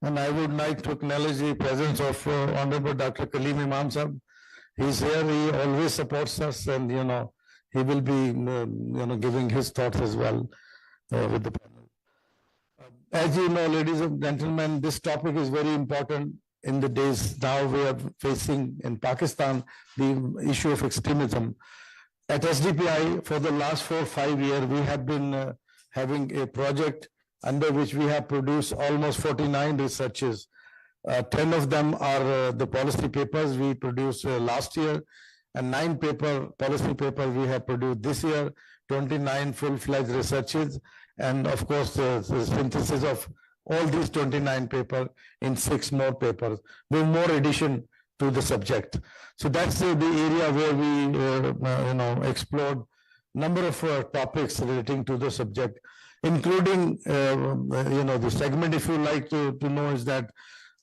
And I would like to acknowledge the presence of Honorable Dr. Kaleem Imam Sahab. He's here, he always supports us, and he will be giving his thoughts as well with the panel. As you know, ladies and gentlemen, this topic is very important in the days now we are facing in Pakistan, the issue of extremism. At SDPI, for the last 4 or 5 years, we have been having a project under which we have produced almost 49 researches. 10 of them are the policy papers we produced last year, and 9 policy papers we have produced this year, 29 full-fledged researches, and of course the synthesis of all these 29 papers in 6 more papers, with more addition to the subject. So that's the area where we explored number of topics relating to the subject, including the segment, if you like to know, is that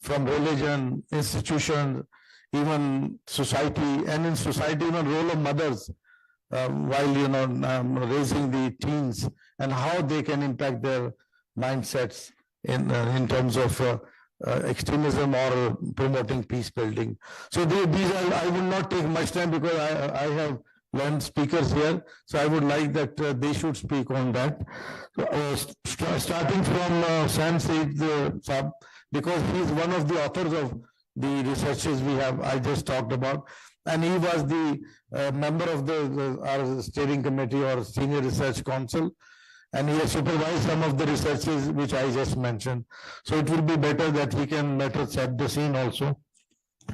from religion, institutions, even society, and in society, role of mothers while raising the teens, and how they can impact their mindsets in terms of extremism or promoting peace building. So these are, I will not take much time because I have learned speakers here, so I would like that they should speak on that. Starting from Sam Said Saab, because he is one of the authors of the researches I just talked about, and he was the member of our steering committee or senior research council, and he has supervised some of the researches which I just mentioned. So it will be better that he can let us set the scene also.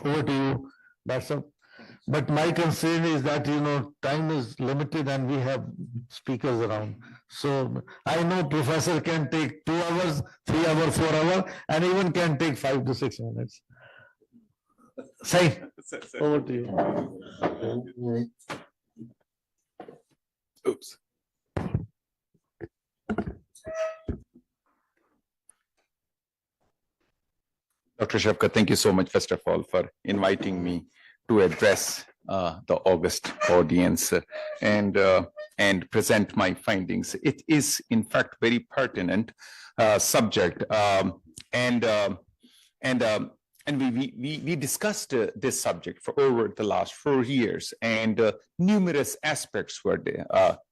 Over to you, Basam. But my concern is that, time is limited and we have speakers around. So I know professor can take 2 hours, 3 hours, 4 hours, and even can take 5 to 6 minutes. Say, over to you. Oops. Dr. Shafkat, thank you so much, first of all, for inviting me to address the August audience and present my findings. It is, in fact, very pertinent subject, and we discussed this subject for over the last 4 years, and numerous aspects were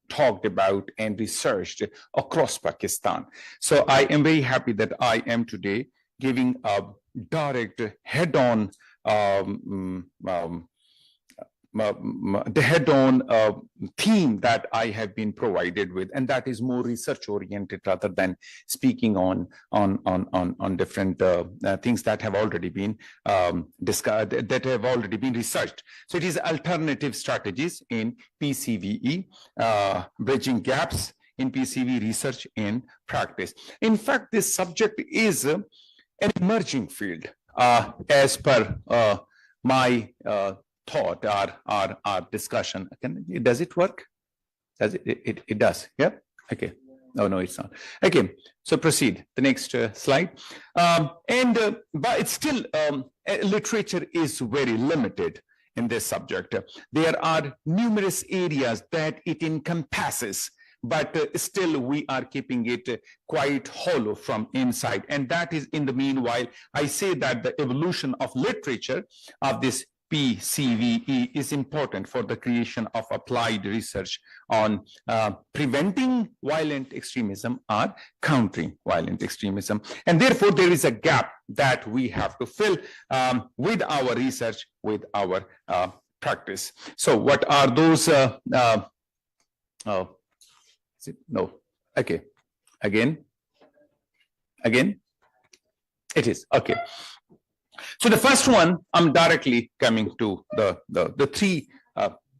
talked about and researched across Pakistan. So I am very happy that I am today giving a direct head-on theme that I have been provided with, and that is more research-oriented rather than speaking on different things that have already been discussed, that have already been researched. So it is alternative strategies in PCVE, bridging gaps in PCV research in practice. In fact, this subject is an emerging field as per my thought, our discussion. Does it work? Does it does? Yeah. Okay. No, it's not. Okay. So proceed. The next slide. But it's still literature is very limited in this subject. There are numerous areas that it encompasses, but still we are keeping it quite hollow from inside. And that is, in the meanwhile, I say that the evolution of literature of this PCVE is important for the creation of applied research on preventing violent extremism or countering violent extremism. And therefore, there is a gap that we have to fill with our research, with our practice. So what are those? No. Okay. Again. It is. Okay. So the first one, I'm directly coming to the 3.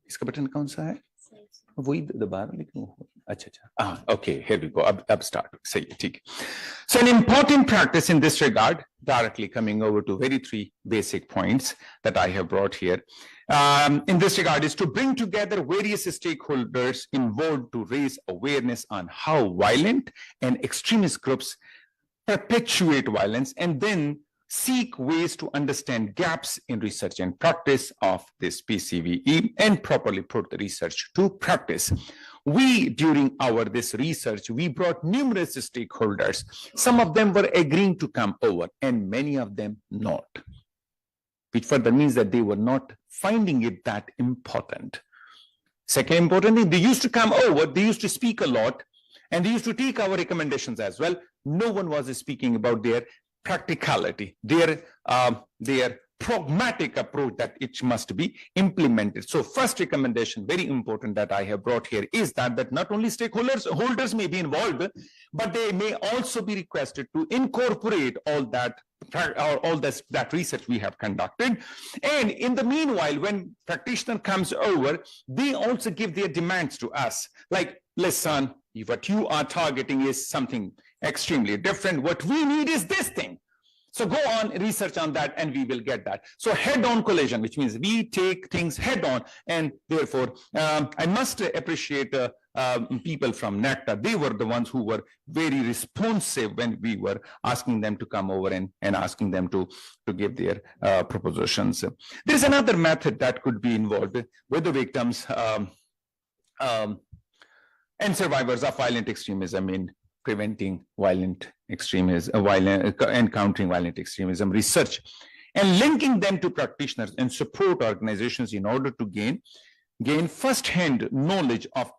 इसका button कौन सा है? वही दबा लेकिन अच्छा. Okay, here we go. Ab start. सही है, ठीक. So an important practice in this regard, directly coming over to 3 basic points that I have brought here. In this regard, is to bring together various stakeholders involved to raise awareness on how violent and extremist groups perpetuate violence, and then seek ways to understand gaps in research and practice of this PCVE and properly put the research to practice. We, during this research, we brought numerous stakeholders. Some of them were agreeing to come over and many of them not, which further means that they were not finding it that important. Second important thing, they used to come over, they used to speak a lot, and they used to take our recommendations as well. No one was speaking about their practicality, their pragmatic approach that it must be implemented. So first recommendation, very important, that I have brought here is that not only holders may be involved, but they may also be requested to incorporate all that research we have conducted. And in the meanwhile, when practitioner comes over, they also give their demands to us, like, listen, what you are targeting is something extremely different. What we need is this thing. So go on, research on that, and we will get that. So head-on collision, which means we take things head-on, and therefore, I must appreciate people from NACTA. They were the ones who were very responsive when we were asking them to come over and asking them to give their propositions. There is another method that could be involved with the victims and survivors of violent extremism in preventing violent extremism, and countering violent extremism research, and linking them to practitioners and support organizations in order to gain first-hand knowledge of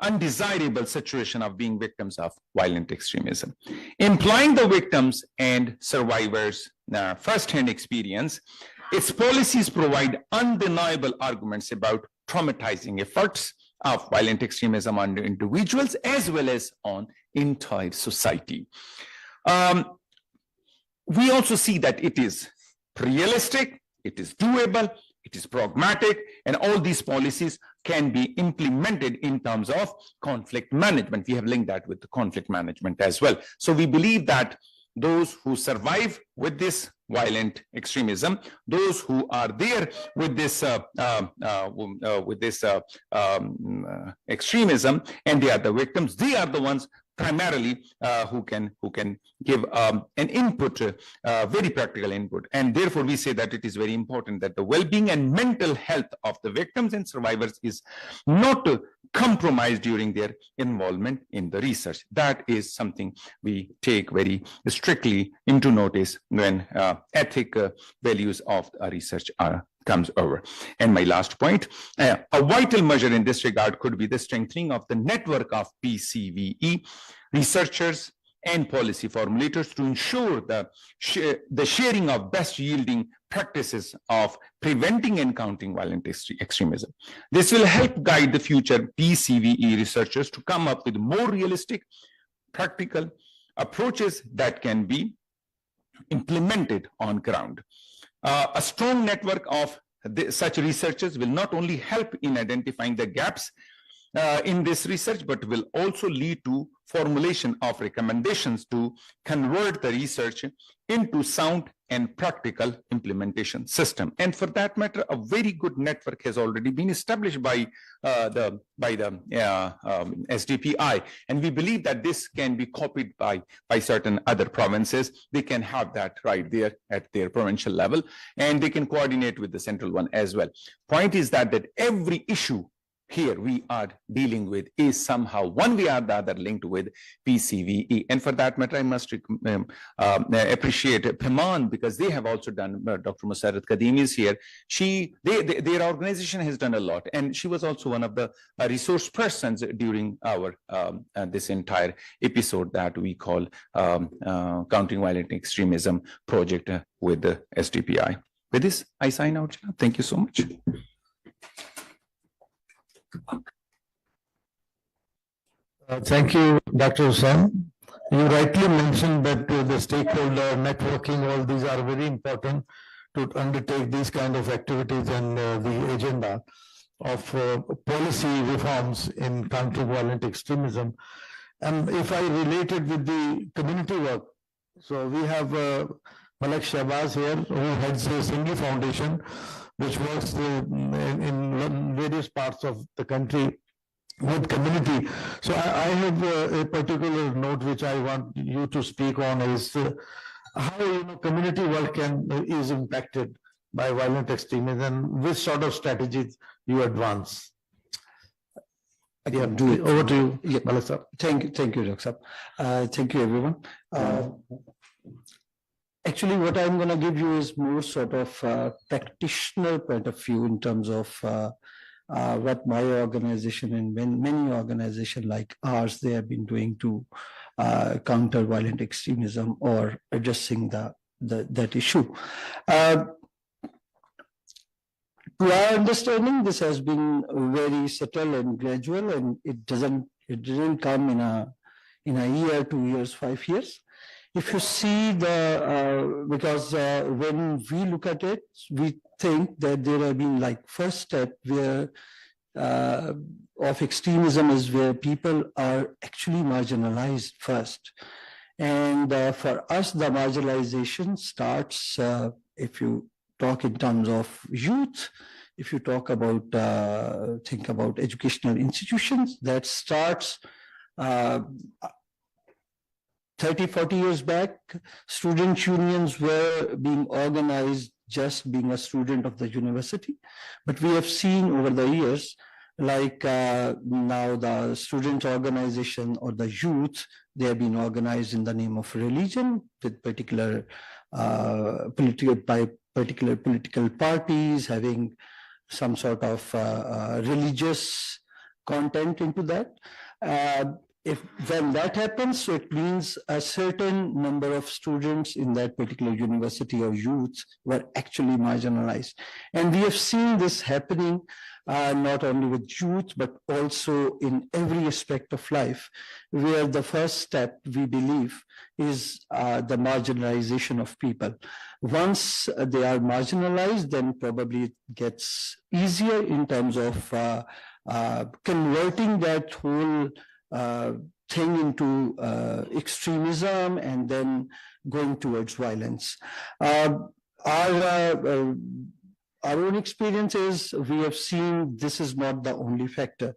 undesirable situation of being victims of violent extremism. Implying the victims and survivors' first-hand experience, its policies provide undeniable arguments about traumatizing effects of violent extremism on individuals as well as on entire society. We also see that it is realistic, it is doable, it is pragmatic, and all these policies can be implemented in terms of conflict management. We have linked that with the conflict management as well. So we believe that those who survive with this violent extremism, those who are there with this extremism, and they are the victims, they are the ones primarily who can give an input, very practical input. And therefore we say that it is very important that the well-being and mental health of the victims and survivors is not compromised during their involvement in the research. That is something we take very strictly into notice when ethic values of our research comes over. And my last point, a vital measure in this regard could be the strengthening of the network of PCVE researchers and policy formulators to ensure the sharing of best yielding practices of preventing and countering violent extremism. This will help guide the future PCVE researchers to come up with more realistic, practical approaches that can be implemented on ground. A strong network of such researchers will not only help in identifying the gaps in this research, but will also lead to formulation of recommendations to convert the research into sound and practical implementation system. And for that matter, a very good network has already been established by the SDPI, and we believe that this can be copied by certain other provinces. They can have that right there at their provincial level, and they can coordinate with the central one as well. Point is that every issue here we are dealing with is somehow one way or the other linked with PCVE. And for that matter, I must appreciate PIMAN, because they have also done, Dr. Musarrat Kadimi is here. Their organization has done a lot, and she was also one of the resource persons during our this entire episode that we call Countering Violent Extremism project with the SDPI. With this, I sign out. Thank you so much. Thank you, Dr. Hussain. You rightly mentioned that the stakeholder networking, all these are very important to undertake these kind of activities and the agenda of policy reforms in countering violent extremism. And if I relate it with the community work, so we have Malak Shahbaz here, who heads the Singhi Foundation, which works in various parts of the country with community. So I have a particular note which I want you to speak on is how community work is impacted by violent extremism and which sort of strategies you advance. I can do it. Over to you, Yeah. Malik sir. Thank you, Dr. Thank you, everyone. Actually, what I'm going to give you is more sort of practitioner point of view in terms of what my organization and many organizations like ours, they have been doing to counter violent extremism or addressing that issue. To our understanding, this has been very subtle and gradual, and it didn't come in a year, 2 years, 5 years. If you see because when we look at it, we think that there have been like first step where of extremism is where people are actually marginalized first. And for us, the marginalization starts, if you talk in terms of youth, if you talk about, think about educational institutions, that starts 30, 40 years back, student unions were being organized just being a student of the university. But we have seen over the years, like now the student organization or the youth, they have been organized in the name of religion with particular political parties having some sort of religious content into that. When that happens, so it means a certain number of students in that particular university or youth were actually marginalized. And we have seen this happening not only with youth, but also in every aspect of life, where the first step, we believe, is the marginalization of people. Once they are marginalized, then probably it gets easier in terms of converting that whole thing into extremism and then going towards violence. Our own experience is we have seen this is not the only factor.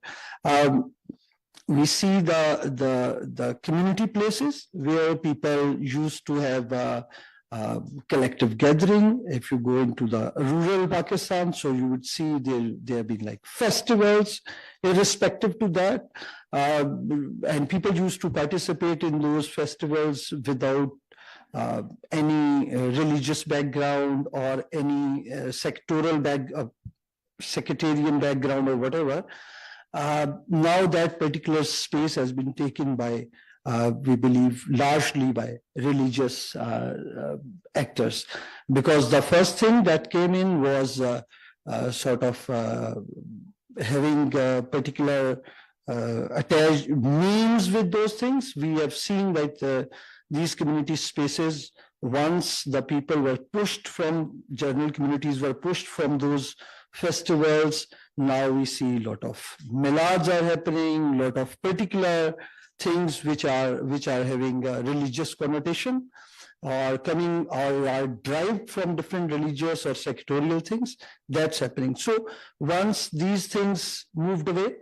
We see the community places where people used to have collective gathering. If you go into the rural Pakistan, so you would see there have been like festivals irrespective to that. And people used to participate in those festivals without any religious background or any sectarian background or whatever. Now that particular space has been taken by, we believe, largely by religious actors, because the first thing that came in was sort of having particular attached memes with those things. We have seen that these community spaces, once the people were pushed from, journal communities were pushed from those festivals, now we see a lot of milads are happening, a lot of particular things which are having a religious connotation or coming or are derived from different religious or sectorial things. That's happening. So once these things moved away,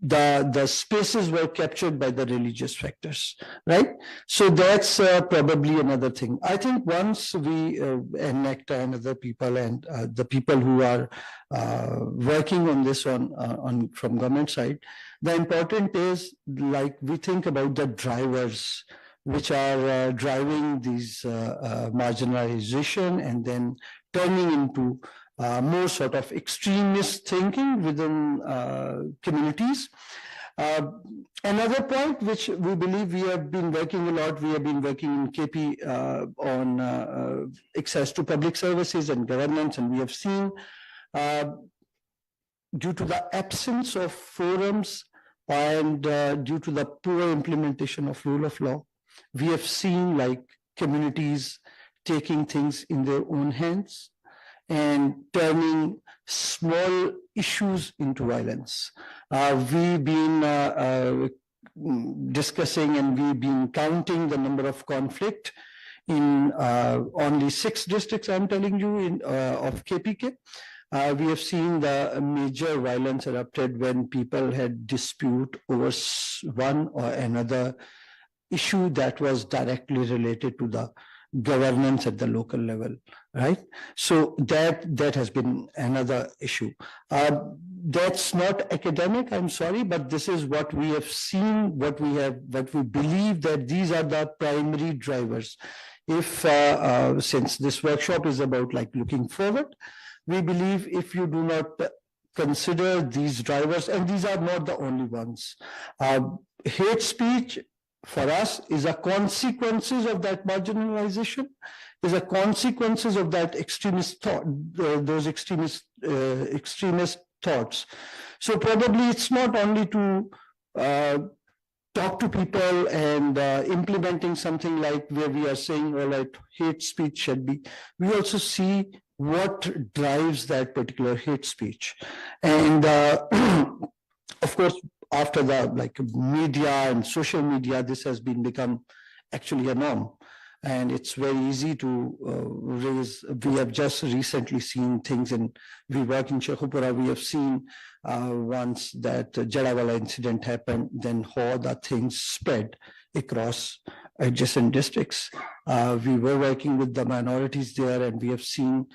the spaces were captured by the religious factors, right? So that's probably another thing. I think once we enact and other people and the people who are working on this on from government side, the important is, like, we think about the drivers which are driving these marginalization and then turning into more sort of extremist thinking within communities. Another point which we believe we have been working a lot, we have been working in KP on access to public services and governance, and we have seen due to the absence of forums and due to the poor implementation of rule of law, we have seen like communities taking things in their own hands and turning small issues into violence. We've been discussing and we've been counting the number of conflict in only 6 districts, I'm telling you, in of KPK. We have seen the major violence erupted when people had dispute over one or another issue that was directly related to the governance at the local level, right? So that has been another issue. That's not academic, I'm sorry, but this is what we have seen, what we believe that these are the primary drivers. If since this workshop is about like looking forward, we believe if you do not consider these drivers, and these are not the only ones, hate speech for us is a consequences of that marginalization, is a consequences of that extremist thought, those extremist thoughts. So probably it's not only to talk to people and implementing something like where we are saying, all right, hate speech should be, we also see what drives that particular hate speech. And of course, after the like media and social media, this has become actually a norm. And it's very easy to raise. We have just recently seen things we work in Shekhupura, we have seen once that Jadawala incident happened, then how the things spread across adjacent districts. We were working with the minorities there, and we have seen,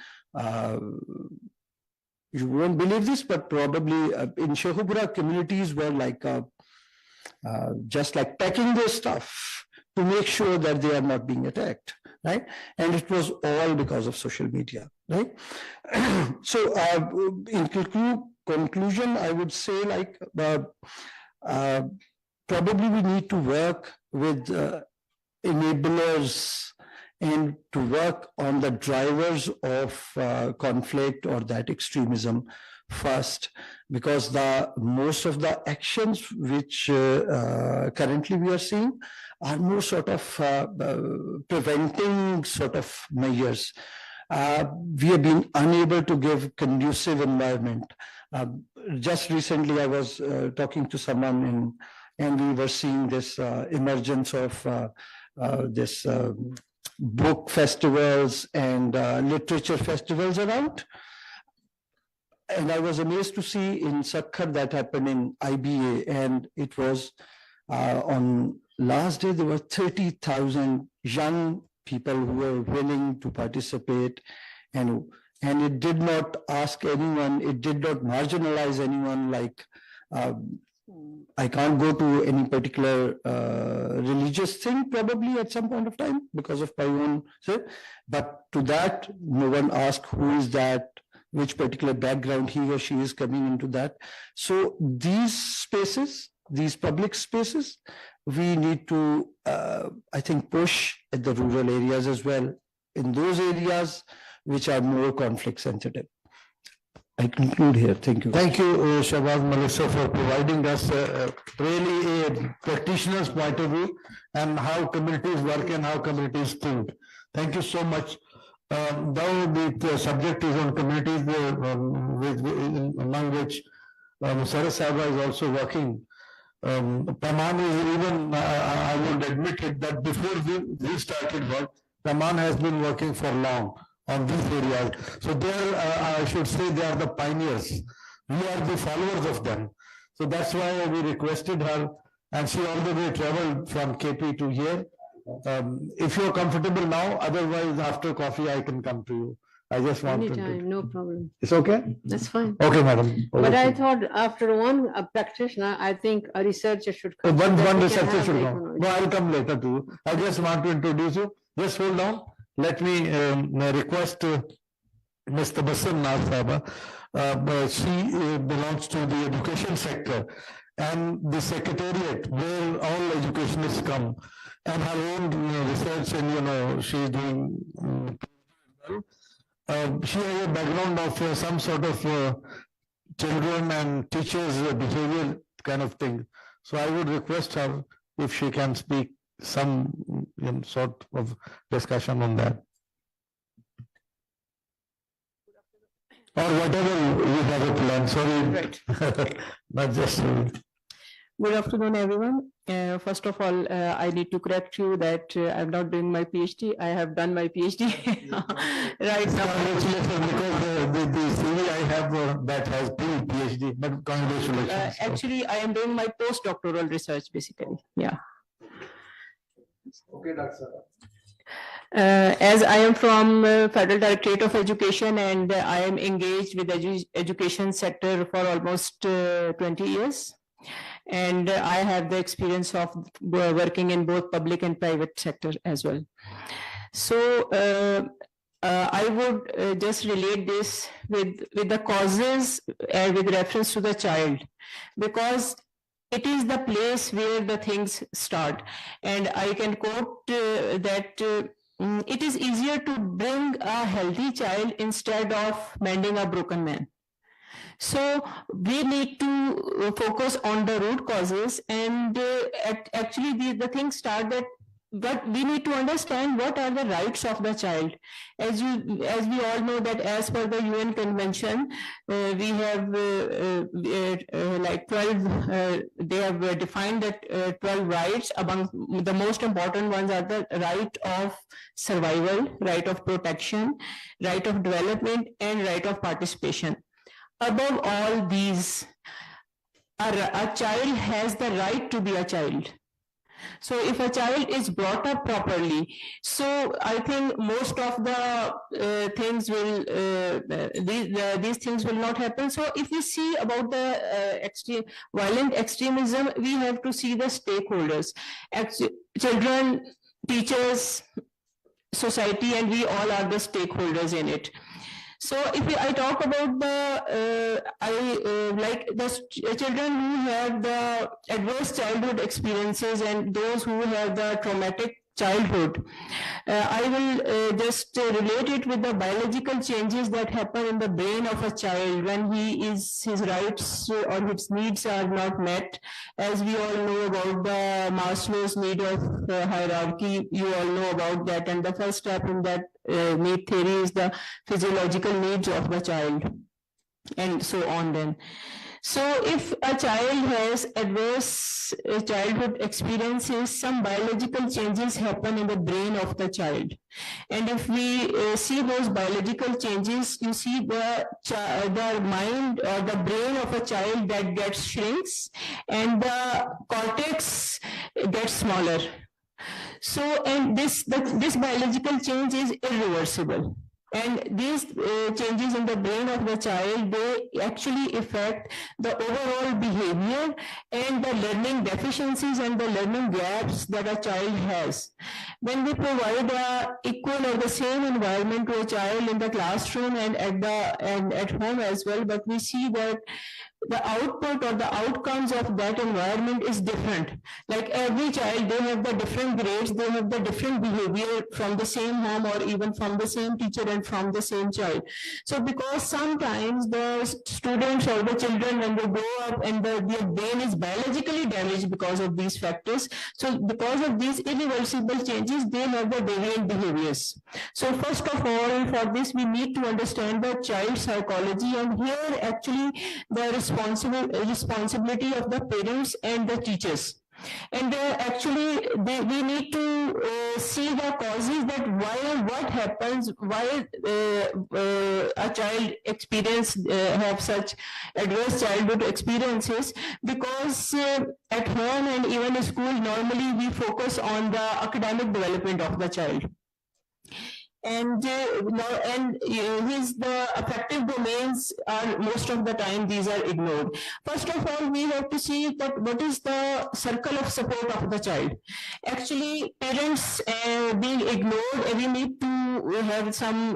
you won't believe this, but probably in Shekhupura, communities were like just like packing their stuff to make sure that they are not being attacked, right? And it was all because of social media, right? So in conclusion, I would say like probably we need to work with enablers and to work on the drivers of conflict or that extremism first, because the most of the actions which currently we are seeing are more sort of preventing sort of measures. We have been unable to give conducive environment. Just recently, I was talking to someone and we were seeing this emergence of this book festivals and literature festivals around. And I was amazed to see in Sakkar that happened in IBA, and it was on last day, there were 30,000 young people who were willing to participate, and it did not ask anyone, it did not marginalize anyone, like I can't go to any particular religious thing probably at some point of time because of my own, but to that, no one asked who is that, which particular background he or she is coming into that. So these spaces, these public spaces, we need to, I think, push at the rural areas as well, in those areas which are more conflict sensitive. I conclude here. Thank you. Thank you, Shabaz Melissa, for providing us really a practitioner's point of view and how communities work and how communities think. Thank you so much. Though the subject is on communities among which Sarah Saba is also working. Paman is even, I would admit it, that before we started work, Paman has been working for long on these areas. So I should say they are the pioneers. We are the followers of them. So that's why we requested her, and she all the way traveled from KP to here. If you're comfortable now, otherwise after coffee I can come to you. I just want Anytime, no problem. It's okay? That's fine. Okay, madam. But I thought after a practitioner, I think a researcher should come. so that One we can researcher have should the come. economic- No, I'll come later to you. I just want to introduce you. Just hold on. Let me request Ms. Tabassum Naaz Sahaba. She belongs to the education sector and the secretariat where all educationists come, and her own research, and she's doing she has a background of some sort of children and teachers behavior kind of thing. So I would request her if she can speak some sort of discussion on that. Or whatever you have a plan, sorry. Right. Not just. Good afternoon, everyone. First of all, I need to correct you that I'm not doing my PhD. I have done my PhD right now. Congratulations, because the CV I have that has PhD, but congratulations. Actually, I am doing my postdoctoral research, basically. Yeah. Okay, Doctor. As I am from Federal Directorate of Education and I am engaged with the education sector for almost 20 years. And I have the experience of working in both public and private sector as well. So I would just relate this with the causes with reference to the child, because it is the place where the things start. And I can quote that it is easier to bring a healthy child instead of mending a broken man. So we need to focus on the root causes, and actually the things start that, but we need to understand what are the rights of the child. As we all know that as per the UN Convention, we have like 12, they have defined that 12 rights. Among the most important ones are the right of survival, right of protection, right of development, and right of participation. Above all these, a child has the right to be a child. So if a child is brought up properly, so I think most of the things will, these things will not happen. So if we see about the violent extremism, we have to see the stakeholders, children, teachers, society, and we all are the stakeholders in it. So if I talk about the, like the children who have the adverse childhood experiences and those who have the traumatic childhood, I will just relate it with the biological changes that happen in the brain of a child when his rights or his needs are not met. As we all know about the Maslow's need of hierarchy, you all know about that, and the first step in that need theory is the physiological needs of the child, and so on then. So if a child has adverse childhood experiences, some biological changes happen in the brain of the child. And if we see those biological changes, you see the mind or the brain of a child that gets shrinks and the cortex gets smaller. So, and this biological change is irreversible. And these changes in the brain of the child, they actually affect the overall behavior and the learning deficiencies and the learning gaps that a child has. When we provide a equal or the same environment to a child in the classroom and at home as well, but we see that the output or the outcomes of that environment is different. Like every child, they have the different grades, they have the different behavior from the same home or even from the same teacher and from the same child. So because sometimes the students or the children, when they grow up and their brain is biologically damaged because of these factors, so because of these irreversible changes, they have the deviant behaviors. So first of all, for this, we need to understand the child psychology, and here actually the responsibility of the parents and the teachers. And actually, we need to see the causes that what happens, why a child have such adverse childhood experiences, because at home and even in school, normally we focus on the academic development of the child. And the affective domains are most of the time these are ignored. First of all, we have to see that what is the circle of support of the child. Actually, parents being ignored, we need to have some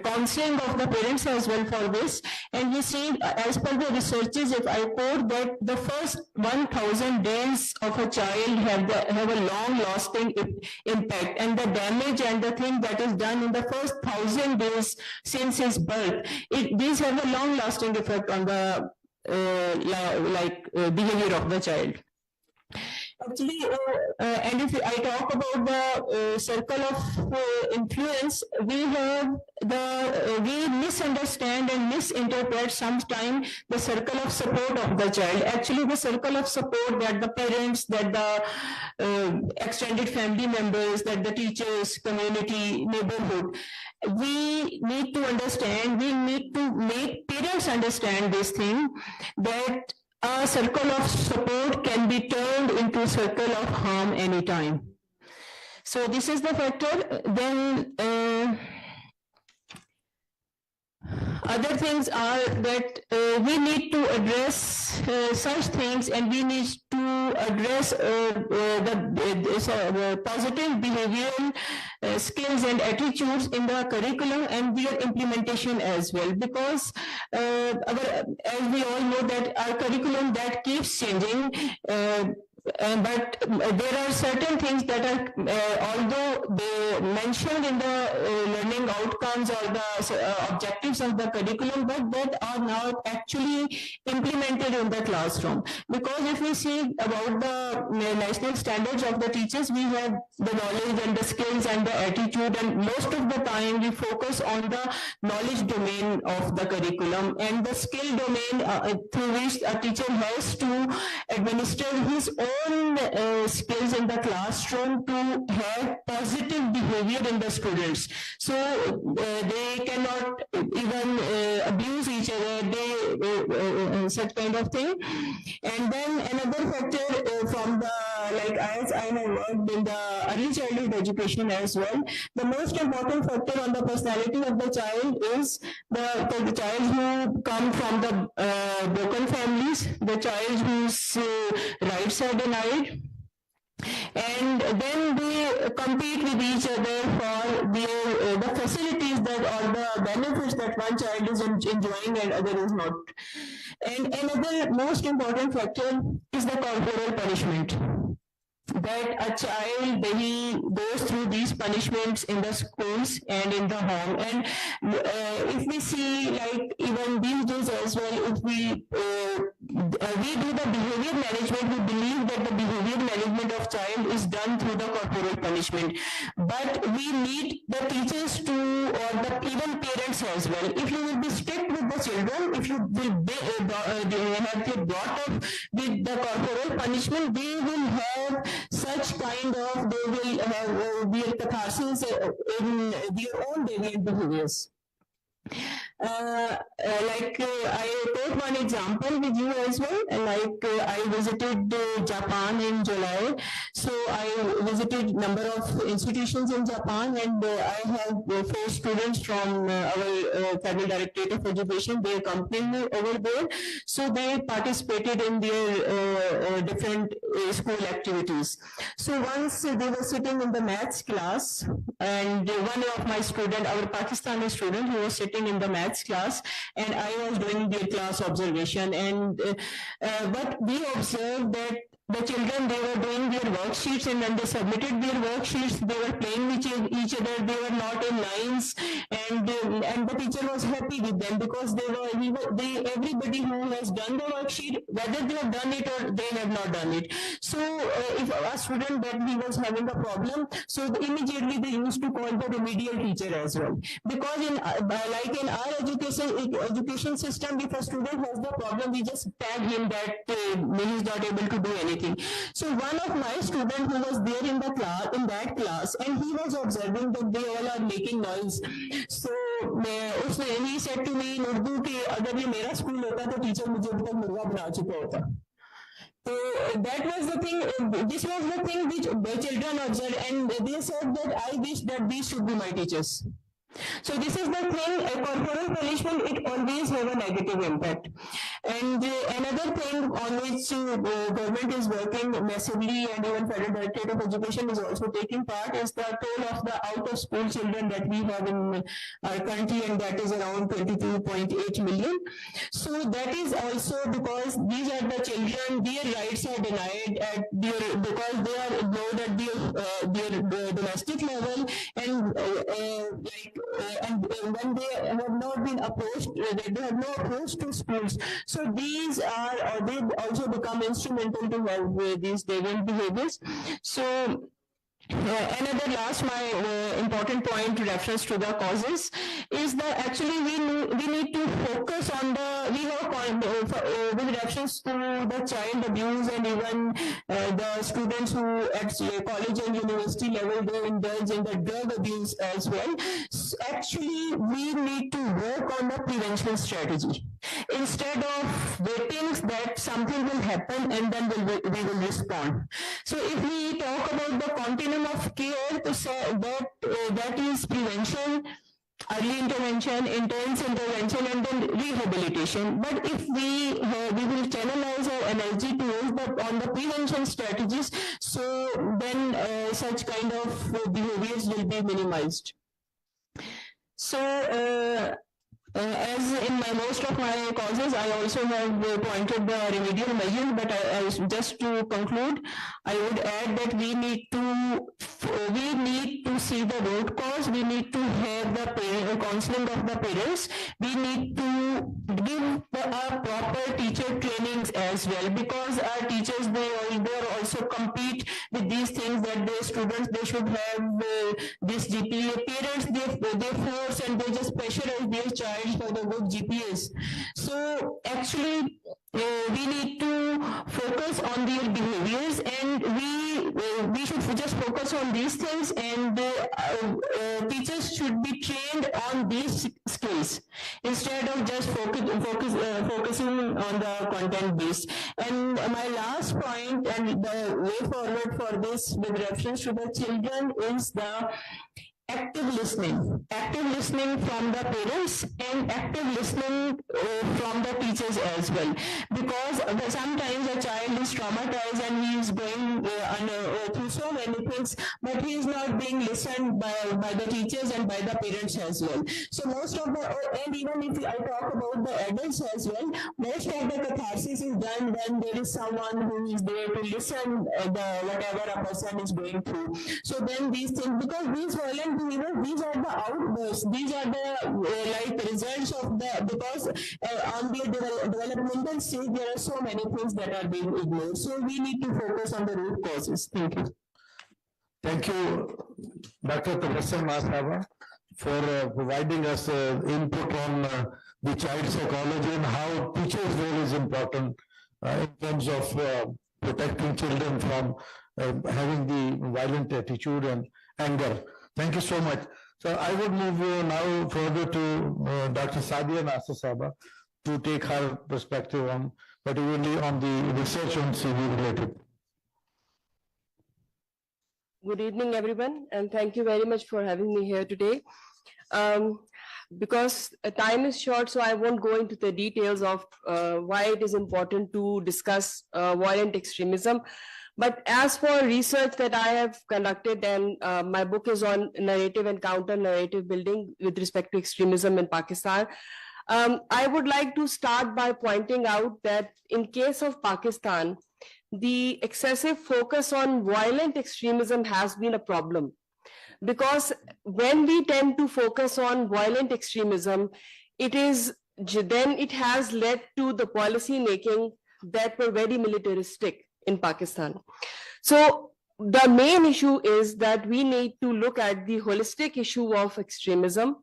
counseling of the parents as well for this. And we see, as per the researches, if I quote, that the first 1,000 days of a child have a long-lasting impact, and the damage and the thing that is done in the first 1,000 days since his birth, these have a long-lasting effect on the behavior of the child. Actually, and if I talk about the circle of influence, we have we misunderstand and misinterpret sometimes the circle of support of the child. Actually, the circle of support that the parents, that the extended family members, that the teachers, community, neighborhood, we need to understand, we need to make parents understand this thing, that a circle of support can be turned into a circle of harm anytime. So this is the factor. Then other things are that we need to address such things, and we need to address the positive behavioral skills and attitudes in the curriculum and their implementation as well, because as we all know that our curriculum that keeps changing, but there are certain things that are, although they mentioned in the learning outcomes or the objectives of the curriculum, but that are not actually implemented in the classroom. Because if we see about the national standards of the teachers, we have the knowledge and the skills and the attitude, and most of the time we focus on the knowledge domain of the curriculum and the skill domain through which a teacher has to administer his own skills in the classroom to have positive behavior in the students. So they cannot even abuse each other, such kind of thing. And then another factor from the, like as I have worked in the early childhood education as well, the most important factor on the personality of the child is the child who come from the broken families, the child whose rights are denied, and then they compete with each other for the facilities that, or the benefits that one child is enjoying and other is not. And another most important factor is the corporal punishment. That a child, he goes through these punishments in the schools and in the home. And if we see, like even these days as well, if we do the behavior management, we believe that the behavior management of child is done through the corporal punishment. But we need the teachers to, or the even parents as well. If you will be strict with the children, if you will be, have them brought up with the corporal punishment, they will have such kind of, they will have their catharsis in their own deviant behaviors. I take one example with you as well. I visited Japan in July. So I visited number of institutions in Japan, and I have 4 students from our Federal Directorate of Education. They accompanied me over there. So they participated in their different school activities. So once they were sitting in the maths class, and one of my student, our Pakistani student, who was sitting in the maths class, and I was doing their class observation, and but we observed that the children, they were doing their worksheets, and when they submitted their worksheets, they were playing with each other, they were not in lines, and the teacher was happy with them, because everybody who has done the worksheet, whether they have done it or they have not done it. So if a student that he was having a problem, so immediately they used to call the remedial teacher as well, because in like in our education system, if a student has the problem, we just tag him that he is not able to do anything. So one of my students who was there in that class, and he was observing that they all are making noise. So he said to me in Urdu कि अगर ये मेरा school होता तो teacher मुझे अभी तक मुर्गा बना चुका होता. So that was the thing. This was the thing which the children observed, and they said that I wish that these should be my teachers. So this is the thing, a corporal punishment, it always have a negative impact. And another thing on which government is working massively, and even Federal Directorate of Education is also taking part, is the toll of the out-of-school children that we have in our country, and that is around 22.8 million. So that is also because these are the children, their rights are denied because they are ignored at their domestic level, and when they have not been approached, they have no approach to speak schools. So these are, or they also become instrumental to have these deviant behaviors. So another last, my important point reference to the causes is that actually we need to focus on the, we have a point with reference to the child abuse and even the students who at college and university level they indulge in the drug abuse as well. So actually we need to work on the prevention strategy instead of waiting that something will happen and then we will respond. So if we talk about the continuum of care, to say that that is prevention, early intervention, intense intervention, and then rehabilitation. But if we will channelize our energy towards on the prevention strategies, so then such kind of behaviors will be minimized. So as in most of my causes, I also have pointed the remedial measures, but just to conclude, I would add that we need to see the root cause. We need to have the counseling of the parents. We need to give proper teacher trainings as well, because our teachers they also compete with these things that their students they should have this GPA. Parents they force and they just pressurize their child for the good GPAs. So actually we need to focus on their behaviors, and we should just focus on these things, and teachers should be trained on these skills instead of just focusing on the content based. And my last point and the way forward for this with reference to the children is the active listening from the parents and active listening from the teachers as well, because sometimes a child is traumatized and he is going through so many things, but he is not being listened by the teachers and by the parents as well. So most of the, and even if I talk about the adults as well, most of the catharsis is done when there is someone who is there to listen whatever a person is going through. So then these things, because these violent behaviors, these are the outbursts, these are the like results of the, because on the developmental stage there are so many things that are being ignored. So we need to focus on the root causes. Thank you. Thank you, Dr. Tabassum Asaba, for providing us input on the child psychology and how teachers' role is important in terms of protecting children from having the violent attitude and anger. Thank you so much. So I would move now further to Dr. Sadia Nasasaba to take her perspective on, particularly on the research on CV related. Good evening, everyone, and thank you very much for having me here today. Because time is short, so I won't go into the details of why it is important to discuss violent extremism. But as for research that I have conducted, and my book is on narrative and counter-narrative building with respect to extremism in Pakistan, I would like to start by pointing out that in case of Pakistan, the excessive focus on violent extremism has been a problem. Because when we tend to focus on violent extremism, it has led to the policy making that were very militaristic in Pakistan. So the main issue is that we need to look at the holistic issue of extremism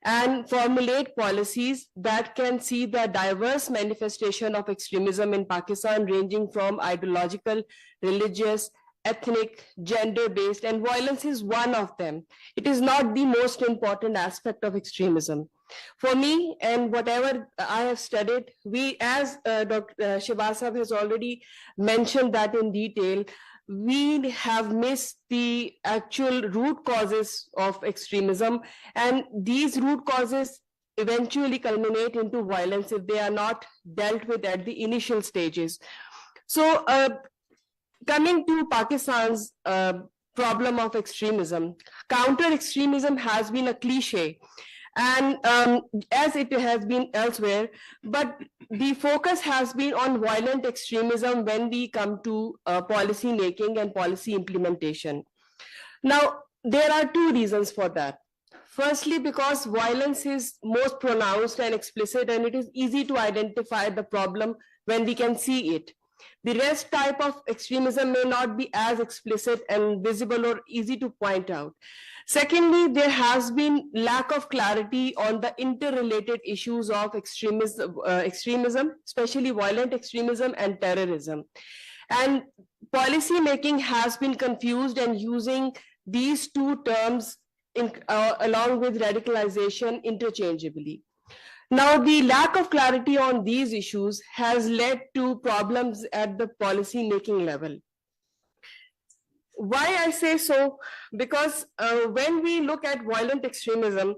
and formulate policies that can see the diverse manifestation of extremism in Pakistan, ranging from ideological, religious, ethnic, gender-based, and violence is one of them. It is not the most important aspect of extremism. For me, and whatever I have studied, we, as Dr. Shivasab has already mentioned that in detail, we have missed the actual root causes of extremism, and these root causes eventually culminate into violence if they are not dealt with at the initial stages. So coming to Pakistan's problem of extremism, counter-extremism has been a cliche, and as it has been elsewhere, but the focus has been on violent extremism when we come to policy making and policy implementation. Now, there are two reasons for that. Firstly, because violence is most pronounced and explicit, and it is easy to identify the problem when we can see it. The rest type of extremism may not be as explicit and visible or easy to point out. Secondly, there has been lack of clarity on the interrelated issues of extremism, especially violent extremism and terrorism. And policy making has been confused and using these two terms along with radicalization interchangeably. Now, the lack of clarity on these issues has led to problems at the policy making level. Why I say so? Because when we look at violent extremism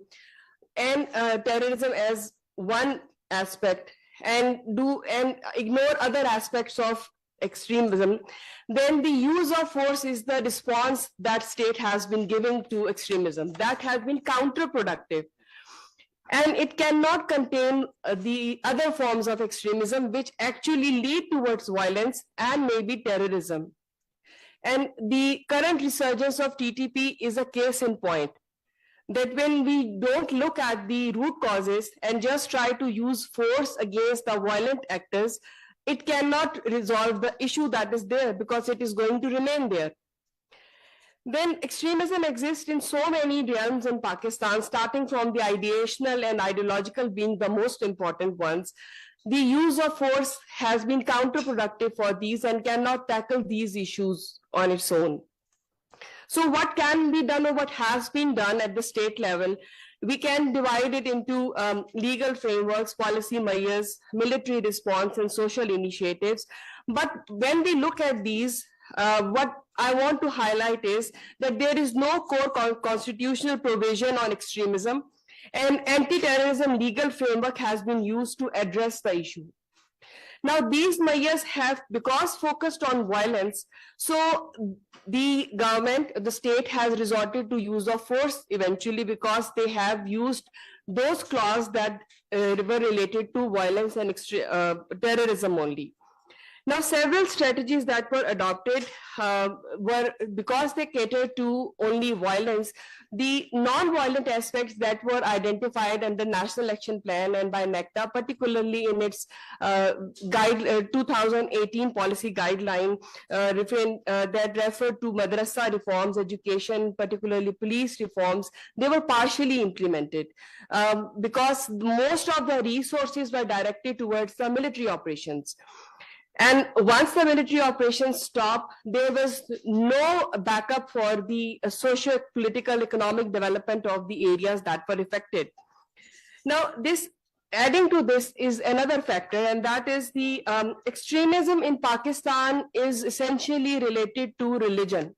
and terrorism as one aspect and ignore other aspects of extremism, then the use of force is the response that state has been giving to extremism. That has been counterproductive. And it cannot contain the other forms of extremism which actually lead towards violence and maybe terrorism. And the current resurgence of TTP is a case in point, that when we don't look at the root causes and just try to use force against the violent actors, it cannot resolve the issue that is there because it is going to remain there. Then extremism exists in so many realms in Pakistan, starting from the ideational and ideological being the most important ones. The use of force has been counterproductive for these and cannot tackle these issues on its own. So what can be done or what has been done at the state level? We can divide it into legal frameworks, policy measures, military response, and social initiatives. But when we look at these, what I want to highlight is that there is no core constitutional provision on extremism, and anti-terrorism legal framework has been used to address the issue. Now, these measures have, because focused on violence, so the government, the state has resorted to use of force eventually because they have used those clauses that were related to violence and terrorism only. Now, several strategies that were adopted were, because they cater to only violence, the non-violent aspects that were identified in the National Action Plan and by NECTA, particularly in its 2018 policy guideline that referred to madrasa reforms, education, particularly police reforms, they were partially implemented because most of the resources were directed towards the military operations. And once the military operations stopped, there was no backup for the socio-political economic development of the areas that were affected. Now, adding to this is another factor, and that is the extremism in Pakistan is essentially related to religion.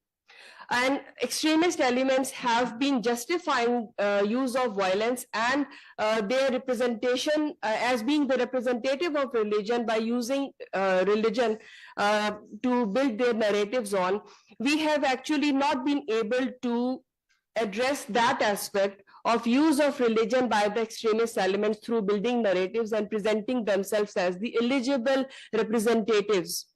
And extremist elements have been justifying use of violence and their representation as being the representative of religion by using religion to build their narratives on. We have actually not been able to address that aspect of use of religion by the extremist elements through building narratives and presenting themselves as the eligible representatives.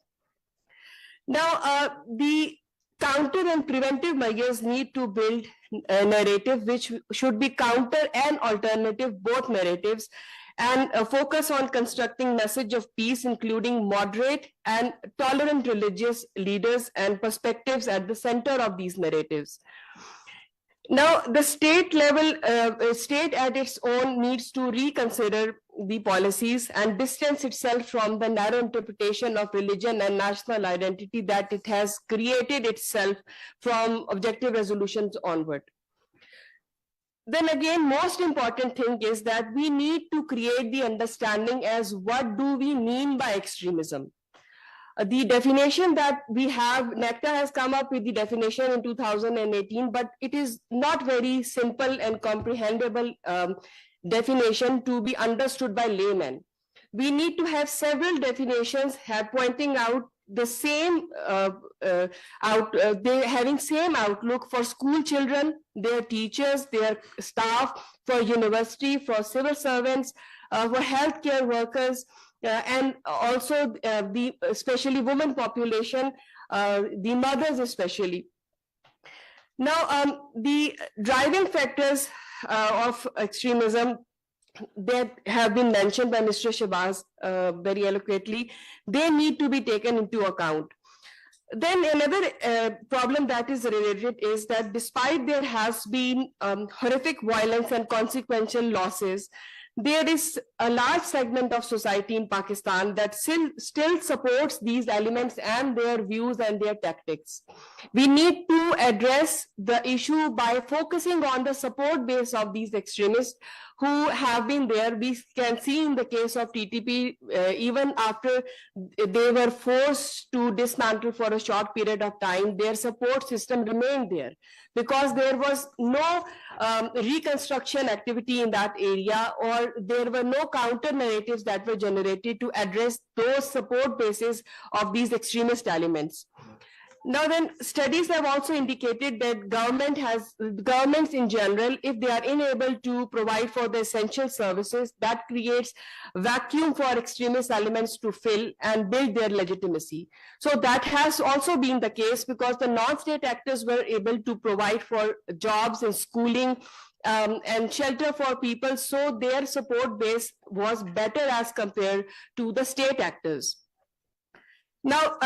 Now, the counter and preventive measures need to build a narrative which should be counter and alternative, both narratives, and focus on constructing message of peace, including moderate and tolerant religious leaders and perspectives at the center of these narratives. Now, the state level, state at its own needs to reconsider the policies and distance itself from the narrow interpretation of religion and national identity that it has created itself from objective resolutions onward. Then again, most important thing is that we need to create the understanding as what do we mean by extremism. The definition that we have, NECTA has come up with the definition in 2018, but it is not very simple and comprehensible definition to be understood by laymen. We need to have several definitions pointing out the same, they having same outlook for school children, their teachers, their staff, for university, for civil servants, for healthcare workers, and also the especially women population, the mothers especially. Now, the driving factors of extremism that have been mentioned by Mr. Shabazz very eloquently, they need to be taken into account. Then another problem that is related is that despite there has been horrific violence and consequential losses, there is a large segment of society in Pakistan that still supports these elements and their views and their tactics. We need to address the issue by focusing on the support base of these extremists who have been there. We can see in the case of TTP, even after they were forced to dismantle for a short period of time, their support system remained there because there was no reconstruction activity in that area, or there were no counter narratives that were generated to address those support bases of these extremist elements. Now then, studies have also indicated that governments in general, if they are unable to provide for the essential services, that creates vacuum for extremist elements to fill and build their legitimacy. So that has also been the case because the non-state actors were able to provide for jobs and schooling and shelter for people. So their support base was better as compared to the state actors. Now,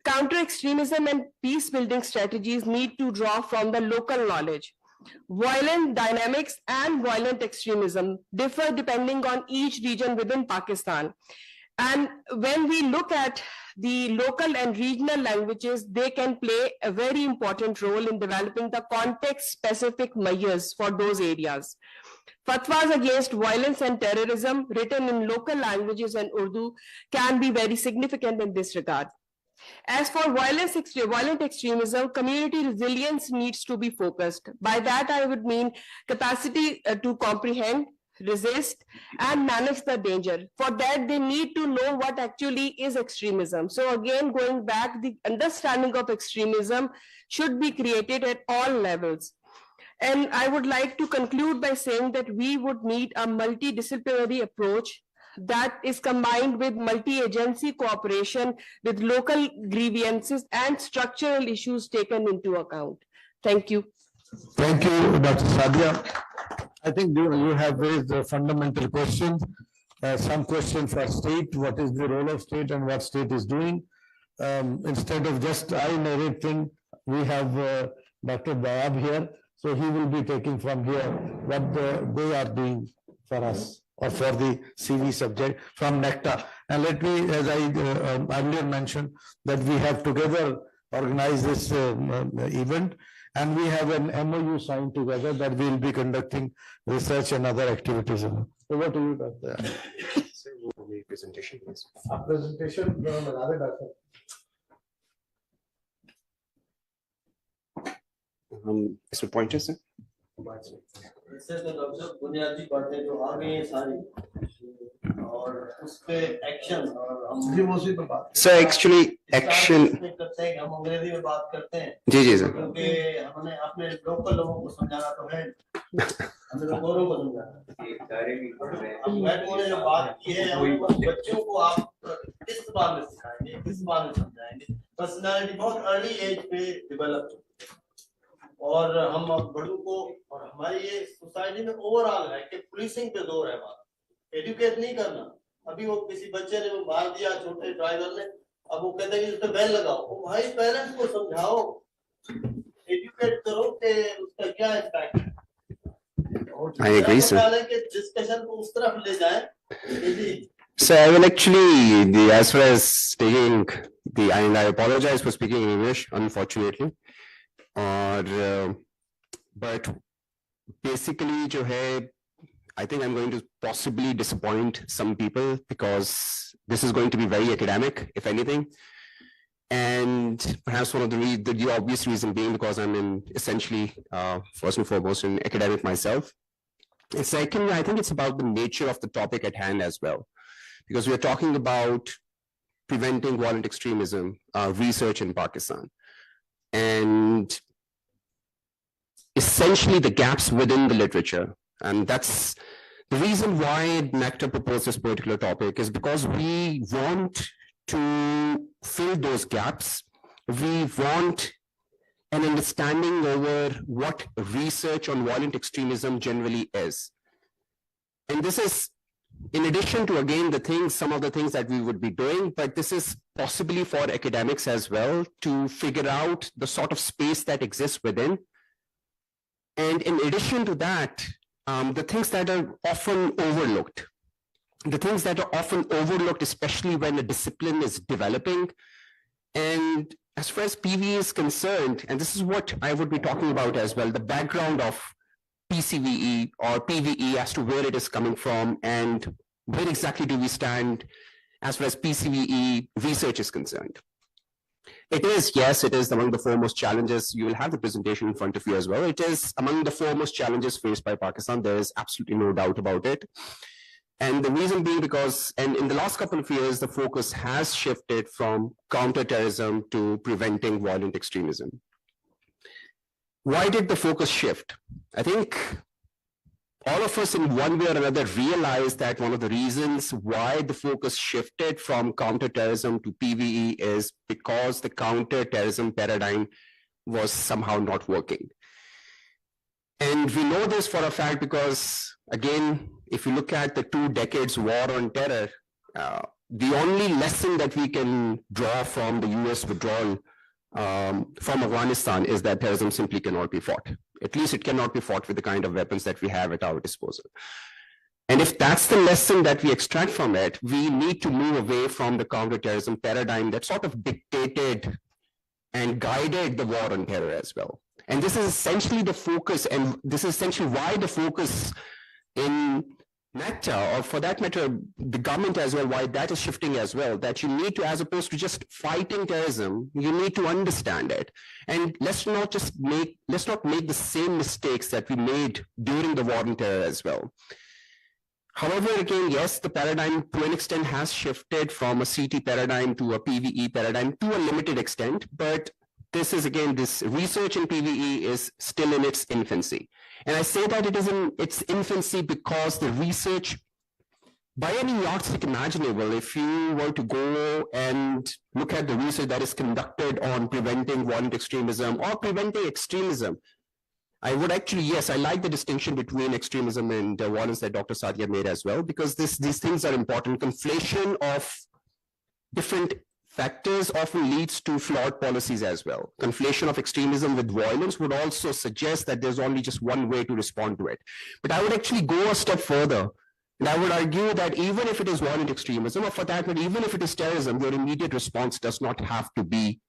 counter-extremism and peace-building strategies need to draw from the local knowledge. Violent dynamics and violent extremism differ depending on each region within Pakistan. And when we look at the local and regional languages, they can play a very important role in developing the context-specific measures for those areas. Fatwas against violence and terrorism written in local languages and Urdu can be very significant in this regard. As for violent extremism, community resilience needs to be focused. By that, I would mean capacity to comprehend, resist, and manage the danger. For that, they need to know what actually is extremism. So again, going back, the understanding of extremism should be created at all levels. And I would like to conclude by saying that we would need a multidisciplinary approach that is combined with multi-agency cooperation with local grievances and structural issues taken into account. Thank you. Thank you, Dr. Sadia. I think you have raised a fundamental question. Some question for state, what is the role of state and what state is doing. Instead of just I narrating, we have Dr. Bayab here. So he will be taking from here what they are doing for us or for the CV subject from NECTA. And let me, as I earlier mentioned, that we have together organized this event, and we have an MOU signed together that we will be conducting research and other activities. So what do you Dr. Presentation, please. Presentation from another doctor. इसमें pointers हैं इससे तो doctor साहब बुनियादी बातें जो आ गई हैं सारी और उस पे एक्शन और हम भी उसी पे बात सर एक्चुअली एक्शन करते हैं, हम अंग्रेजी में बात करते हैं जी सर क्योंकि हमने अपने लोकल लोगों को समझाना तो है, हमें तो गोरों को समझाना। अब मैंने जो बात की है बच्चों को आप किस बार में सिखाएंगे, किस बार में समझाएंगे। पर्सनालिटी बहुत अर्ली एज पे डेवलप और हम बड़ों को और हमारी ये सोसाइटी में ओवरऑल है कि पुलिसिंग पे जोर है हमारा, एजुकेट नहीं करना। अभी वो किसी बच्चे ने वो मार दिया छोटे ड्राइवर ने, अब वो कहते हैं कि उस पर बैन लगाओ। वो भाई पेरेंट्स को समझाओ, एजुकेट करो कि उसका क्या इम्पैक्ट है। I agree, sir. डिस्कशन को उस तरफ ले जाएं। So I will actually, as far as taking and I apologize for speaking in English, unfortunately. और but basically जो है, I think I'm going to possibly disappoint some people because this is going to be very academic, if anything. And perhaps one of the obvious reason being because I'm essentially, first and foremost, an academic myself. And second, I think it's about the nature of the topic at hand as well, because we're talking about preventing violent extremism, research in Pakistan. And essentially the gaps within the literature. And that's the reason why NECTA proposed this particular topic, is because we want to fill those gaps. We want an understanding over what research on violent extremism generally is. And this is in addition to, again, some of the things that we would be doing, but this is possibly for academics as well to figure out the sort of space that exists within. And in addition to that, the things that are often overlooked, especially when a discipline is developing. And as far as PVE is concerned, and this is what I would be talking about as well, the background of PCVE or PVE as to where it is coming from and where exactly do we stand as far as PCVE research is concerned. It is, yes, it is among the foremost challenges. You will have the presentation in front of you as well. It is among the foremost challenges faced by Pakistan. There is absolutely no doubt about it. And the reason being because, and in the last couple of years, the focus has shifted from counterterrorism to preventing violent extremism. Why did the focus shift? I think all of us in one way or another realize that one of the reasons why the focus shifted from counterterrorism to PVE is because the counterterrorism paradigm was somehow not working. And we know this for a fact because, again, if you look at the 2 decades war on terror, the only lesson that we can draw from the US withdrawal from Afghanistan is that terrorism simply cannot be fought. At least it cannot be fought with the kind of weapons that we have at our disposal. And if that's the lesson that we extract from it, we need to move away from the counterterrorism paradigm that sort of dictated and guided the war on terror as well. And this is essentially the focus, and this is essentially why the focus in NACTA, or for that matter, the government as well, why that is shifting as well, that you need to, as opposed to just fighting terrorism, you need to understand it. And let's not make the same mistakes that we made during the war on terror as well. However, again, yes, the paradigm to an extent has shifted from a CT paradigm to a PVE paradigm to a limited extent, but this is, again, this research in PVE is still in its infancy. And I say that it is in its infancy because the research, by any yardstick imaginable, if you were to go and look at the research that is conducted on preventing violent extremism or preventing extremism, I would actually, yes, I like the distinction between extremism and violence that Dr. Sadia made as well, because these things are important. Conflation of different factors often leads to flawed policies as well. Conflation of extremism with violence would also suggest that there's only just one way to respond to it. But I would actually go a step further, and I would argue that even if it is violent extremism, or for that matter, even if it is terrorism, your immediate response does not have to be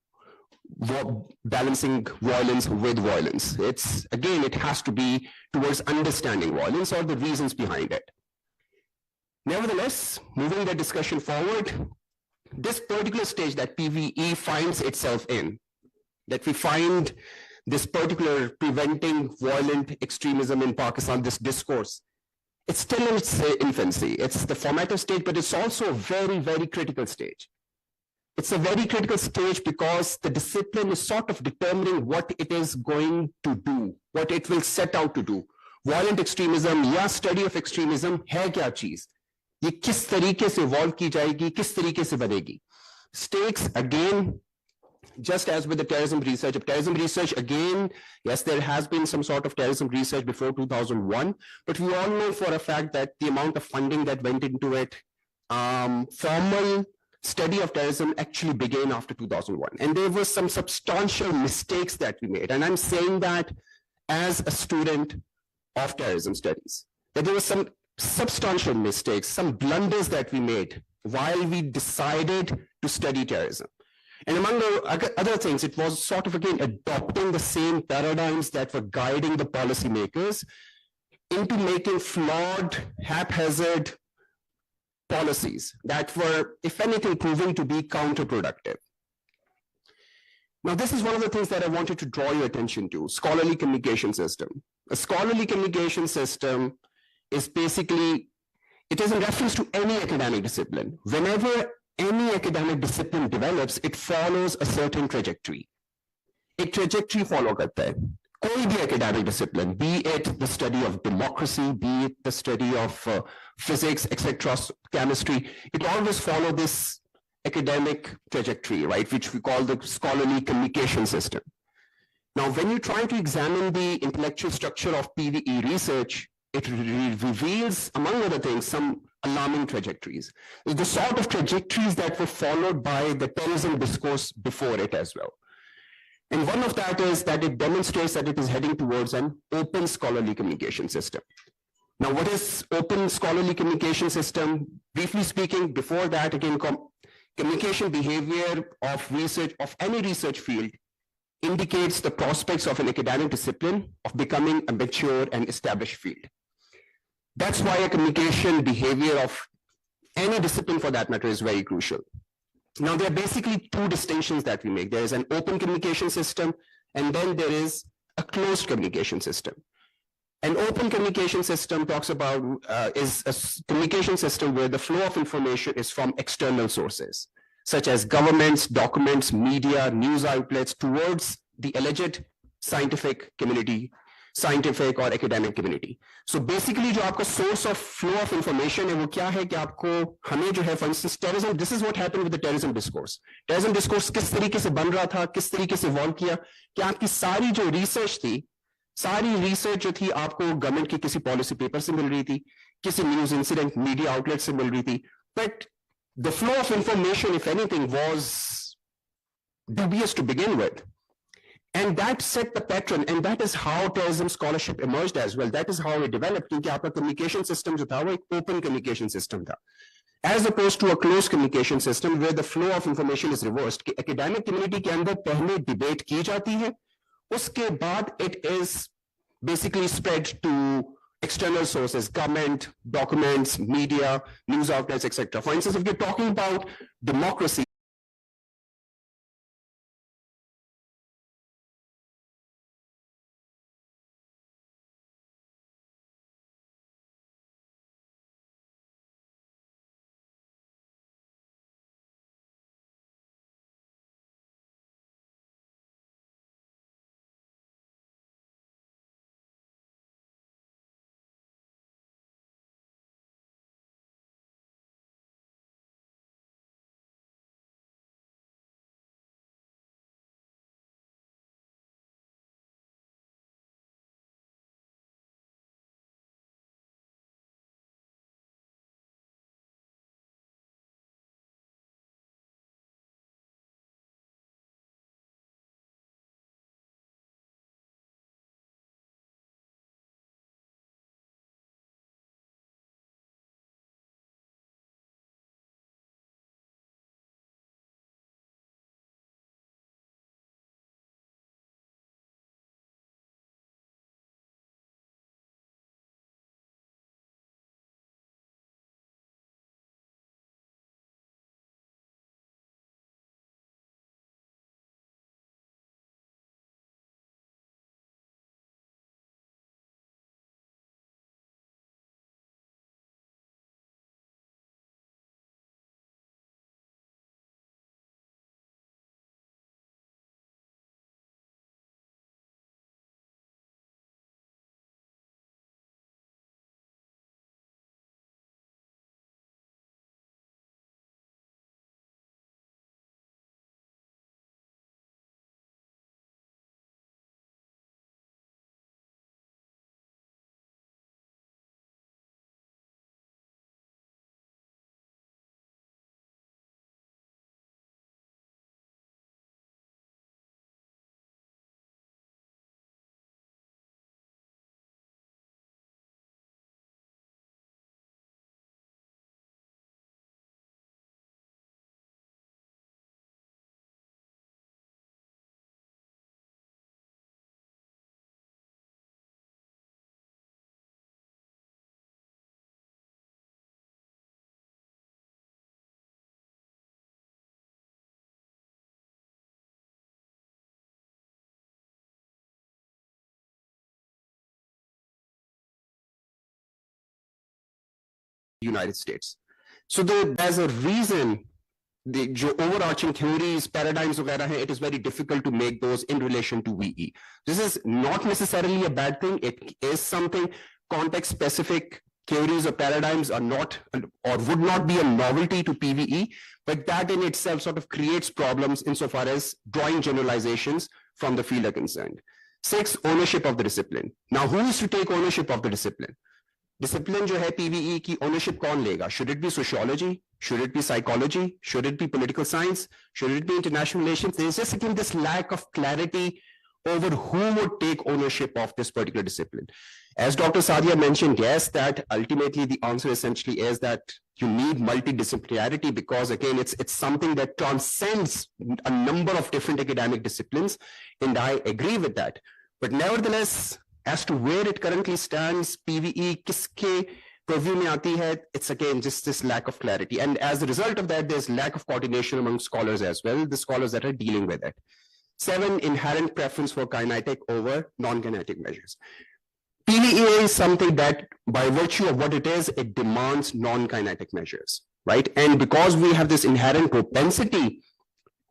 balancing violence with violence. It's, again, it has to be towards understanding violence or the reasons behind it. Nevertheless, moving the discussion forward, this particular stage that PVE finds itself in, that we find this particular preventing violent extremism in Pakistan, this discourse, it's still in its infancy. It's the formative stage, but it's also a very, very critical stage. It's a very critical stage because the discipline is sort of determining what it is going to do, what it will set out to do. Violent extremism, या study of extremism है क्या चीज? ये किस तरीके से evolve की जाएगी, किस तरीके से बनेगी? Stakes, again, just as with the terrorism research, again, yes, there has been some sort of terrorism research before 2001, but we all know for a fact that the amount of funding that went into it, formal study of terrorism actually began after 2001. And there were some substantial mistakes that we made. And I'm saying that as a student of terrorism studies, that there were some substantial mistakes, some blunders that we made while we decided to study terrorism. And among the other things, it was sort of, again, adopting the same paradigms that were guiding the policymakers into making flawed, haphazard policies that were, if anything, proving to be counterproductive. Now, this is one of the things that I wanted to draw your attention to, scholarly communication system. A scholarly communication system is basically, it is in reference to any academic discipline. Whenever any academic discipline develops, it follows a certain trajectory. A trajectory follow करता है. कोई भी academic discipline, be it the study of democracy, be it the study of physics, etc., chemistry, it always follows this academic trajectory, right, which we call the scholarly communication system. Now, when you try to examine the intellectual structure of PVE research, it reveals, among other things, some alarming trajectories. The sort of trajectories that were followed by the terrorism discourse before it as well. And one of that is that it demonstrates that it is heading towards an open scholarly communication system. Now, what is open scholarly communication system? Briefly speaking, before that, again, communication behavior of research, of any research field, indicates the prospects of an academic discipline of becoming a mature and established field. That's why a communication behavior of any discipline for that matter is very crucial. Now, there are basically two distinctions that we make. There is an open communication system, and then there is a closed communication system. An open communication system talks about, is a communication system where the flow of information is from external sources, such as governments, documents, media, news outlets, towards the alleged scientific community, scientific or academic community. So basically, जो आपका source of flow of information है वो क्या है कि आपको हमें जो है, for instance, terrorism. This is what happened with the terrorism discourse. Terrorism discourse किस तरीके से बन रहा था, किस तरीके से evolve किया, कि आपकी सारी जो research थी, सारी research जो थी आपको government के किसी policy paper से मिल रही थी, किसी news incident media outlet से मिल रही थी, but the flow of information, if anything, was dubious to begin with. And that set the pattern, and that is how terrorism scholarship emerged as well. That is how it developed, क्योंकि आपका communication system जो था वो एक open communication system था, as opposed to a closed communication system where the flow of information is reversed. कि academic community के अंदर पहले debate की जाती है, उसके बाद it is basically spread to external sources, government, documents, media, news outlets, etc. For instance, if you're talking about democracy, United States. So there's a reason the overarching theories, paradigms, it is very difficult to make those in relation to VE. This is not necessarily a bad thing. It is something. Context specific theories or paradigms are not or would not be a novelty to PVE, but that in itself sort of creates problems insofar as drawing generalizations from the field are concerned. 6, ownership of the discipline. Now, who is to take ownership of the discipline? Discipline जो है PVE की ownership कौन लेगा? Should it be sociology? Should it be psychology? Should it be political science? Should it be international relations? There's just again this lack of clarity over who would take ownership of this particular discipline. As Dr. Sadia mentioned, yes, that ultimately the answer essentially is that you need multidisciplinarity, because again, it's something that transcends a number of different academic disciplines, and I agree with that. But nevertheless, as to where it currently stands, PVE kiske purview mein aati hai, it's again just this lack of clarity. And as a result of that, there's lack of coordination among scholars as well, the scholars that are dealing with it. 7, inherent preference for kinetic over non-kinetic measures. PVE is something that, by virtue of what it is, it demands non-kinetic measures, right? And because we have this inherent propensity,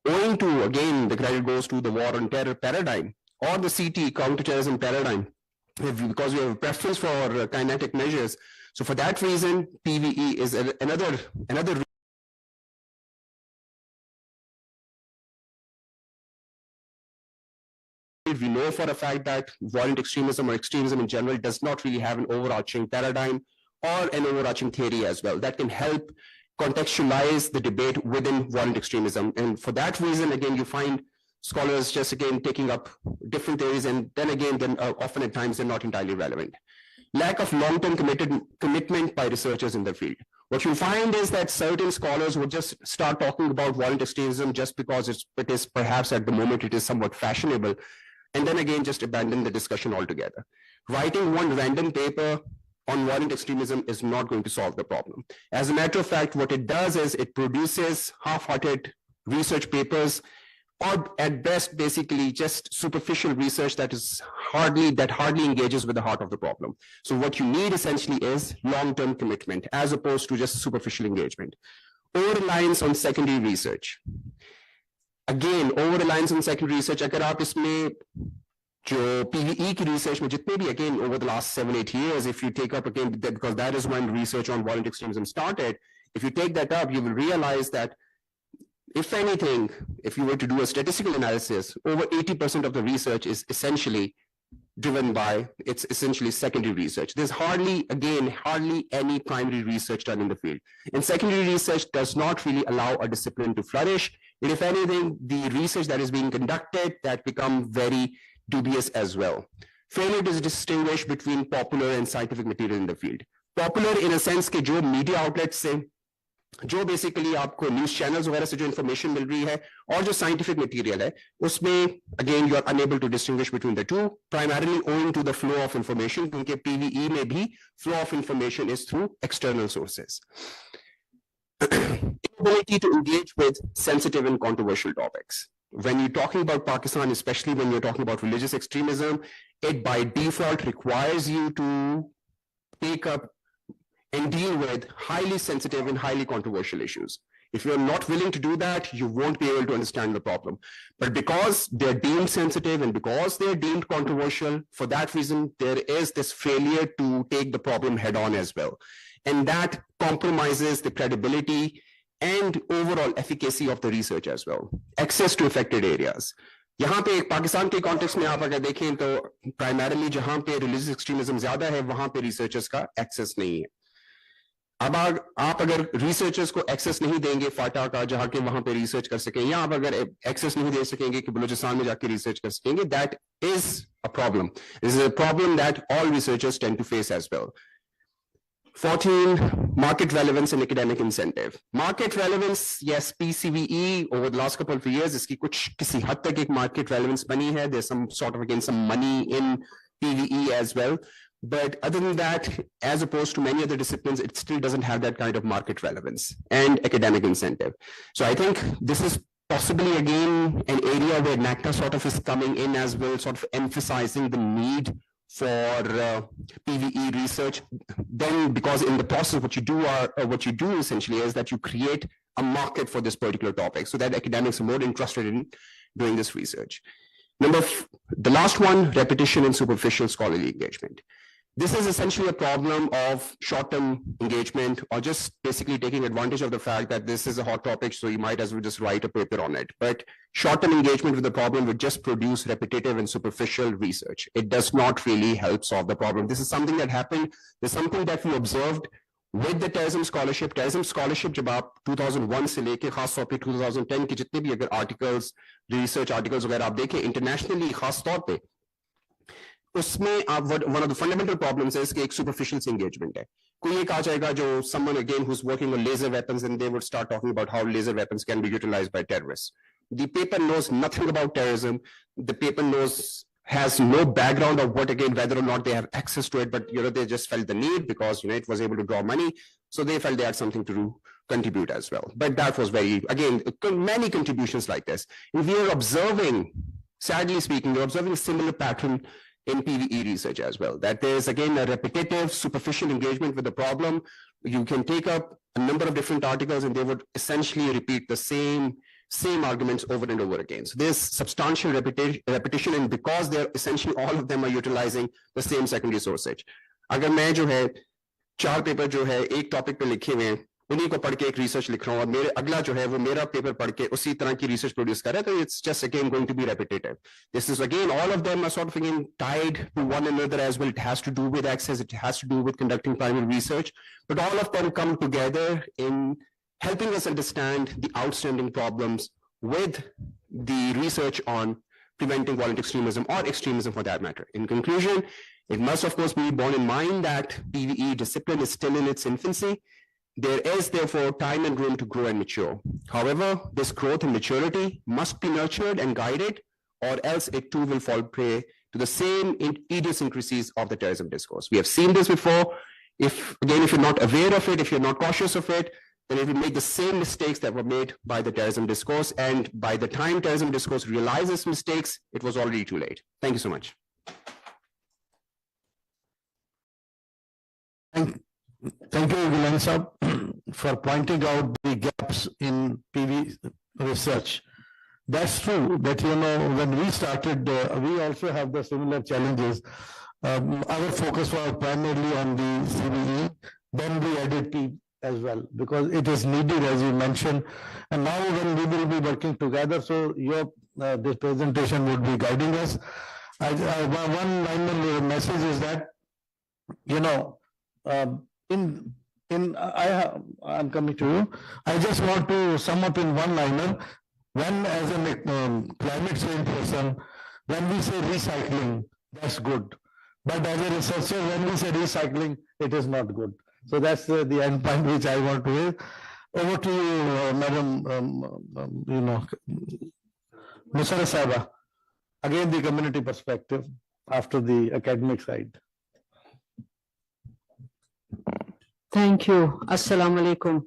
owing to, again, the credit goes to the war on terror paradigm or the CT, counterterrorism paradigm, because we have a preference for kinetic measures. So for that reason, PVE is another we know for a fact that violent extremism or extremism in general does not really have an overarching paradigm or an overarching theory as well that can help contextualize the debate within violent extremism. And for that reason, again, you find scholars just again taking up different theories, and then often at times they're not entirely relevant. Lack of long-term commitment by researchers in the field. What you find is that certain scholars would just start talking about violent extremism just because it is perhaps at the moment it is somewhat fashionable, and then again just abandon the discussion altogether. Writing one random paper on violent extremism is not going to solve the problem. As a matter of fact, what it does is it produces half-hearted research papers, or at best basically just superficial research that hardly engages with the heart of the problem. So what you need essentially is long-term commitment as opposed to just superficial engagement. Over-reliance on secondary research. Again, over-reliance on secondary research, अगर आप इसमें जो PVE की research में जितने भी, again, over the last 7-8 years, if you take up again, because that is when research on violent extremism started, if you take that up, you will realize that if anything, if you were to do a statistical analysis, over 80% of the research is essentially driven by, it's essentially secondary research. There's hardly any primary research done in the field. And secondary research does not really allow a discipline to flourish. And if anything, the research that is being conducted, that become very dubious as well. Failure to distinguish between popular and scientific material in the field. Popular in a sense कि जो media outlets से जो basically आपको news channels वगैरह से जो information मिल रही है और जो साइंटिफिक मटेरियल है उसमें again you are unable to distinguish between the two, primarily owing to the flow of information, क्योंकि पीवीई में भी flow of information is through external sources. Inability to engage with sensitive and controversial topics. When you're talking about Pakistan, especially when you're talking about religious extremism, it by default requires you to take up and deal with highly sensitive and highly controversial issues. If you're not willing to do that, you won't be able to understand the problem. But because they're deemed sensitive and because they're deemed controversial, for that reason, there is this failure to take the problem head on as well. And that compromises the credibility and overall efficacy of the research as well. Access to affected areas. यहाँ पे पाकिस्तान के context में आप अगर देखें तो primarily जहाँ पे रिलीजियस एक्सट्रीमिज्म ज्यादा है वहां पे रिसर्चर्स का एक्सेस नहीं है. अब आप अगर रिसर्चर्स को एक्सेस नहीं देंगे फाटा का जहां के वहां पे रिसर्च कर सकें, या आप अगर एक्सेस नहीं दे सकेंगे कि बलूचिस्तान में जाके रिसर्च कर सकेंगे, that is a problem. This is a problem that all researchers tend to face as well. 14, market relevance and academic incentive. Market relevance, yes, PCVE over the last couple of years, इसकी कुछ किसी हद तक एक market relevance बनी है. There's some sort of again some money in PVE as well. But other than that, as opposed to many other disciplines, it still doesn't have that kind of market relevance and academic incentive. So I think this is possibly again an area where NACTA sort of is coming in as well, sort of emphasizing the need for PVE research. Then, because in the process, what you do essentially is that you create a market for this particular topic, so that academics are more interested in doing this research. The last one, repetition and superficial scholarly engagement. This is essentially a problem of short-term engagement or just basically taking advantage of the fact that this is a hot topic, so you might as well just write a paper on it. But short-term engagement with the problem would just produce repetitive and superficial research. It does not really help solve the problem. This is something that happened. There's something that we observed with the terrorism scholarship. Terrorism scholarship जब आप 2001 से लेके खास तौर पे 2010 के जितने भी अगर आर्टिकल्स, रिसर्च आर्टिकल्स वगैरह आप देखें इंटरनेशनली खास तौर पे उसमें आप one of the fundamental problems है इसके एक सुपरफिशियल एंगेजमेंट है कोई ये कहा जाएगा जो someone again who's working on laser weapons and they would start talking about how laser weapons can be utilized by terrorists. The paper knows nothing about terrorism. The paper has no background of what again whether or not they have access to it, but they just felt the need because it was able to draw money, so they felt they had something to contribute as well. But that was many contributions like this. And we are observing, sadly speaking, we're observing a similar pattern in PVE research as well, that there's again a repetitive, superficial engagement with the problem. You can take up a number of different articles and they would essentially repeat the same arguments over and over again. So there's substantial repetition, and because they're essentially all of them are utilizing the same secondary sources. अगर मैं जो है 4 paper जो है एक topic पे लिखे हुए हैं उन्हीं को पढ़ के एक रिसर्च लिख रहा हूँ और मेरे अगला जो है वो मेरा पेपर पढ़ के उसी तरह की रिसर्च प्रोड्यूस कर रहा है तो it's just again going to be repetitive. This is again all of them are sort of again tied to one another as well. It has to do with access, it has to do with conducting primary research, but all of them come together in helping us understand the outstanding problems with the research on preventing violent extremism or extremism for that matter. In conclusion, it must of course be borne in mind that PVE discipline is still in its infancy. There is therefore time and room to grow and mature. However, this growth and maturity must be nurtured and guided, or else it too will fall prey to the same idiosyncrasies of the terrorism discourse. We have seen this before. If you're not aware of it, if you're not cautious of it, then it will make the same mistakes that were made by the terrorism discourse. And by the time terrorism discourse realizes mistakes, it was already too late. Thank you so much. Thank you, Ghulam Saab, for pointing out the gaps in PV research. That's true, but when we started, we also have the similar challenges. Our focus was primarily on the CVE, then we added P as well, because it is needed, as you mentioned. And now when we will be working together, so this presentation would be guiding us. One final message is that, I'm coming to you. I just want to sum up in one liner. When as a climate change person, when we say recycling, that's good. But as a researcher, when we say recycling, it is not good. So that's the end point which I want to raise. Over to you, Madam, Mr. Saba. Again, the community perspective after the academic side. Thank you. Assalamu alaikum.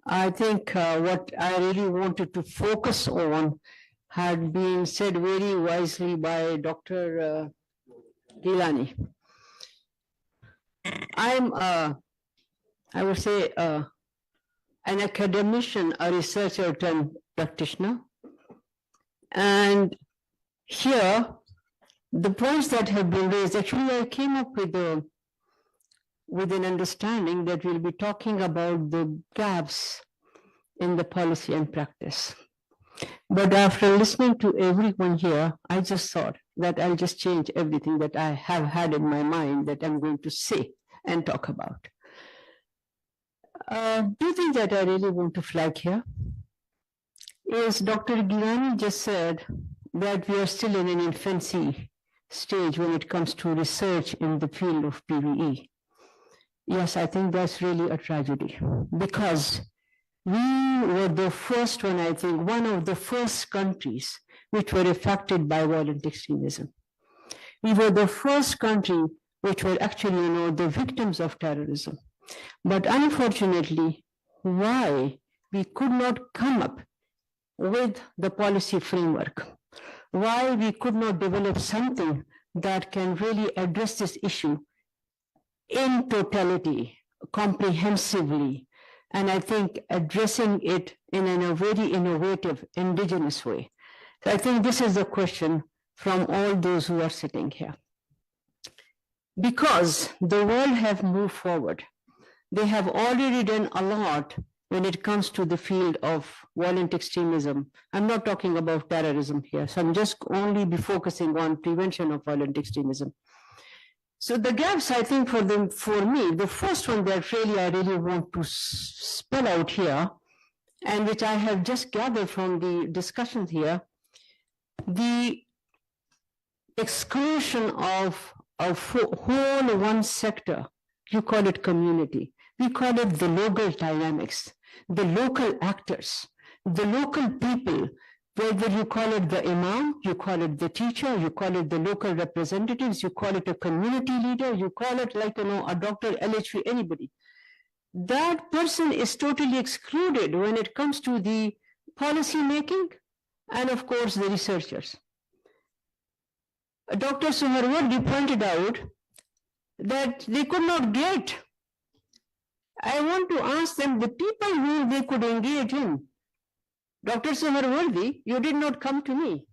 I think what I really wanted to focus on had been said very wisely by Dr. Gilani. I'm, I would say, an academician, a researcher turned practitioner. And here, the points that have been raised, actually I came up with an understanding that we'll be talking about the gaps in the policy and practice. But after listening to everyone here, I just thought that I'll just change everything that I have had in my mind that I'm going to say and talk about. Do you think that I really want to flag here? Is Dr. Gilani just said that we are still in an infancy stage when it comes to research in the field of PVE. Yes, I think that's really a tragedy because we were the first one, I think, one of the first countries which were affected by violent extremism. We were the first country which were actually, the victims of terrorism. But unfortunately, why we could not come up with the policy framework, why we could not develop something that can really address this issue in totality, comprehensively, and I think addressing it in a very innovative, indigenous way. So I think this is the question from all those who are sitting here. because the world have moved forward. They have already done a lot when it comes to the field of violent extremism. I'm not talking about terrorism here, so I'm just only be focusing on prevention of violent extremism. So the gaps, I think, for me, the first one that I really want to spell out here, and which I have just gathered from the discussions here, the exclusion of a whole one sector. You call it community. We call it the local dynamics, the local actors, the local people, whether you call it the imam, you call it the teacher, you call it the local representatives, you call it a community leader, you call it like, a doctor, LHV, anybody. That person is totally excluded when it comes to the policy making and of course the researchers. Dr. Suharwardi pointed out that they could not get. I want to ask them, the people who they could engage in. Dr. Suharwardi, you did not come to me.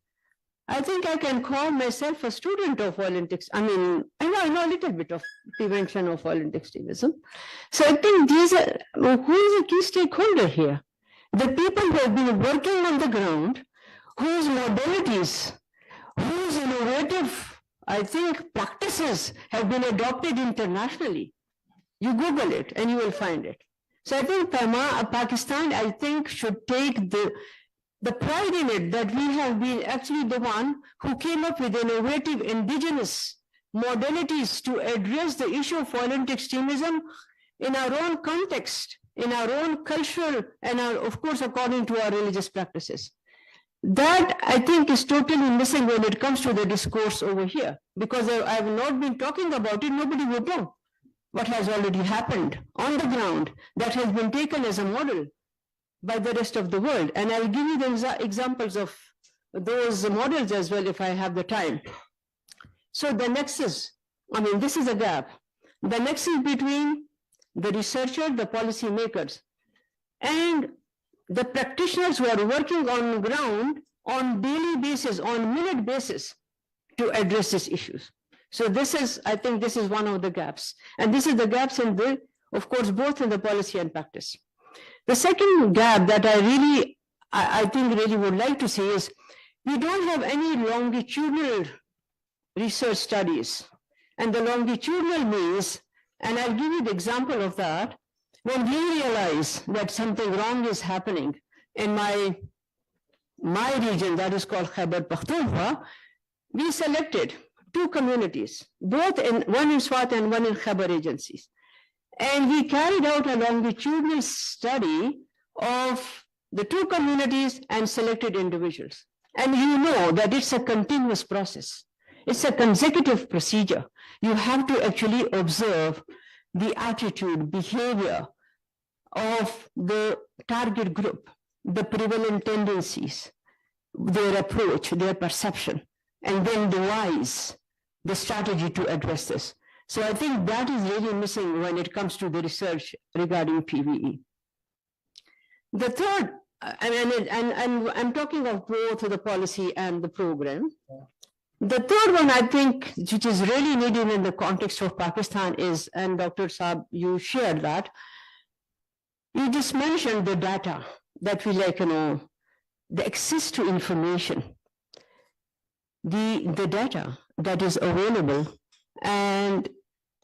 I think I can call myself a student of violent extremism. I know a little bit of prevention of violent extremism. So I think these are, who is a key stakeholder here? The people who have been working on the ground, whose modalities, whose innovative, I think, practices have been adopted internationally. You Google it and you will find it. So I think Pakistan, I think, should take the pride in it that we have been actually the one who came up with innovative indigenous modalities to address the issue of violent extremism in our own context, in our own cultural, and of course, according to our religious practices. That, I think, is totally missing when it comes to the discourse over here, because I have not been talking about it, nobody would know what has already happened on the ground that has been taken as a model by the rest of the world. And I'll give you the examples of those models as well if I have the time. So the nexus, this is a gap. The nexus between the researcher, the policy makers, and the practitioners who are working on the ground on daily basis, on minute basis to address these issues. So this is, I think this is one of the gaps. And this is the gaps in the, of course, both in the policy and practice. The second gap that I think really would like to see is we don't have any longitudinal research studies. And the longitudinal means, and I'll give you the example of that, when we realize that something wrong is happening in my region, that is called Khyber Pakhtunkhwa, we selected 2 communities, one in Swat and one in Khyber agencies. And we carried out a longitudinal study of the 2 communities and selected individuals. And you know that it's a continuous process. It's a consecutive procedure. You have to actually observe the attitude, behavior of the target group, the prevalent tendencies, their approach, their perception, and then devise the strategy to address this. So I think that is really missing when it comes to the research regarding PVE. The third, and I'm talking of both the policy and the program. The third one, I think, which is really needed in the context of Pakistan is, and Dr. Saab, you shared that, you just mentioned the data that we the access to information, the data that is available and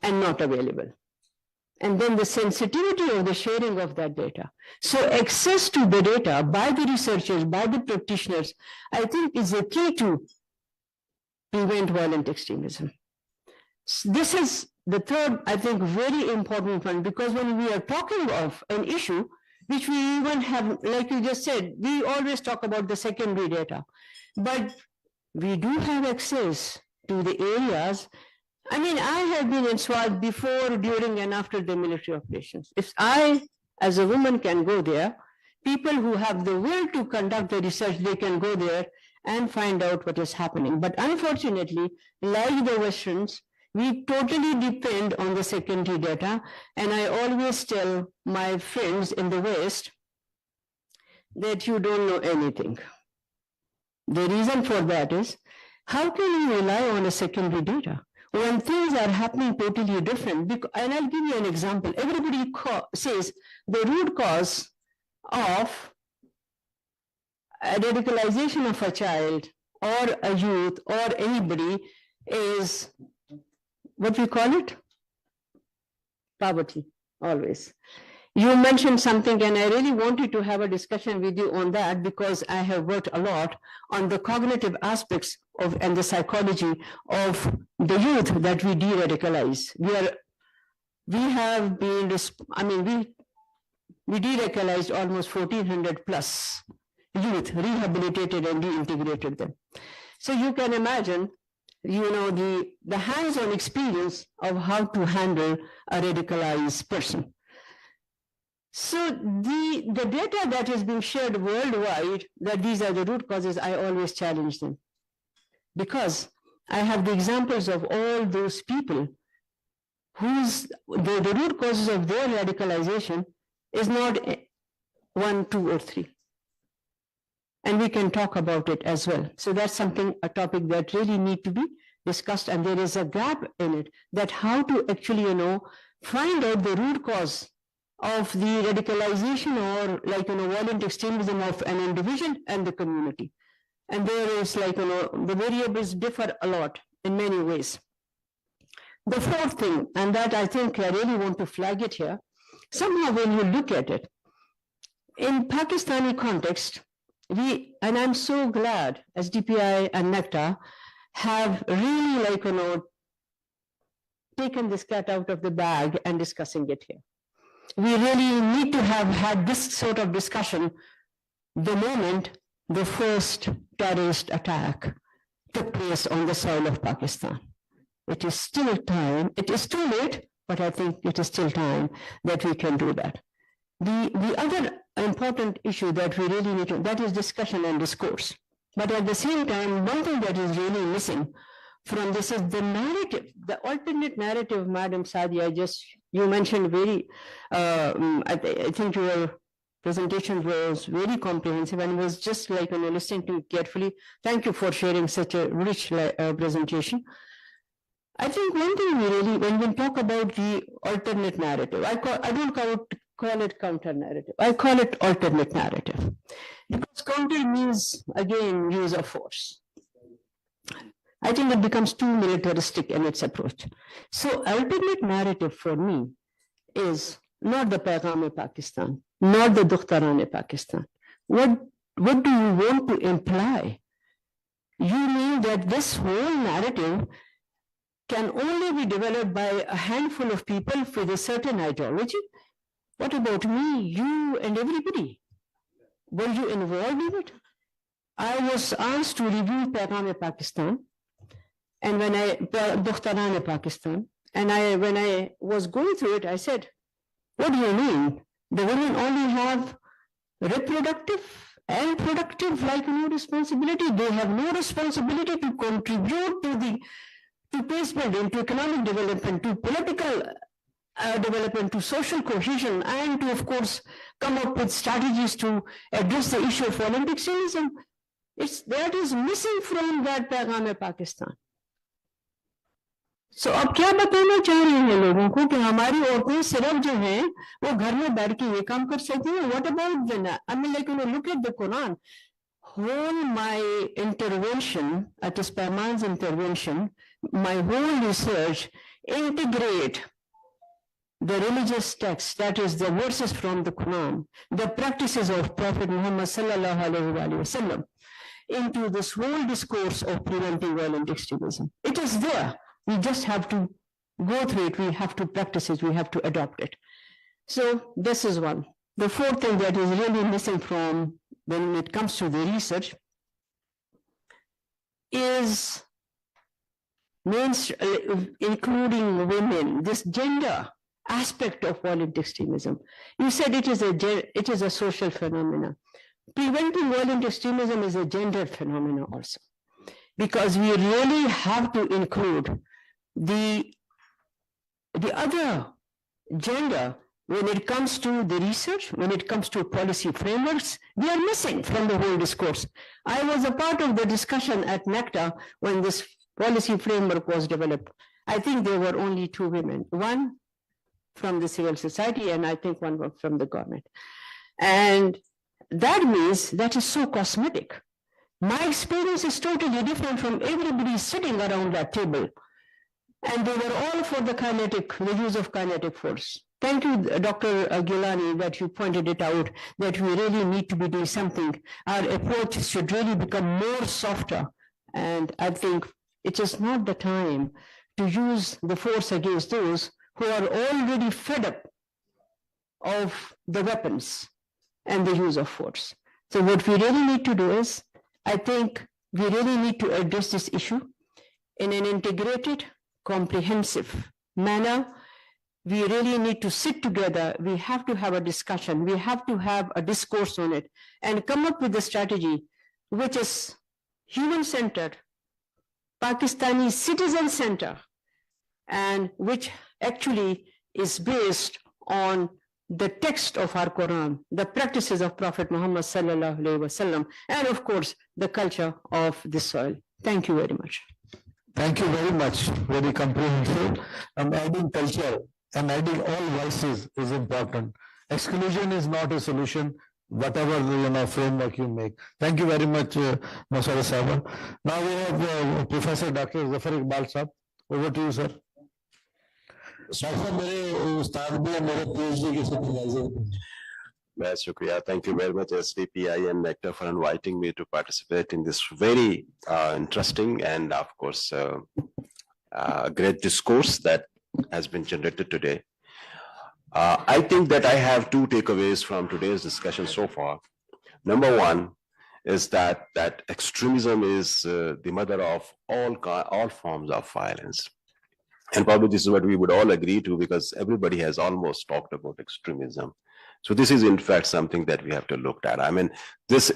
not available. And then the sensitivity of the sharing of that data. So access to the data by the researchers, by the practitioners, I think is a key to prevent violent extremism. This is the third, I think, very important one, because when we are talking of an issue, which we even have, like you just said, we always talk about the secondary data, but we do have access to the areas. I have been in Swat before, during, and after the military operations. If I, as a woman, can go there, people who have the will to conduct the research, they can go there and find out what is happening. But unfortunately, like the Westerns, we totally depend on the secondary data. And I always tell my friends in the West that you don't know anything. The reason for that is, how can you rely on a secondary data? when things are happening totally different. And I'll give you an example. Everybody says the root cause of a radicalization of a child or a youth or anybody is what we call it? Poverty, always. You mentioned something, and I really wanted to have a discussion with you on that because I have worked a lot on the cognitive aspects of and the psychology of the youth that we de-radicalize. We have been, we de-radicalized almost 1,400 plus youth, rehabilitated and reintegrated them. So you can imagine, the hands-on experience of how to handle a radicalized person. So the data that is being shared worldwide, that these are the root causes, I always challenge them. Because I have the examples of all those people whose the root causes of their radicalization is not 1, 2, or 3. And we can talk about it as well. So that's something, a topic that really need to be discussed, and there is a gap in it, that how to actually, find out the root cause of the radicalization or violent extremism of an individual and the community. And there is the variables differ a lot in many ways. The fourth thing, and that I think I really want to flag it here, somehow when you look at it, in Pakistani context, and I'm so glad as DPI and NECTA have really taken this cat out of the bag and discussing it here. We really need to have had this sort of discussion the moment the first terrorist attack took place on the soil of Pakistan. It is still time, it is too late, but I think it is still time that we can do that. The other important issue that we really need to, that is discussion and discourse. But at the same time, one thing that is really missing from this is the narrative, the alternate narrative, Madam Sadia, you mentioned very, I think your presentation was very comprehensive and was just listening to it carefully. Thank you for sharing such a rich presentation. I think one thing we really, when we talk about the alternate narrative, I don't call it counter narrative. I call it alternate narrative. Because counter means, again, use of force. I think it becomes too militaristic in its approach. So alternate narrative for me is not the Paigam-e-Pakistan, not the Dukhtaran-e-Pakistan. What do you want to imply? You mean that this whole narrative can only be developed by a handful of people with a certain ideology? What about me, you, and everybody? Were you involved in it? I was asked to review Paigam-e-Pakistan, and when Dukhtaran-e-Pakistan, and when I was going through it, I said, what do you mean? The women only have reproductive and productive responsibility. They have no responsibility to contribute to peace building, to economic development, to political development, to social cohesion, and to, of course, come up with strategies to address the issue of violent extremism. That is missing from that Paigam-e-Pakistan. So अब क्या बताना चाह रहे हैं लोगों को कि हमारी औरतें सिर्फ जो हैं वो घर में बैठ के ये काम कर सकती हैं? What about the look at the Quran. Whole my intervention, at Spahman's intervention, my whole research integrate the religious texts, that is the verses from the Quran, the practices of Prophet Muhammad sallallahu alaihi wasallam, into this whole discourse of preventing violent extremism. It is there. We just have to go through it. We have to practice it. We have to adopt it. So this is one. The fourth thing that is really missing from when it comes to the research is including women, this gender aspect of violent extremism. You said it is a social phenomena. Preventing violent extremism is a gender phenomena also, because we really have to include the other gender when it comes to the research, when it comes to policy frameworks. We are missing from the whole discourse. I was a part of the discussion at NECTA when this policy framework was developed, I think there were only 2 women, one from the civil society and I think one from the government. And that means that is so cosmetic. My experience is totally different from everybody sitting around that table. And they were all for the use of kinetic force. Thank you, Dr. Gilani, that you pointed it out, that we really need to be doing something. Our approach should really become more softer. And I think it is not the time to use the force against those who are already fed up of the weapons and the use of force. So what we really need to do is, I think we really need to address this issue in an integrated, comprehensive manner. We really need to sit together. We have to have a discussion. We have to have a discourse on it and come up with a strategy which is human-centered, Pakistani citizen-centered, and which actually is based on the text of our Quran, the practices of Prophet Muhammad sallallahu alaihi wasallam, and of course, the culture of this soil. Thank you very much. Thank you very much. Very comprehensive. And adding culture and adding all voices is important. Exclusion is not a solution, whatever framework you make. Thank you very much, Masara Sahib. Now we have Professor Dr. Zafar Iqbal Sahib. Over to you, sir. Thank you very much, SDPI and NECTA, for inviting me to participate in this very interesting and, of course, great discourse that has been generated today. I think that I have 2 takeaways from today's discussion so far. Number one is that extremism is the mother of all forms of violence. And probably this is what we would all agree to, because everybody has almost talked about extremism. So this is in fact something that we have to look at. I mean, this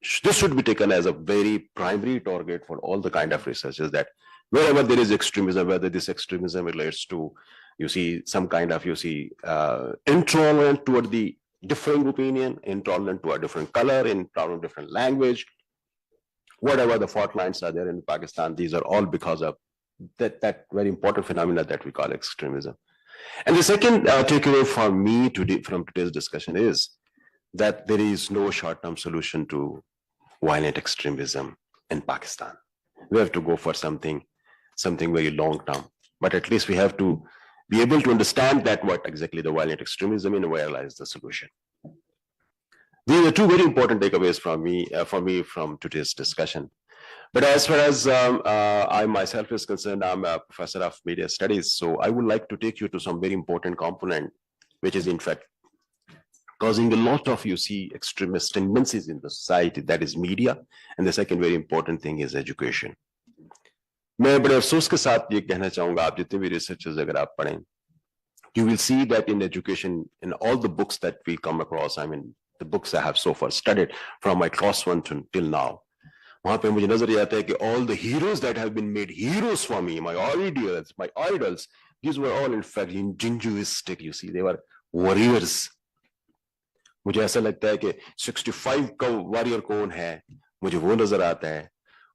should be taken as a very primary target for all the kind of researchers, that wherever there is extremism, whether this extremism relates to, some kind of, intolerant toward the differing opinion, intolerant to a different color, intolerant to different language, whatever the fault lines are there in Pakistan, these are all because of that very important phenomena that we call extremism. And the second takeaway for me from today's discussion is that there is no short-term solution to violent extremism in Pakistan. We have to go for something very long-term, but at least we have to be able to understand that what exactly the violent extremism and where lies the solution. These are 2 very important takeaways for me from today's discussion. But as far as I myself is concerned, I'm a professor of media studies. So I would like to take you to some very important component, which is in fact causing a lot of, extremist tendencies in the society, that is media. And the second very important thing is education. मैं बड़े अफसोस के साथ ये कहना चाहूंगा, आप जितने भी researchers अगर आप पढ़ें, you will see that in education, in all the books that we come across, I mean, the books I have so far studied from my class 1 till now, वहां पे मुझे नजर आता है कि all the heroes that have been made heroes for me, my idols, these were all in fact jingoistic, they were warriors. मुझे ऐसा लगता है कि 65 का वॉरियर कौन है, मुझे वो नजर आता है.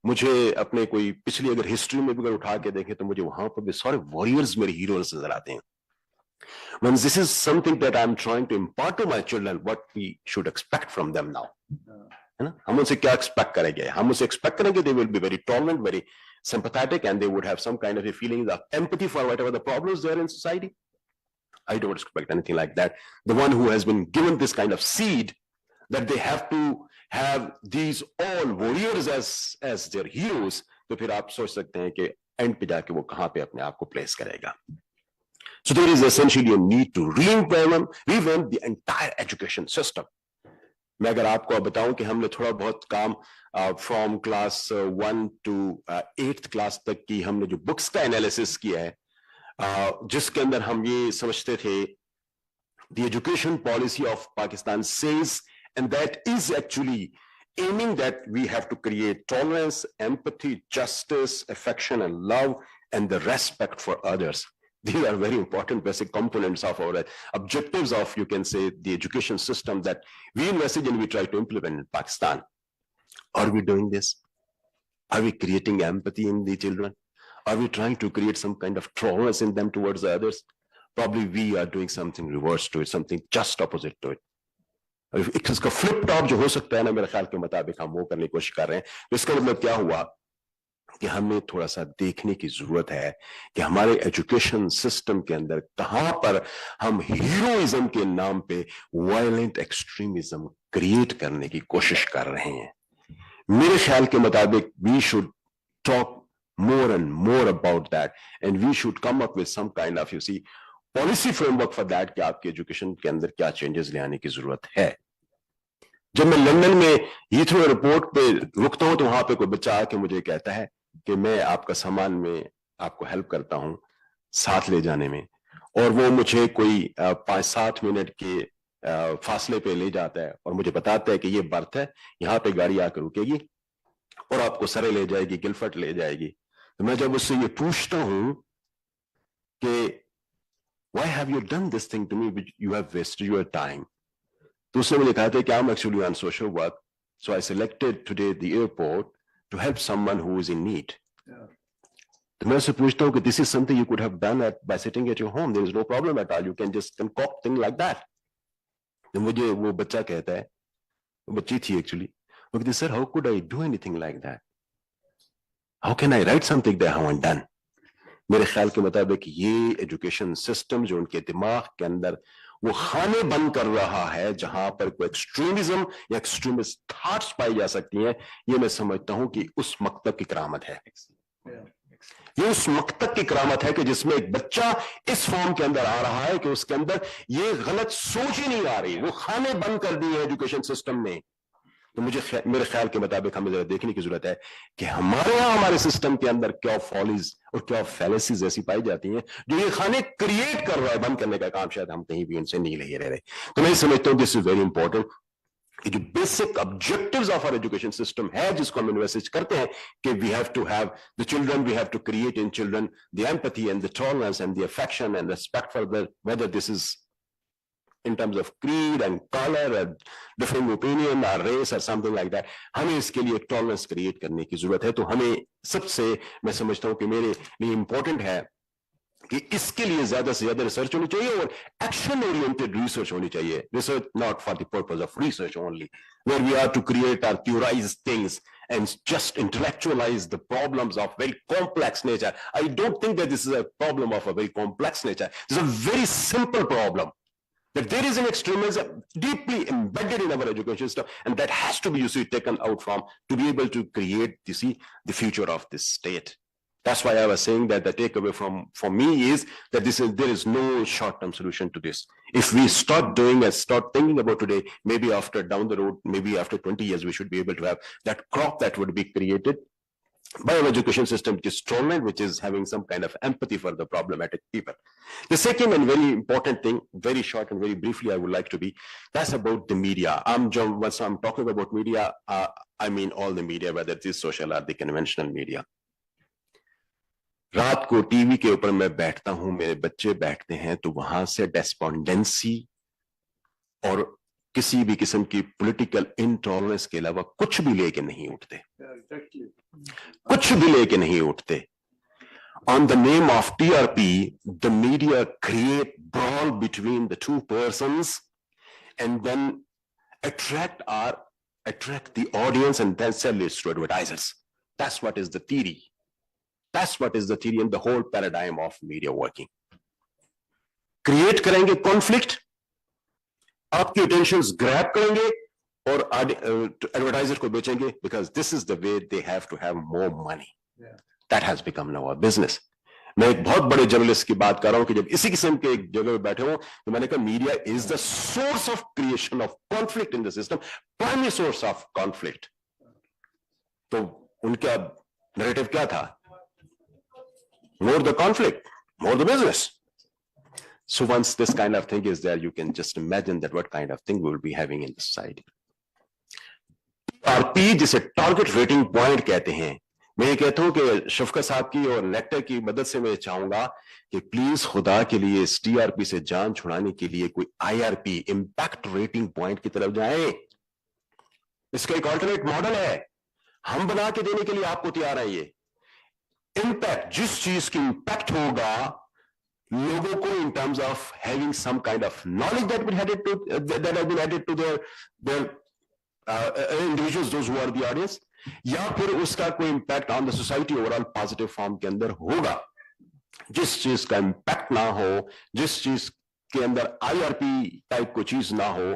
मुझे अपने कोई पिछली अगर हिस्ट्री में भी अगर उठा के देखें तो मुझे वहां पर भी सारे वॉरियर्स मेरे हीरोज नजर आते हैं. When this is something that I'm trying to impart to my children, what we should expect from them now. हम उनसे क्या एक्सपेक्ट करेंगे? हम उनसे एक्सपेक्ट करेंगे they will be very tolerant, very sympathetic, and they would have some kind of a feeling of empathy for whatever the problems there in society. I don't expect anything like that. The one who has been given this kind of seed that they have to have these all warriors as their heroes, तो फिर आप सोच सकते हैं कि and पे जाके वो कहाँ पे अपने आप को प्लेस करेगा. So there is essentially a need to revamp the entire education system. मैं अगर आपको बताऊं कि हमने थोड़ा बहुत काम from class 1 to 8th class तक की हमने जो books का analysis किया है, जिसके अंदर हम ये समझते थे the education policy of Pakistan says, and that is actually aiming that we have to create tolerance, empathy, justice, affection, and love, and the respect for others. These are very important basic components of our objectives of, you can say, the education system that we envisage and we try to implement in Pakistan. Are we doing this? Are we creating empathy in the children? Are we trying to create some kind of tolerance in them towards the others? Probably we are doing something reverse to it, something just opposite to it. इसका flip top जो हो सकता है ना, मेरे ख्याल के मुताबिक हम वो करने की कोशिश कर रहे हैं. तो इसका मतलब क्या हुआ कि हमें थोड़ा सा देखने की जरूरत है कि हमारे एजुकेशन सिस्टम के अंदर कहां पर हम हीरोइज्म के नाम पे वायलेंट एक्सट्रीमिज्म क्रिएट करने की कोशिश कर रहे हैं. मेरे ख्याल के मुताबिक we should talk more and more about that, and we should come up with some kind of, you see, policy framework for that कि आपके एजुकेशन के अंदर क्या चेंजेस ले आने की जरूरत है. जब मैं लंदन में हीथ्रो एयरपोर्ट पे रुकता हूं तो वहां पे कोई बच्चा आके मुझे कहता है कि मैं आपका सामान में आपको हेल्प करता हूं साथ ले जाने में, और वो मुझे कोई 5-7 मिनट के फासले पे ले जाता है और मुझे बताता है कि ये बर्थ है, यहाँ पे गाड़ी आकर रुकेगी और आपको सरे ले जाएगी, गिलफट ले जाएगी. तो मैं जब उससे ये पूछता हूं कि why have you done this thing to me, which you have wasted your time, तो उसने मुझे कहा था कि I'm actually on social work, so I selected today the airport to help someone who is in need. तो मैं उससे पूछता हूं कि this is something you could have done by sitting at your home, there is no problem at all, you can just concoct thing like that. तो मुझे वो बच्चा कहता है, वो बच्ची थी एक्चुअली, वो कहती sir how could I do anything like that, how can I write something that I haven't done. मेरे ख्याल के मुताबिक ये एजुकेशन सिस्टम जो उनके दिमाग के अंदर वो खाने बंद कर रहा है जहां पर कोई एक्सट्रीमिज्म या एक्सट्रीमिस्ट थॉट्स पाई जा सकती हैं, ये मैं समझता हूं कि उस मकतब की करामत है. ये उस मकतब की करामत है कि जिसमें एक बच्चा इस फॉर्म के अंदर आ रहा है कि उसके अंदर ये गलत सोच ही नहीं आ रही, वो खाने बंद कर दी है एजुकेशन सिस्टम ने. तो मेरे ख्याल के मुताबिक हमें जरा देखने की जरूरत है कि हमारे यहाँ हमारे सिस्टम के अंदर क्या फॉलीज और क्या फैलेसीज ऐसी पाई जाती हैं जो ये खाने क्रिएट कर रहा है. बंद करने का काम शायद हम कहीं भी इनसे नहीं ले रहे. तो मैं समझता हूँ दिस इज वेरी इंपॉर्टेंट कि जो basic objectives of our education system है जिसको हम इन्वेस्ट करते हैं कि we have to have the children, we have to create in children the empathy and the tolerance and the affection and respect for the whether this is in terms of creed and color and different opinion or race or something like that. हमें इसके लिए tolerance create करने की जरूरत है. तो हमें सबसे मैं समझता हूं कि मेरे लिए इंपॉर्टेंट है कि इसके लिए ज्यादा से ज्यादा रिसर्च होनी चाहिए और एक्शन ओरिएंटेड रिसर्च होनी चाहिए. Research not for the purpose of research only, where we are to create और theorize things and just intellectualize the problems of very complex nature. I don't think that this is a problem of a very complex nature. This is a very simple problem. That there is an extremism deeply embedded in our education system, and that has to be, you see, taken out from to be able to create, you see, the future of this state. That's why I was saying that the takeaway for me is that there is no short-term solution to this. If we start doing and start thinking about today, maybe after down the road, maybe after 20 years, we should be able to have that crop that would be created by our education system, which is tolerant, which is having some kind of empathy for the problematic people. The second and very important thing, very short and very briefly, I would like to be, that's about the media. Once I'm talking about media, I mean all the media, whether it is social or the conventional media. रात को TV के ऊपर मैं बैठता हूं, मेरे बच्चे बैठते हैं, तो वहां से डेस्पोंडेंसी और किसी भी किस्म की पॉलिटिकल इंटॉलरेंस के अलावा कुछ भी लेके नहीं उठते, कुछ भी लेके नहीं उठते. On the name of TRP, the media create brawl between the two persons and then attract the audience and then sell it to advertisers. That's what is the theory. That's what is the theory and the whole paradigm of media working. Create करेंगे conflict, आपकी attentions grab करेंगे और advertiser को बेचेंगे, because this is the way they have to have more money. That has become now a business. मैं एक बहुत बड़े जर्नलिस्ट की बात कर रहा हूं कि जब इसी किस्म के एक जगह पे बैठे हो तो मैंने कहा media is the source of creation of conflict in the system, primary source of conflict. तो उनका नैरेटिव क्या था? More the conflict, more the business. So once this kind of thing is there, you can just imagine that what kind of thing we will be having in the society. TRP जिसे target rating point कहते हैं, मैं ये कहता हूं कि शफकत साहब की और नेक्टर की मदद से मैं चाहूंगा कि प्लीज खुदा के लिए इस TRP से जान छुड़ाने के लिए कोई IRP इम्पैक्ट रेटिंग पॉइंट की तरफ जाए. इसका एक ऑल्टरनेट मॉडल है. हम बना के देने के लिए आपको तैयार है। ये इम्पैक्ट, जिस चीज की इम्पैक्ट होगा लोगों को in terms of having some kind of knowledge that has been added to their individuals, those who are the audience, या फिर उसका कोई impact on the society overall positive form के अंदर होगा। जिस चीज का impact ना हो, जिस चीज के अंदर IRP टाइप को चीज ना हो,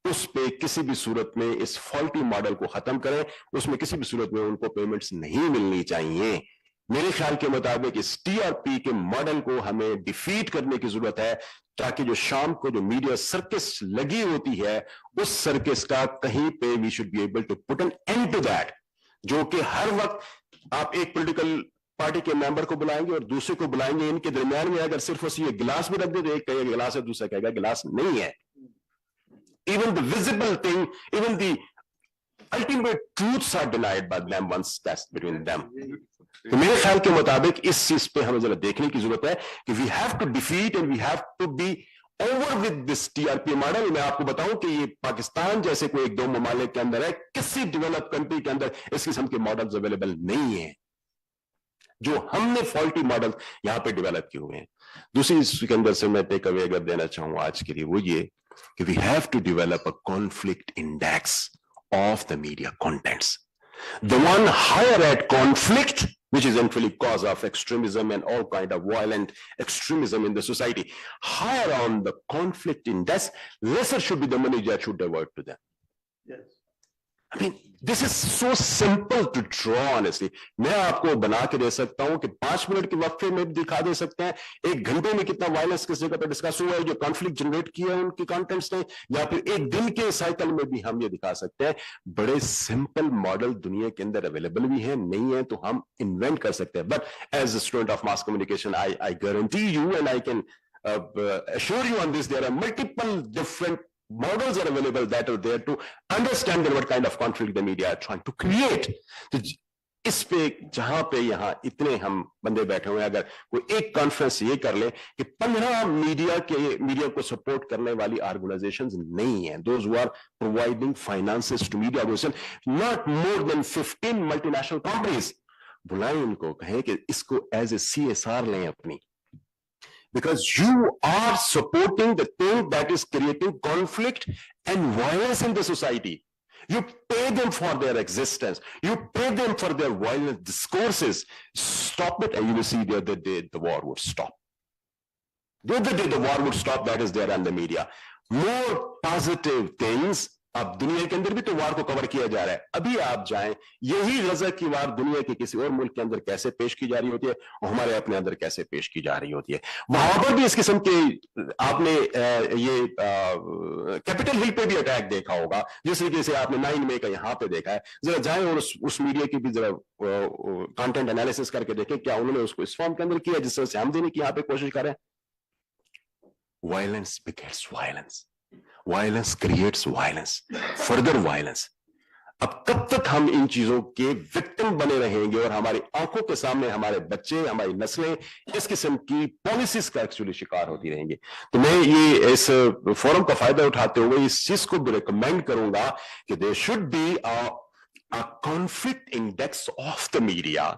उस पे किसी भी सूरत में इस फॉल्टी मॉडल को खत्म करें, उसमें किसी भी सूरत में उनको पेमेंट्स नहीं मिलनी चाहिए। मेरे ख्याल के मुताबिक इस TRP के मॉडल को हमें डिफीट करने की जरूरत है, ताकि जो शाम को जो मीडिया सर्कस लगी होती है, उस सर्कस का कहीं पे we should be able to put an end to that, जो कि हर वक्त आप एक पॉलिटिकल पार्टी के मेंबर को बुलाएंगे और दूसरे को बुलाएंगे, इनके दरमियान में अगर सिर्फ उसी गिलास भी रख दे तो एक कहेगा गिलास है, दूसरा कहेगा गिलास नहीं है। Even the visible thing, even the ultimate truths are denied by them once that's between them. तो मेरे ख्याल के मुताबिक इस चीज पे हमें जरा देखने की जरूरत है कि we have to defeat and we have to be over with this TRP model. मैं आपको बताऊं कि ये पाकिस्तान जैसे कोई एक दो ममालिक के अंदर है, किसी डेवलप कंट्री के अंदर इस किस्म के मॉडल्स अवेलेबल नहीं है, जो हमने फॉल्टी मॉडल यहां पे डेवलप किए हुए हैं। दूसरी इसके अंदर से मैं टेक अवे अगर देना चाहूँ आज के लिए, वो ये कि we have to develop a conflict index of the media contents. The one higher at conflict, which is actually cause of extremism and all kind of violent extremism in the society, higher on the conflict index, lesser should be the money that should divert to them. Yes. I mean, this is so simple to draw honestly. मैं आपको बना के दे सकता हूं कि 5 minute के वक्फे में दिखा दे सकते हैं, 1 घंटे में कितना वायलेंस किस जगह पर डिस्कस हुआ है, जो कॉन्फ्लिक्ट जनरेट किया है उनके कंटेंट्स ने, या फिर 1 दिन के साइकिल में भी हम ये दिखा सकते हैं। बड़े सिंपल मॉडल दुनिया के अंदर अवेलेबल भी है, नहीं है तो हम इन्वेंट कर सकते हैं। But as a student of mass communication I guarantee you and I can assure you on this, there are multiple different models are available that are there to understand what kind of conflict the media are trying to create. तो इस पे जहां पे यहाँ इतने हम बंदे बैठे हुए हैं, अगर कोई एक कॉन्फ्रेंस ये कर ले कि 15 मीडिया को सपोर्ट करने वाली ऑर्गेनाइजेशंस नहीं है, those who are providing finances to media organization, not more than 15 multinational companies, बुलाएं उनको, कहें कि इसको एज ए CSR लें अपनी, because you are supporting the thing that is creating conflict and violence in the society. You pay them for their existence. You pay them for their violent discourses. Stop it and you will see the other day the war would stop. The other day the war would stop, that is there on the media. More positive things. अब दुनिया के अंदर भी तो वार को cover किया जा रहा है। अभी आप जाएं, यही गजा की वार दुनिया के किसी और मुल्क के अंदर कैसे पेश की जा रही होती है और हमारे अपने अंदर कैसे पेश की जा रही होती है। वहां पर भी इस किस्म के आपने ये कैपिटल हिल पे भी अटैक देखा होगा, जिस तरीके से आपने 9 मई का यहाँ पे देखा है। जरा जाएं और उस मीडिया की भी जरा कंटेंट एनालिसिस करके देखें क्या उन्होंने उसको इस फॉर्म के अंदर किया जिस तरह से हम देने की यहाँ पे कोशिश करें। Violence begets violence, violence creates violence, further violence. अब कब तक हम इन चीजों के विक्टिम बने रहेंगे और हमारी आंखों के सामने हमारे बच्चे, हमारी नस्लें इस किस्म की पॉलिसीज का एक्चुअली शिकार होती रहेंगे। तो मैं ये इस फोरम का फायदा उठाते हुए इस चीज को भी रिकमेंड करूंगा कि there should be a conflict index of the media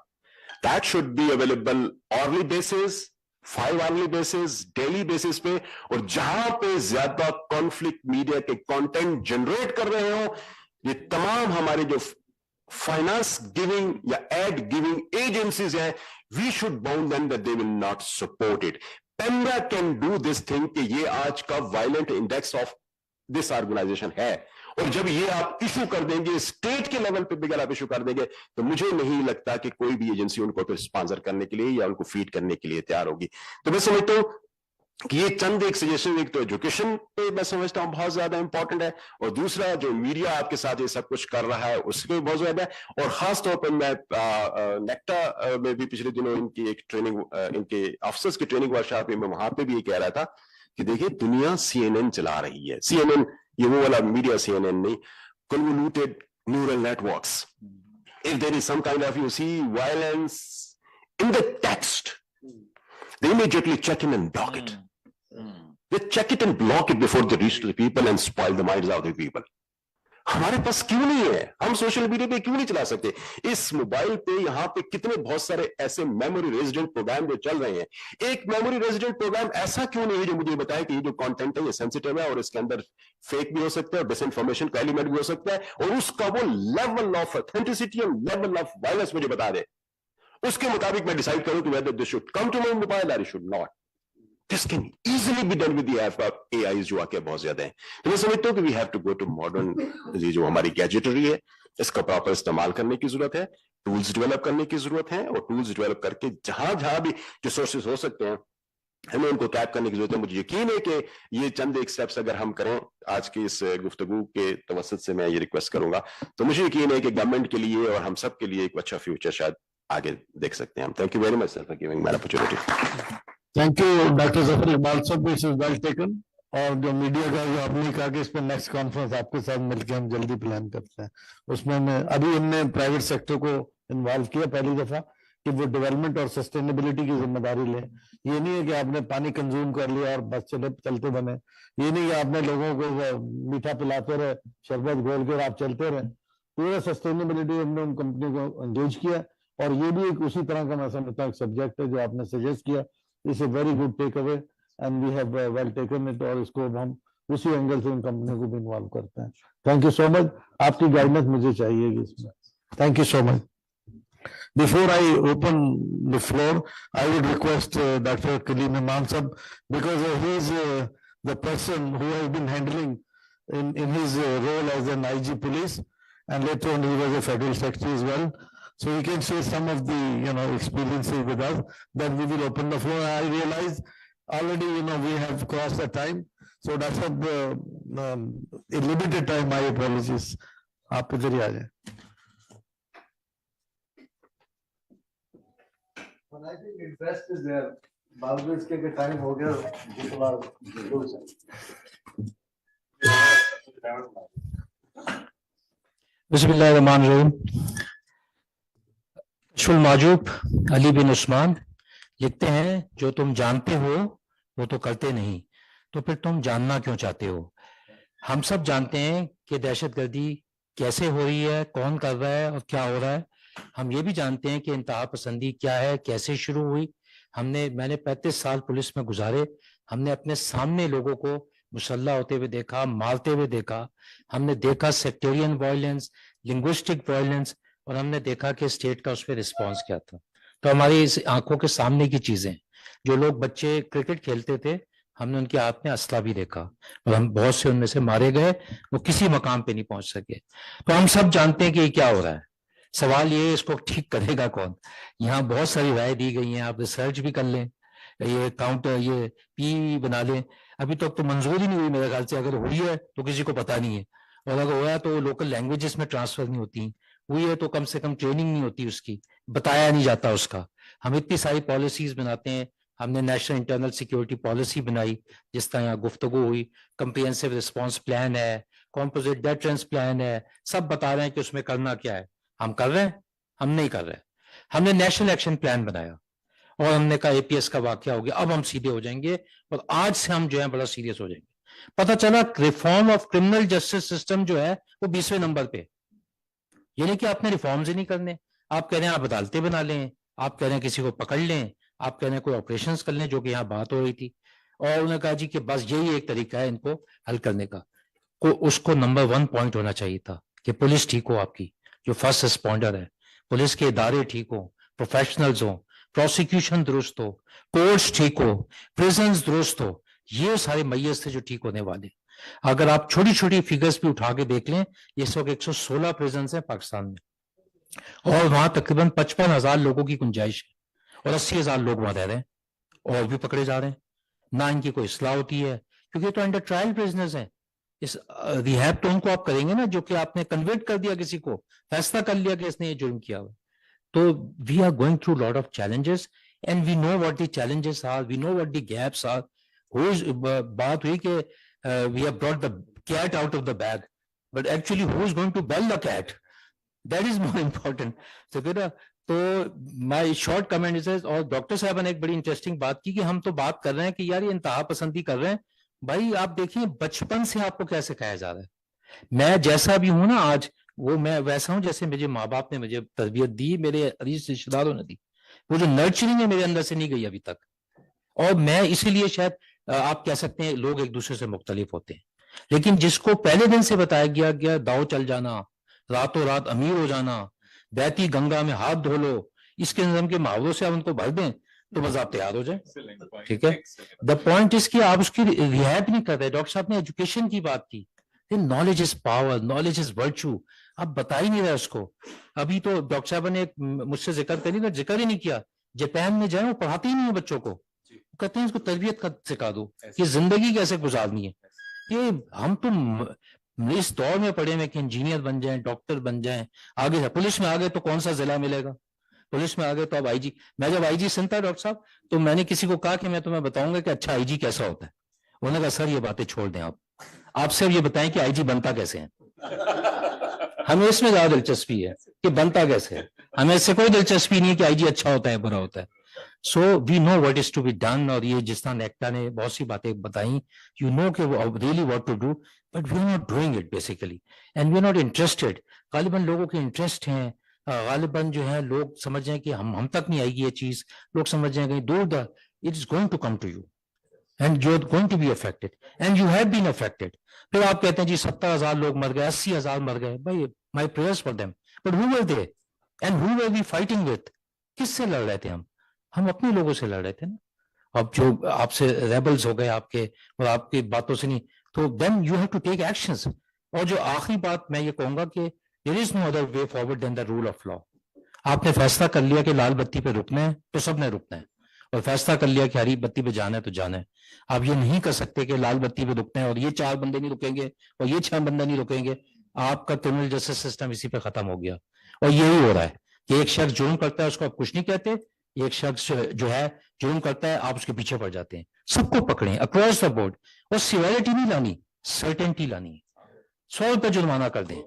that should be available hourly basis, 5 hourly basis, daily basis पे, और जहां पे ज्यादा कॉन्फ्लिक्ट मीडिया के कंटेंट जनरेट कर रहे हो, ये तमाम हमारे जो फाइनेंस गिविंग या एड गिविंग एजेंसीज हैं, we should bound them that they will not support it. PEMRA can do this thing कि ये आज का violent index of this organisation है, और जब ये आप इशू कर देंगे, स्टेट के लेवल पे भी अगर आप इशू कर देंगे, तो मुझे नहीं लगता कि कोई भी एजेंसी उनको फिर स्पॉन्सर करने के लिए या उनको फीड करने के लिए तैयार होगी। तो मैं समझता हूं कि ये चंद एक सजेशन, एक तो एजुकेशन पे मैं समझता हूं बहुत ज्यादा इंपॉर्टेंट है, और दूसरा जो मीडिया आपके साथ ये सब कुछ कर रहा है उसके बहुत ज्यादा है। और खास तौर पर मैं नेक्टा में भी पिछले दिनों इनकी एक ट्रेनिंग, इनके ऑफिसर्स की ट्रेनिंग वर्कशॉप में वहां पे भी ये कह रहा था कि देखिए दुनिया CNN चला रही है। CNN ये वो वाला मीडिया CNN नहीं, convoluted neural networks. If there is some kind of, you see, violence in the text, they immediately check in and block it. They check it and block it before they reach to the people and spoil the minds of the people. ہمارے پاس کیوں نہیں ہے؟ ہم social media پہ کیوں نہیں چلا سکتے؟ اس موبائل پہ یہاں پہ کتنے بہت سارے ایسے میموری ریزیڈنٹ پروگرام جو چل رہے ہیں. ایک میموری ریزیڈنٹ پروگرام ایسا کیوں نہیں ہے جو مجھے بتائے کہ یہ جو کانٹینٹ ہے یہ سینسیٹیو ہے اور اس کے اندر فیک بھی ہو سکتا ہے اور ڈس انفارمیشن کا ایلیمنٹ بھی ہو سکتا ہے اور اس کا وہ لیول آف اتھینٹسٹی اور لیول آف وائلنس مجھے بتا دے. اس کے مطابق میں ڈیسائیڈ کروں کہ whether this should come to my mobile or it should not. This can easily be done with the help of AIs جو آ کے بہت زیادہ ہیں. تو میں سمجھتا ہوں کہ we have to go to modern یہ جو ہماری گیجٹری ہے اس کا پراپر استعمال کرنے کی ضرورت ہے, ٹولز ڈیولپ کرنے کی ضرورت ہے اور ٹولز ڈیولپ کر کے جہاں جہاں بھی جو سورسز ہو سکتے ہیں ہمیں ان کو ٹیپ کرنے کی ضرورت ہے. مجھے یقین ہے کہ یہ چند ایک سٹیپس اگر ہم کریں آج کی اس گفتگو کے توسط سے میں یہ ریکویسٹ کروں گا تو مجھے یقین ہے کہ گورنمنٹ کے لیے اور ہم سب کے لیے ایک اچھا فیوچر شاید آگے دیکھ سکتے ہیں ہم. Thank you very much sir for giving me opportunity. Thank you doctor Zafar Iqbal sahab, it is well taken. اور جو میڈیا کا جو آپ نے کہا کہ اس پہ نیکسٹ کانفرنس آپ کے ساتھ مل کے ہم جلدی پلان کرتے ہیں, اس میں ابھی ہم نے پرائیویٹ سیکٹر کو انوالو کیا پہلی دفعہ کہ وہ ڈیولپمنٹ اور سسٹینیبلٹی کی ذمہ داری لیں. یہ نہیں ہے کہ آپ نے پانی کنزیوم کر لیا اور بس چلتے بنے. یہ نہیں کہ آپ نے لوگوں کو میٹھا پلاتے رہے, شربت گھول کے آپ چلتے رہے. پورا سسٹینیبلٹی ہم نے ان کمپنی کو انگیج کیا اور یہ بھی ایک اسی طرح کا میں سمجھتا ہوں سبجیکٹ ہے جو آپ نے سجیسٹ کیا. It's a very good take away and we have well taken it, اور اس کو ہم اسی اینگل سے ان کمپنیوں کو بھی انوالو کرتے ہیں. تھینک یو سو مچ. آپ کی گائیڈنس مجھے چاہیے گی اس میں. Thank you so much. Before I open the floor, I would request Dr. Kaleem Imam Sahab, because he is the person who has been handling in his role as an IG police, and later on he was a federal secretary as well. So he can share some of the experiences with us. Then we will open the floor. I realize already we have crossed the time. So Dr. A limited time. My apologies. آپ ادھر ہی آ جائیں. I think interest is there. باوجود اس کے کہ time ہو گیا بسم اللہ الرحمن الرحیم. کشف المعجوب علی بن عثمان لکھتے ہیں جو تم جانتے ہو وہ تو کرتے نہیں, تو پھر تم جاننا کیوں چاہتے ہو. ہم سب جانتے ہیں کہ دہشت گردی کیسے ہو رہی ہے, کون کر رہا ہے اور کیا ہو رہا ہے. ہم یہ بھی جانتے ہیں کہ انتہا پسندی کیا ہے, کیسے شروع ہوئی. میں نے 35 سال پولیس میں گزارے. ہم نے اپنے سامنے لوگوں کو مسلح ہوتے ہوئے دیکھا, مارتے ہوئے دیکھا. ہم نے دیکھا سیکٹیرین وائلنس, لنگوسٹک وائلنس, اور ہم نے دیکھا کہ اسٹیٹ کا اس پہ رسپانس کیا تھا. تو ہماری اس آنکھوں کے سامنے کی چیزیں, جو لوگ بچے کرکٹ کھیلتے تھے ہم نے ان کے ہاتھ میں اسلحہ بھی دیکھا اور ہم بہت سے ان میں سے مارے گئے, وہ کسی مقام پہ نہیں پہنچ سکے. تو ہم سب جانتے ہیں کہ یہ کیا ہو رہا ہے. سوال یہ اس کو ٹھیک کرے گا کون. یہاں بہت ساری رائے دی گئی ہیں, آپ ریسرچ بھی کر لیں, یہ کاؤنٹر یہ پی بنا لیں. ابھی تک تو منظور ہی نہیں ہوئی میرے خیال سے. اگر ہوئی ہے تو کسی کو پتا نہیں ہے, اور اگر ہوا ہے تو لوکل لینگویجز میں ٹرانسفر نہیں ہوتی. ہوئی ہے تو کم سے کم ٹریننگ نہیں ہوتی, اس کی بتایا نہیں جاتا اس کا. ہم اتنی ساری پالیسیز بناتے ہیں. ہم نے نیشنل انٹرنل سیکیورٹی پالیسی بنائی, جس طرح یہاں گفتگو ہوئی. کمپریہنسو رسپانس پلان ہے, کمپوزٹ ڈیٹرنس پلان ہے, سب بتا رہے ہیں کہ اس میں کرنا کیا ہے. ہم کر رہے ہیں؟ ہم نہیں کر رہے. ہم نے نیشنل ایکشن پلان بنایا اور ہم نے کہا اے پی ایس کا واقعہ ہو گیا, اب ہم سیدھے ہو جائیں گے, اور آج سے ہم جو ہے بڑا سیریس ہو جائیں گے. پتہ چلا reform of criminal justice system جو ہے وہ 20ویں نمبر پہ. یہ نہیں کہ آپ نے ریفارمز ہی نہیں کرنے. آپ کہہ رہے ہیں آپ عدالتیں بنا لیں, آپ کہہ رہے ہیں کسی کو پکڑ لیں, آپ کہہ رہے ہیں کوئی آپریشنز کر لیں, جو کہ یہاں بات ہو رہی تھی. اور انہوں نے کہا جی کہ بس یہی ایک طریقہ ہے ان کو حل کرنے کا. اس کو نمبر 1 پوائنٹ ہونا چاہیے تھا کہ پولیس ٹھیک ہو, آپ کی جو فرسٹ رسپونڈر ہے, پولیس کے ادارے ٹھیک ہو, پروفیشنلز ہوں, پروسیکیوشن درست ہو, کورٹس ٹھیک ہو, پریزنز درست ہو. یہ سارے میز تھے جو ٹھیک ہونے والے. اگر آپ چھوٹی چھوٹی فگرز بھی اٹھا کے دیکھ لیں, اس وقت 116 پریزنز ہیں پاکستان میں, اور وہاں تقریباً 55,000 لوگوں کی گنجائش ہے, اور 80,000 لوگ وہاں رہ رہے ہیں, اور بھی پکڑے جا رہے ہیں. نہ ان کی کوئی اصلاح ہوتی ہے, کیونکہ یہ تو انڈر ٹرائل پریزنرز ہیں. اس ریہیب تو ان کو آپ کریں گے نا, جو کہ آپ نے کنورٹ کر دیا, کسی کو فیصلہ کر لیا کہ اس نے یہ جرم کیا ہوا. تو we are going through lot of challenges, and we know what the challenges are, we know what the gaps are. بات ہوئی کہ we have brought the cat out of the bag, but actually who is going to bell the cat, that is more important. تو my short comment از, اور doctor صاحب نے ایک بڑی interesting بات کی کہ ہم تو بات کر رہے ہیں کہ یار یہ انتہا پسندی کر رہے ہیں. بھائی آپ دیکھیں بچپن سے آپ کو کیا سکھایا جا رہا ہے. میں جیسا بھی ہوں نا آج وہ میں ویسا ہوں جیسے مجھے ماں باپ نے مجھے تربیت دی, میرے عزیز رشتے داروں نے دی. وہ جو نرچرنگ ہے میرے اندر سے نہیں گئی ابھی تک. اور میں اسی لیے شاید آپ کہہ سکتے ہیں لوگ ایک دوسرے سے مختلف ہوتے ہیں, لیکن جس کو پہلے دن سے بتایا گیا داؤ چل جانا, راتوں رات امیر ہو جانا, بہتی گنگا میں ہاتھ دھو لو, اس کے نظم کے محاوروں سے آپ ان کو بھر دیں تو بس آپ تیار ہو جائیں. ٹھیک ہے, دا پوائنٹ اس کی آپ اس کی رعایت نہیں کر رہے. ڈاکٹر صاحب نے ایجوکیشن کی بات کی, knowledge is power, knowledge is virtue, آپ بتا ہی نہیں رہے اس کو. ابھی تو ڈاکٹر صاحب نے مجھ سے ذکر کری نا, ذکر ہی نہیں کیا. جاپان میں جائیں وہ پڑھاتے ہی نہیں ہیں بچوں کو, کہتے ہیں اس کو تربیت سکھا دو کہ زندگی کیسے گزارنی ہے. یہ ہم تو اس دور میں پڑھے ہوئے کہ انجینئر بن جائیں, ڈاکٹر بن جائیں, آگے پولیس میں آگے تو کون سا ضلع ملے گا, پولیس میں آگے تو اب آئی جی. میں جب آئی جی سنتا ڈاکٹر صاحب تو میں نے کسی کو کہا کہ میں تمہیں بتاؤں گا کہ اچھا آئی جی کیسا ہوتا ہے. انہوں نے کہا سر یہ باتیں چھوڑ دیں, آپ صرف یہ بتائیں کہ آئی جی بنتا کیسے ہے. ہمیں اس میں زیادہ دلچسپی ہے کہ بنتا کیسے ہے, ہمیں اس سے کوئی دلچسپی نہیں کہ آئی جی اچھا ہوتا ہے برا ہوتا ہے. So we know what is to be done. اور یہ جس طرح نیکٹا نے بہت سی باتیں بتائیں, یو نو کہ really what to do, but we are not doing it basically, and we are not interested. غالباً لوگوں کے انٹرسٹ ہیں, غالباً جو ہے لوگ سمجھ جائیں کہ ہم تک نہیں آئے گی یہ چیز, لوگ سمجھ جائیں کہیں دور دا, it is going to come to you and you are going to be affected and you have been affected. پھر آپ کہتے ہیں جی 70,000 لوگ مر گئے, 80,000 مر گئے. بھائی my prayers for them, but who were they and who were we fighting with. کس سے لڑ رہے تھے ہم اپنے لوگوں سے لڑ رہے تھے نا. اب جو آپ سے ریبلز ہو گئے آپ کے, اور آپ کی باتوں سے نہیں, تو then you have to take actions. اور جو آخری بات میں یہ کہوں گا کہ there is no other way forward than the rule of law. آپ نے فیصلہ کر لیا کہ لال بتی پہ رکنا ہے تو سب نے رکنا ہے, اور فیصلہ کر لیا کہ ہری بتی پہ جانا ہے تو جانا ہے. آپ یہ نہیں کر سکتے کہ لال بتی پہ رکنا ہے اور یہ 4 بندے نہیں رکیں گے اور یہ 6 بندے نہیں رکیں گے. آپ کا کرمنل جسٹس سسٹم اسی پہ ختم ہو گیا. اور یہی ہو رہا ہے کہ ایک شخص جرم کرتا ہے اس کو آپ کچھ نہیں کہتے, ایک شخص جو ہے جرم کرتا ہے آپ اس کے پیچھے پڑ جاتے ہیں. سب کو پکڑیں اکراس دا بورڈ, اور سیویرٹی نہیں لانی, سرٹنٹی لانی ہے. 100 روپے جرمانہ کر دیں,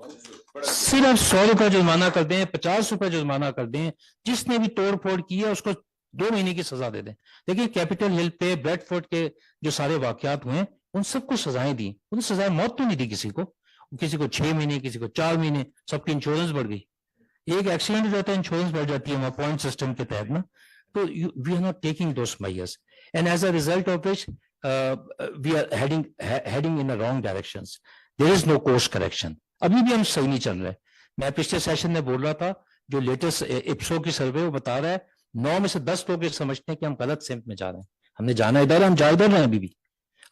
صرف 100 روپے جرمانہ کر دیں, 50 روپے جرمانہ کر دیں. جس نے بھی توڑ پھوڑ کی ہے اس کو 2 مہینے کی سزا دے دیں. دیکھیے کیپٹل ہل پہ بریڈ فورٹ کے جو سارے واقعات ہوئے ان سب کو سزائیں دی, ان سزائیں موت تو نہیں دی کسی کو 6 مہینے, کسی کو 4 مہینے. سب کی انشورنس بڑھ گئی, ایک ایکسیڈنٹ جو ہوتا ہے انشورنس بڑھ جاتی ہے وہاں پوائنٹ سسٹم کے تحت نا. تو we are not taking those measures, and as a result of which we are heading in wrong directions. There is no course correction. ابھی بھی ہم صحیح نہیں چل رہے. میں پچھلے سیشن میں بول رہا تھا جو لیٹسٹ اپسو کی سروے وہ بتا رہا ہے 9 میں سے 10 لوگ یہ سمجھتے ہیں کہ ہم غلط سمت میں جا رہے ہیں. ہم نے جانا ادھر ہے, ہم جا ادھر رہے ہیں. ابھی بھی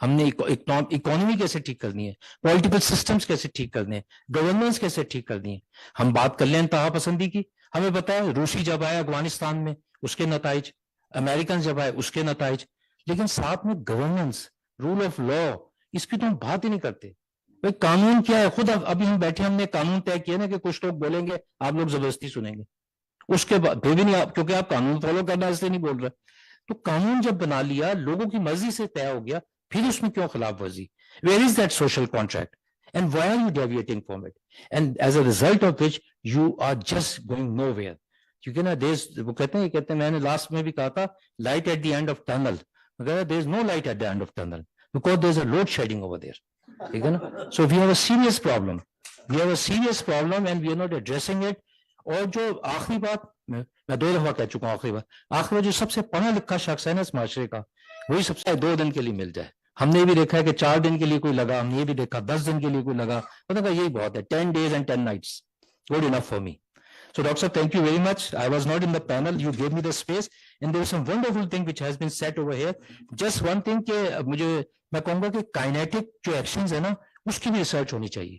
ہم نے اکانومی کیسے ٹھیک کرنی ہے, پولیٹیکل سسٹمز کیسے ٹھیک کرنے ہیں, گورننس کیسے ٹھیک کرنی ہے. ہم بات کر لیں انتہا پسندی کی, ہمیں پتا ہے روسی جب آئے افغانستان میں اس کے نتائج, امریکن جب آئے اس کے نتائج, لیکن ساتھ میں گورننس, رول آف لا, اس کی تو ہم بات ہی نہیں کرتے. بھائی قانون کیا ہے, خود ابھی ہم بیٹھے ہم نے قانون طے کیا نا کہ کچھ لوگ بولیں گے آپ لوگ زبردستی سنیں گے, اس کے بعد پھر بھی نہیں, آپ کیونکہ آپ قانون فالو کرنا اس لیے نہیں بول رہے. تو قانون جب بنا لیا لوگوں کی مرضی سے طے ہو گیا, پھر اس میں کیوں خلاف ورزی؟ Where is that social contract and why are you deviating from it, and as a result of which you are just going nowhere. کیونکہ نا وہ کہتے ہیں میں نے لاسٹ میں بھی کہا تھا light at the end of tunnel, مگر there is no light at the end of tunnel because there is a load shedding over there. ٹھیک ہے نا. So we have a serious problem, and we are not addressing it. اور جو آخری بات میں 2 دفعہ کہہ چکا ہوں, آخری بات جو سب سے پڑھا لکھا شخص ہے نا اس معاشرے کا, وہی سب سے 2 دن کے لیے مل جائے. ہم نے بھی دیکھا ہے کہ 4 دن کے لیے کوئی لگا, ہم نے یہ بھی دیکھا 10 دن کے لیے کوئی لگا, مطلب یہی بہت ہے. 10 days and 10 nights good enough for me. So Dr. thank you very much. I was not in the panel, you gave me the space and there is some wonderful thing which has been said over here. Just one thing کہ مجھے میں کہوں گا کہ kinetic جو actions ہیں نا اس کی بھی ریسرچ ہونی چاہیے.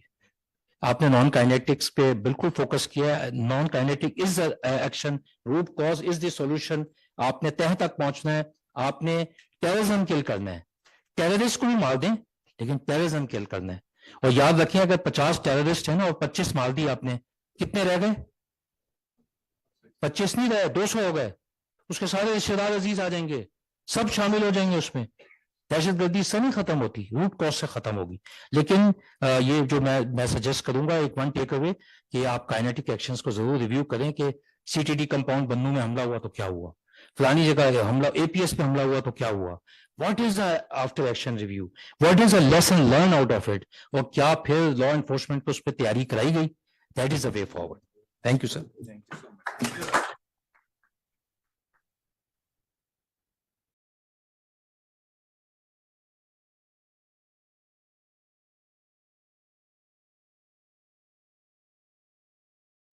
آپ نے نان کائنیٹکس پہ بالکل فوکس کیا ہے. Naan kinetic is action, root cause is the solution. آپ نے تہ تک پہنچنا ہے, آپ نے ٹیررزم کل کرنا ہے. ٹیررسٹ کو بھی مار دیں لیکن ٹیررزم کل کرنا ہے. اور یاد رکھیں اگر 50 ٹیررسٹ ہیں نا اور 25 مار دی آپ نے, کتنے رہ گئے؟ 25 نہیں رہے, 200 ہو گئے. اس کے سارے رشتے دار عزیز آ جائیں گے, سب شامل ہو جائیں گے اس میں. دہشت گردی سے نہیں ختم ہوتی, روٹ کاز سے ختم ہوگی. لیکن یہ جو میں سجیسٹ کروں گا ایک 1 ٹیک اوے کہ آپ کائنیٹک ایکشنز کو ضرور ریویو کریں کہ CTD کمپاؤنڈ بنو میں حملہ ہوا تو کیا ہوا, फलानी जगह हमला, APS पे हमला हुआ तो क्या हुआ, what is the after action review, what is a lesson learn out of it, और क्या फिर लॉ एनफोर्समेंट को उस पर तैयारी कराई गई, that is the way forward. Thank you sir.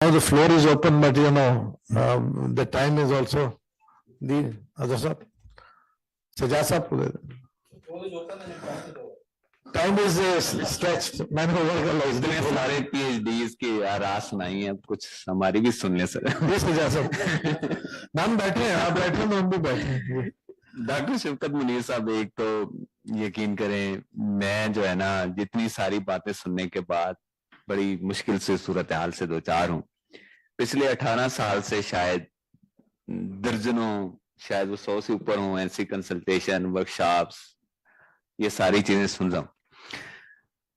Now the floor is open, but the time is also the other side. Sajasap. Time is stretched. Man इतने सारे PhDs की आरास नहीं है, कुछ हमारी भी सुन ले सर. मैम बैठे हैं, आप बैठे हैं, हम भी बैठे हैं. डॉक्टर शफकत मुनीर साहब, एक तो यकीन करें, मैं जो है ना जितनी सारी बातें सुनने के बाद बड़ी मुश्किल से सूरत हाल से दो चार हूँ. पिछले 18 साल से शायद दर्जनों, शायद वो 100 से ऊपर हूँ, ऐसी कंसल्टेशन, वर्कशॉप्स, ये सारी चीजें सुन रहा हूँ.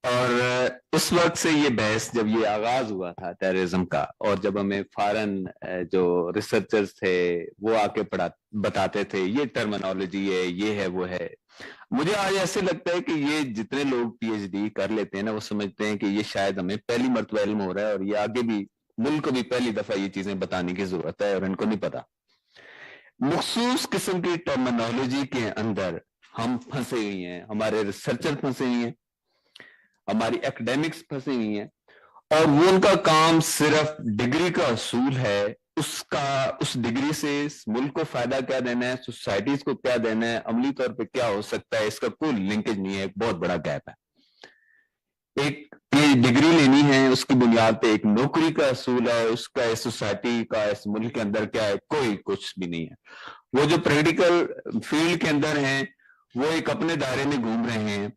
और उस वक्त से ये बहस जब ये आगाज हुआ था टेररिज्म का, और जब हमें फॉरेन जो रिसर्चर्स थे वो आके बताते थे ये टर्मिनोलॉजी है, ये है, वो है, मुझे आज ऐसे लगता है कि ये जितने लोग PhD कर लेते हैं ना, वो समझते हैं कि ये शायद हमें पहली मर्तबा इल्म हो रहा है, और ये आगे भी मुल्क को भी पहली दफा ये चीजें बताने की जरूरत है, और इनको नहीं पता. मखसूस किस्म की टर्मिनोलॉजी के अंदर हम फंसे हुए हैं, हमारे रिसर्चर फंसे हुए हैं, हमारी एकेडमिक्स फंसी हुई हैं, और वो उनका काम सिर्फ डिग्री का असूल है, उस डिग्री से मुल्क को फायदा क्या देना है, सोसाइटीज को क्या देना है, अमली तौर पे क्या हो सकता है, इसका कोई लिंकेज नहीं है. एक बहुत बड़ा गैप है. एक डिग्री लेनी है, उसकी बुनियाद पे एक नौकरी का असूल है, उसका इस सोसाइटी का, इस मुल्क के अंदर क्या है, कोई कुछ भी नहीं है. वो जो प्रैक्टिकल फील्ड के अंदर हैं वो एक अपने दायरे में घूम रहे हैं.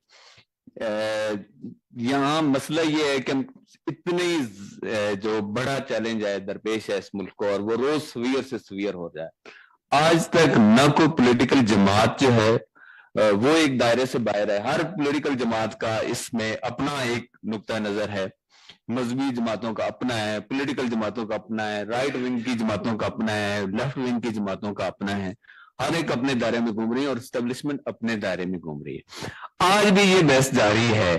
यहाँ मसला ये है कि हम इतनी जो बड़ा चैलेंज है दरपेश है इस मुल्क को, और वो रोज सवीर से सवीर हो जाए. आज तक न कोई पॉलिटिकल जमात जो है वो एक दायरे से बाहर है. हर पॉलिटिकल जमात का इसमें अपना एक नुक्ता नजर है, मजहबी जमातों का अपना है, पॉलिटिकल जमातों का अपना है, राइट विंग की जमातों का अपना है, लेफ्ट विंग की जमातों का अपना है. हर एक अपने दायरे में घूम रही है, और एस्टेब्लिशमेंट अपने दायरे में घूम रही है. आज भी ये बहस जारी है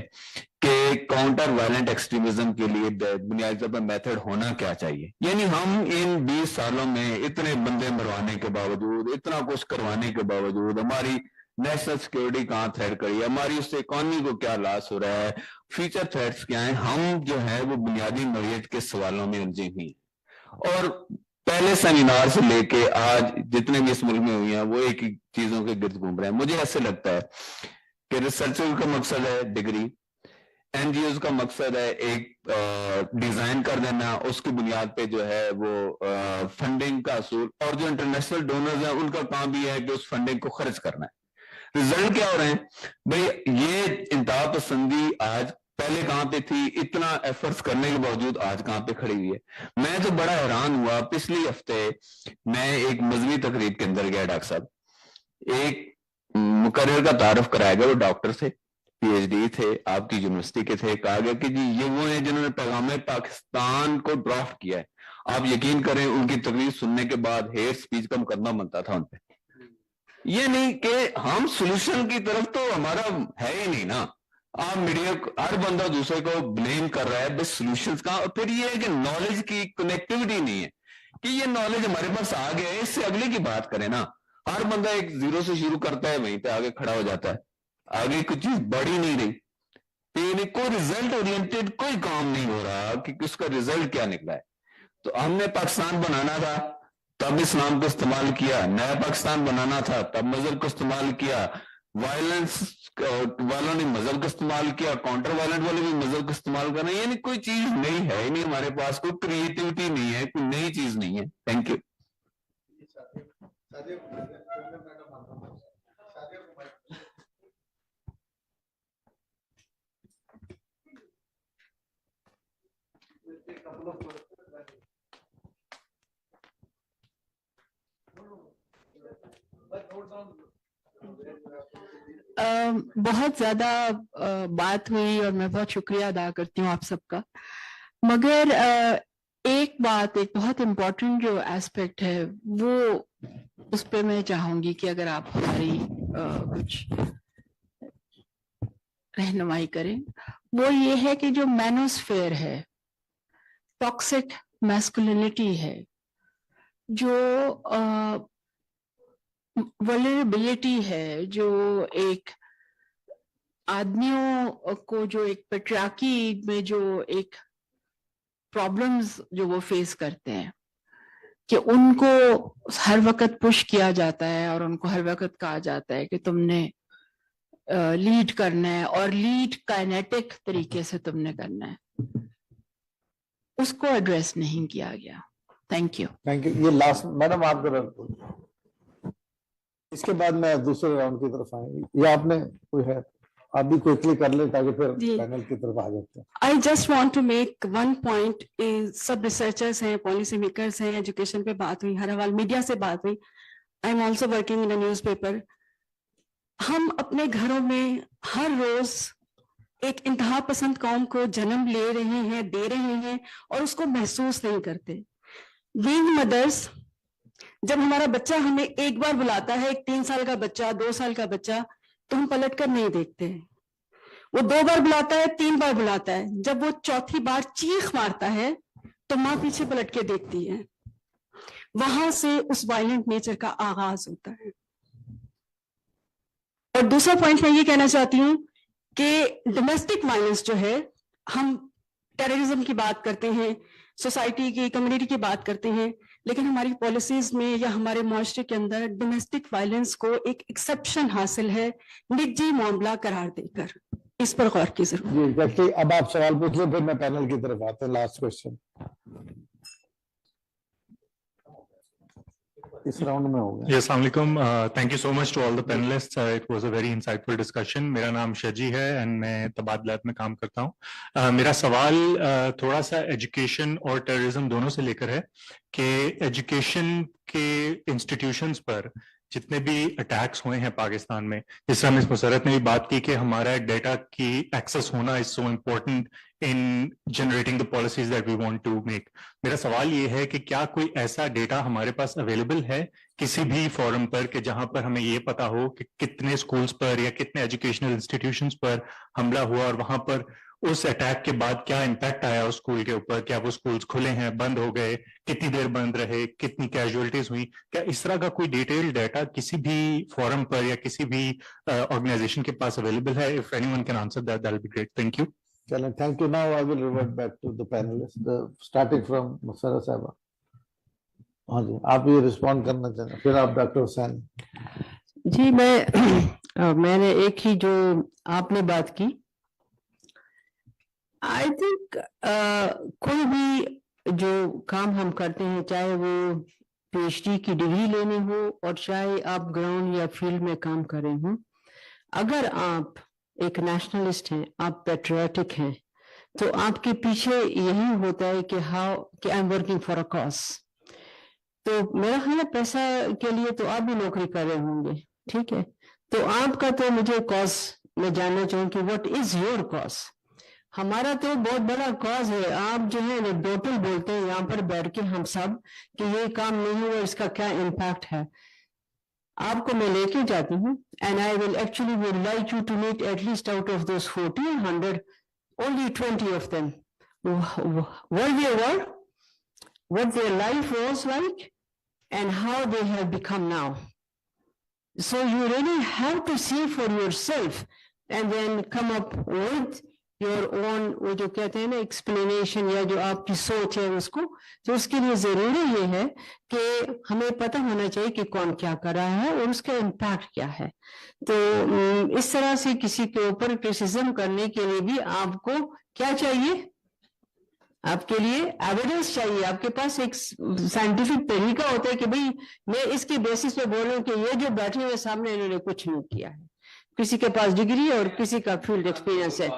कि काउंटर वायलेंट एक्सट्रीमिज्म के लिए बुनियादी तौर पर मेथड होना क्या चाहिए. यानी हम इन 20 सालों में इतने बंदे मरवाने के बावजूद, इतना कुछ करवाने के बावजूद, हमारी नेशनल सिक्योरिटी कहाँ थ्रेट करी है, हमारी उससे इकोनॉमी को क्या लॉस हो रहा है, फ्यूचर थ्रेट्स क्या है, हम जो है वो बुनियादी नौयत के सवालों में उलझे हुए हैं. और पहले सेमिनार से लेके आज जितने भी इस मुल्क में हुए हैं वो एक ही चीजों के गिर्द घूम रहे हैं. मुझे ऐसे लगता है कि रिसर्चर का मकसद है डिग्री, NGOs का मकसद है एक डिजाइन कर देना, उसकी बुनियाद पे जो है वो फंडिंग का असूल, और जो इंटरनेशनल डोनर्स हैं उनका काम भी है कि उस फंडिंग को खर्च करना है. रिजल्ट क्या हो रहे हैं भाई, ये इंतहा पसंदी आज पहले कहां पे थी, इतना एफर्ट्स करने के बावजूद आज कहां पे खड़ी हुई है. मैं तो बड़ा हैरान हुआ, पिछले हफ्ते मैं एक मजहबी तकरीब के अंदर गया. डॉक्टर साहब, एक मुकर्रर का तारुफ कराया गया, वो डॉक्टर से, PhD थे, आपकी यूनिवर्सिटी के थे. कहा गया कि जी ये वो है जिन्होंने पैगाम पाकिस्तान को ड्राफ्ट किया है. आप यकीन करें उनकी तकरीर सुनने के बाद हेट स्पीच का मुकदमा बनता था उन पे. ये नहीं कि हम सोल्यूशन की तरफ तो हमारा है ही नहीं ना. आप मीडिया, हर बंदा दूसरे को ब्लेम कर रहा है बस सोल्यूशंस का, और फिर ये है कि नॉलेज की कनेक्टिविटी नहीं है कि ये नॉलेज हमारे पास आ गया है, इससे अगले की बात करें ना. हर बंदा एक जीरो से शुरू करता है, वहीं पे आगे खड़ा हो जाता है, आगे कुछ चीज बढ़ ही नहीं रही. कोई रिजल्ट ओरिएंटेड कोई काम नहीं हो रहा कि उसका रिजल्ट क्या निकला है. तो हमने पाकिस्तान बनाना था तब इस्लाम को इस्तेमाल किया, नया पाकिस्तान बनाना था तब मजहब को इस्तेमाल किया, वायलेंस वालों ने मजहब का इस्तेमाल किया, काउंटर वायलेंट वाले भी मजहब का इस्तेमाल कर रहे हैं. यानी कोई चीज नहीं है, नहीं हमारे पास कोई क्रिएटिविटी नहीं है, कोई नई चीज नहीं है. Thank you. बहुत ज्यादा बात हुई और मैं बहुत शुक्रिया अदा करती हूँ आप सबका, मगर एक बात, एक बहुत इम्पोर्टेंट जो एस्पेक्ट है वो उस पे मैं चाहूंगी कि अगर आप हमारी कुछ रहनुमाई करें। वो ये है कि जो मैनोस्फेयर है, टॉक्सिक मैस्कुलिनिटी है, जो वल्नरेबिलिटी है, जो एक आदमियों को जो एक पेट्रियार्की में जो एक प्रॉब्लम्स जो वो फेस करते हैं, कि उनको हर वक्त पुश किया जाता है और उनको हर वक्त कहा जाता है कि तुमने लीड करना है और लीड काइनेटिक तरीके से तुमने करना है, उसको एड्रेस नहीं किया गया। Thank you. Thank you. ये लास्ट मैडम आप जरा, इसके बाद मैं दूसरे राउंड की तरफ आएंगे। ये आपने कोई है, आप भी क्विकली कर ले ताकि फिर पैनल की तरफ आ जाते हैं। I just want to make one point. सब रिसर्चर्स हैं, पॉलिसी मेकर्स हैं, एजुकेशन पे बात हुई, हर हवाल मीडिया से बात हुई। I am also working in a newspaper. हम अपने घरों में हर रोज एक इंतहा पसंद कौम को जन्म ले रहे हैं, दे रहे हैं, और उसको महसूस नहीं करते। बीइंग मदर्स, जब हमारा बच्चा हमें एक बार बुलाता है, एक 3 साल का बच्चा, 2 साल का बच्चा, तो हम पलट कर नहीं देखते हैं। वो 2 बार बुलाता है, 3 बार बुलाता है, जब वो चौथी बार चीख मारता है तो माँ पीछे पलट के देखती है। वहां से उस वायलेंट नेचर का आगाज होता है। और दूसरा पॉइंट मैं ये कहना चाहती हूँ कि डोमेस्टिक वायलेंस जो है, हम टेररिज्म की बात करते हैं, सोसाइटी की, कम्युनिटी की बात करते हैं, लेकिन हमारी पॉलिसीज में या हमारे मुआशरे के अंदर डोमेस्टिक वायलेंस को एक एक्सेप्शन हासिल है निजी मामला करार देकर। इस पर गौर की जरूरत है। एग्जैक्टली। अब आप सवाल पूछ लो, फिर मैं पैनल की तरफ आता हूँ। लास्ट क्वेश्चन इस राउंड में होगा। Yes, Assalamu alaikum. Thank you so much to all the panelists. It was a very insightful discussion. मेरा नाम शजी है and मैं तबादलात में काम करता हूँ। मेरा सवाल थोड़ा सा एजुकेशन और टेररिज्म दोनों से लेकर है कि एजुकेशन के इंस्टीट्यूशंस पर जितने भी अटैक्स हुए हैं पाकिस्तान में, जिस तरह मिस मुसरत ने भी बात की कि हमारा डेटा की एक्सेस होना is so important in generating the policies that we want to make. मेरा सवाल ये है कि क्या कोई ऐसा डेटा हमारे पास अवेलेबल है किसी भी फोरम पर कि जहां पर हमें ये पता हो कि कितने स्कूल्स पर या कितने एजुकेशनल इंस्टीट्यूशंस पर हमला हुआ और वहां पर उस अटैक के बाद क्या इम्पैक्ट आया उस स्कूल के ऊपर, क्या वो स्कूल्स खुले हैं, बंद हो गए, कितनी देर बंद रहे, कितनी कैजुअलिटीज हुई, क्या इस तरह का कोई डिटेल्ड डाटा किसी भी फोरम पर या किसी भी ऑर्गेनाइजेशन के पास अवेलेबल है? If anyone can answer that will be great. Thank you. चलें, thank you. Now I will revert back to the panelist, starting from Musarrat sahiba. हाँ जी, आप ये रिस्पॉन्ड करना चाहें, फिर आप डॉक्टर हुसैन। जी, मैंने एक ही जो आपने बात की, आई थिंक कोई भी जो काम हम करते हैं, चाहे वो PhD की डिग्री लेनी हो और चाहे आप ग्राउंड या फील्ड में काम कर रहे हो, अगर आप एक नेशनलिस्ट हैं, आप पैट्रियोटिक हैं, तो आपके पीछे यही होता है कि I am working for a cause. तो मेरा ख्याल है पैसा के लिए तो आप भी नौकरी कर रहे होंगे, ठीक है? तो आपका तो मुझे कॉज में जानना चाहिए कि व्हाट इज योर कॉज। हमारा तो बहुत बड़ा कॉज है, आप जो है एनेक्डोटल बोलते हैं यहाँ पर बैठ के हम सब कि ये काम नहीं हुआ, इसका क्या इम्पैक्ट है। आपको मैं लेके जाती हूँ and I will actually would like you to meet at least out of those 40, 100, only 20 of them where they were, what their life was like, and how they have become now. So you really have to see for yourself and then come up with your own, वो जो कहते हैं ना explanation, या जो आपकी सोच है उसको। तो उसके लिए जरूरी ये है कि हमें पता होना चाहिए कि कौन क्या कर रहा है और उसका इम्पैक्ट क्या है। तो इस तरह से किसी के ऊपर क्रिटिसिज्म करने के लिए भी आपको क्या चाहिए? आपके लिए एविडेंस चाहिए। आपके पास एक साइंटिफिक तरीका होता है कि भाई मैं इसके बेसिस पे बोल रहा हूँ कि ये जो बैठे हुए सामने इन्होंने कुछ नहीं किया है। किसी के पास डिग्री और किसी का फील्ड एक्सपीरियंस है,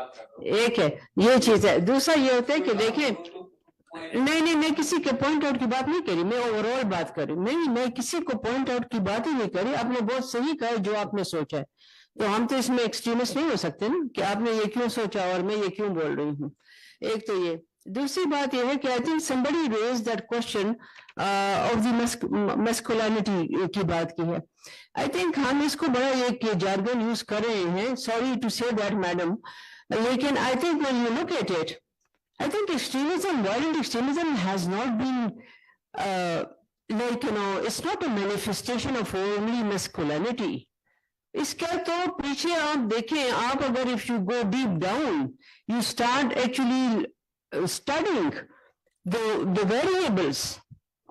एक है, ये चीज है। दूसरा ये होता है कि देखें, नहीं, मैं किसी के पॉइंट आउट की बात नहीं करी, मैं ओवरऑल बात कर रही हूँ। नहीं, मैं किसी को पॉइंट आउट की बात ही नहीं करी। आपने बहुत सही कहा जो आपने सोचा है, तो हम तो इसमें एक्सट्रीमिस्ट नहीं हो सकते ना कि आपने ये क्यों सोचा और मैं ये क्यों बोल रही हूँ। एक तो ये, दूसरी बात यह है कि I think somebody raised that question of the masculinity की बात की है. I think हम इसको बड़ा एक jargon use कर रहे हैं, sorry to say that madam, लेकिन I think when you look at it, I think extremism, violent extremism has not been like, you know, it's not a manifestation of only masculinity. इसका तो पीछे आप देखें, आप अगर if you go deep down, you start actually studying the variables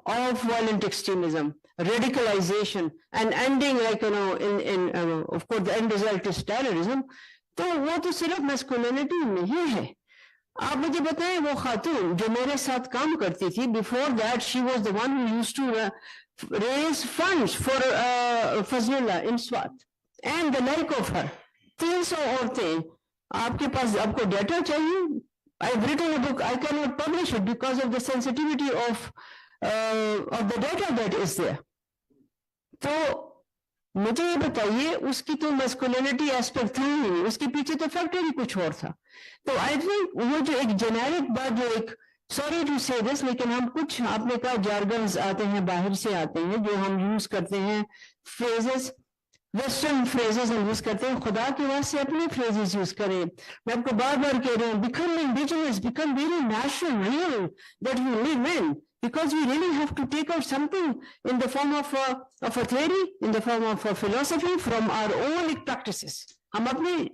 of violent extremism, radicalization, and ending like, you know, in of course the end result is terrorism. तो वो तो सिर्फ masculinity नहीं है. आप मुझे बताएं, वो खातून जो मेरे साथ काम करती थी, before that she was the one who used to raise funds for Fazlullah in Swat and the like of her. 300 औरतें, आपके पास, आपको डेटा चाहिए? I've written a book, I cannot publish it because of the sensitivity of the data that is there. तो मुझे ये बताइए, उसकी तो masculinity aspect था ही नहीं, उसके पीछे तो फैक्टर ही कुछ और था. तो I think वो जो एक जेनेरिक बात, जो एक, sorry to say this, लेकिन हम कुछ, आपने कहा jargons आते हैं, बाहर से आते हैं, जो हम यूज करते हैं, phrases, वेस्टर्न फ्रेजेस हम यूज करते हैं. खुदा के वास्ते अपने फ्रेजेस यूज करें. मैं आपको बार बार कह रही हूँ, become indigenous, become very natural, real, that you live in, because we really have to take out something in the form of a theory, in the form of a philosophy from our own practices. हम अपने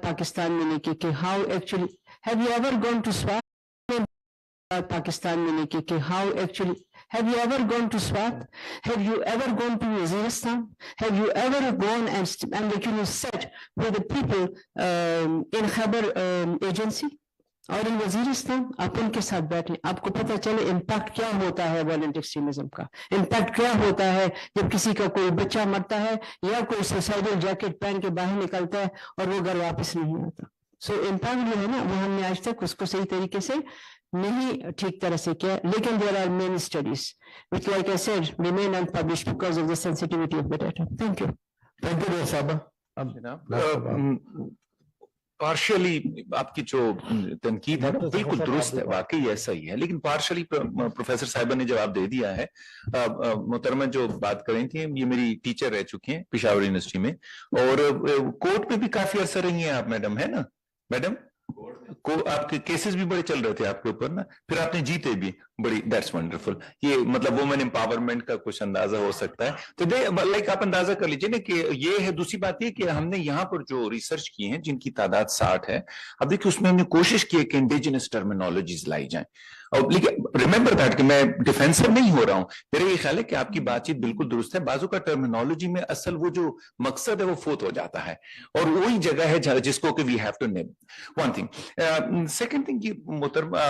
पाकिस्तान में लेके कि how actually, have you ever gone to Swat? Pakistan में लेके कि how actually, have you ever gone to Swat? Have you ever gone to Waziristan? Have you ever gone and actually sat with the people in Khabar agency और in Waziristan? आप उनके साथ बैठे, आपको पता चले इम्पैक्ट क्या होता है violent extremism का. इम्पैक्ट क्या होता है जब किसी का कोई बच्चा मरता है या कोई सुसाइडल जैकेट पहन के बाहर निकलता है और वो घर वापस नहीं आता. सो इम्पैक्ट जो है ना, वो हमने आज तक उसको सही तरीके से नहीं ठीक तरह से किया. लेकिन there are many studies which, like I said, remain unpublished because of the sensitivity of the data. Thank you. Thank you, Sabah. Partially आपकी जो तनकीद है ना, बिल्कुल दुरुस्त है, वाकई ऐसा ही है. लेकिन पार्शियली प्रोफेसर साहिबा ने जवाब दे दिया है. मोहतरमा जो बात कर रही थी, ये मेरी टीचर रह चुकी हैं पिशावर यूनिवर्सिटी में, और कोर्ट पे भी काफी अरसा रही हैं आप मैडम, है ना मैडम? को आपके केसेस भी बड़े चल रहे थे आपके ऊपर ना, फिर आपने जीते भी, बड़ी, दैट्स वंडरफुल. ये मतलब वुमेन एम्पावरमेंट का कुछ अंदाजा हो सकता है. तो लाइक आप अंदाजा कर लीजिए ना कि ये है. दूसरी बात ये कि हमने यहाँ पर जो रिसर्च की है, जिनकी तादाद 60 है, अब देखिए उसमें हमने कोशिश की है कि इंडिजिनस टर्मिनोलॉजीज लाई जाए. और लेकिन रिमेंबर दैट कि मैं डिफेंसिव नहीं हो रहा हूं, मेरा ये ख्याल है कि आपकी बातचीत बिल्कुल दुरुस्त है. बाजू का टर्मिनोलॉजी में असल वो जो मकसद है वो फोत हो जाता है, और वही जगह है जिसको कि we have to name. One thing. Second thing, कि मोहतरमा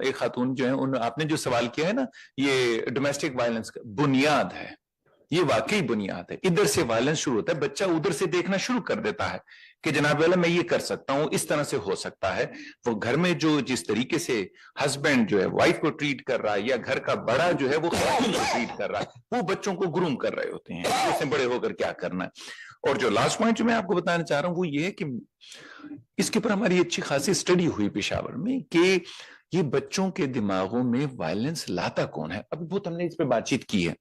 एक खातून जो है, आपने जो सवाल किया है ना, ये डोमेस्टिक वायलेंस का बुनियाद है, ये वाकई बुनियाद है. इधर से वायलेंस शुरू होता है, बच्चा उधर से देखना शुरू कर देता है कि जनाब वाला मैं ये कर सकता हूं, इस तरह से हो सकता है. वो घर में जो जिस तरीके से हस्बैंड जो है वाइफ को ट्रीट कर रहा है, या घर का बड़ा जो है वो खातून को ट्रीट कर रहा है, वो बच्चों को ग्रूम कर रहे होते हैं उससे बड़े होकर क्या करना है. और जो लास्ट पॉइंट जो मैं आपको बताना चाह रहा हूं वो ये है कि इसके ऊपर हमारी अच्छी खासी स्टडी हुई पेशावर में कि ये बच्चों के दिमागों में वायलेंस लाता कौन है. अभी बहुत हमने इस पर बातचीत की है.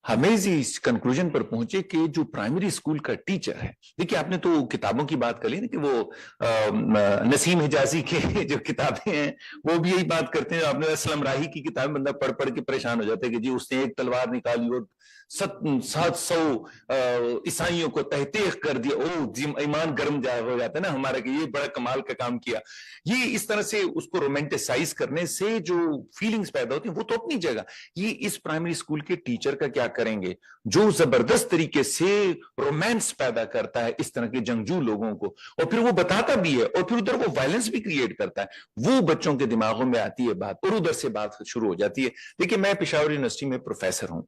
हमें इस कंक्लूजन पर पहुंचे कि जो प्राइमरी स्कूल का टीचर है, देखिए आपने तो किताबों की बात कर ली ना कि वो नसीम हिजाजी के जो किताबें हैं वो भी यही बात करते हैं. आपने असलम राही की किताबें बंदा पढ़ पढ़ के परेशान हो जाता है कि जी उसने एक तलवार निकाली और 700 ईसाइयों को तहतीक कर दिया. ओ ईमान गर्म हो जाता है ना हमारा कि ये बड़ा कमाल का काम किया. ये इस तरह से उसको रोमांटिसाइज करने से जो फीलिंग्स पैदा होती हैं वो तो अपनी जगह. ये इस प्राइमरी स्कूल के टीचर का क्या करेंगे जो जबरदस्त तरीके से रोमांस पैदा करता है इस तरह के जंगजू लोगों को, और फिर वो बताता भी है और फिर उधर वो वायलेंस भी क्रिएट करता है, वो बच्चों के दिमागों में आती है बात और उधर से बात शुरू हो जाती है। देखिए, मैं पेशावर यूनिवर्सिटी में प्रोफेसर हूं,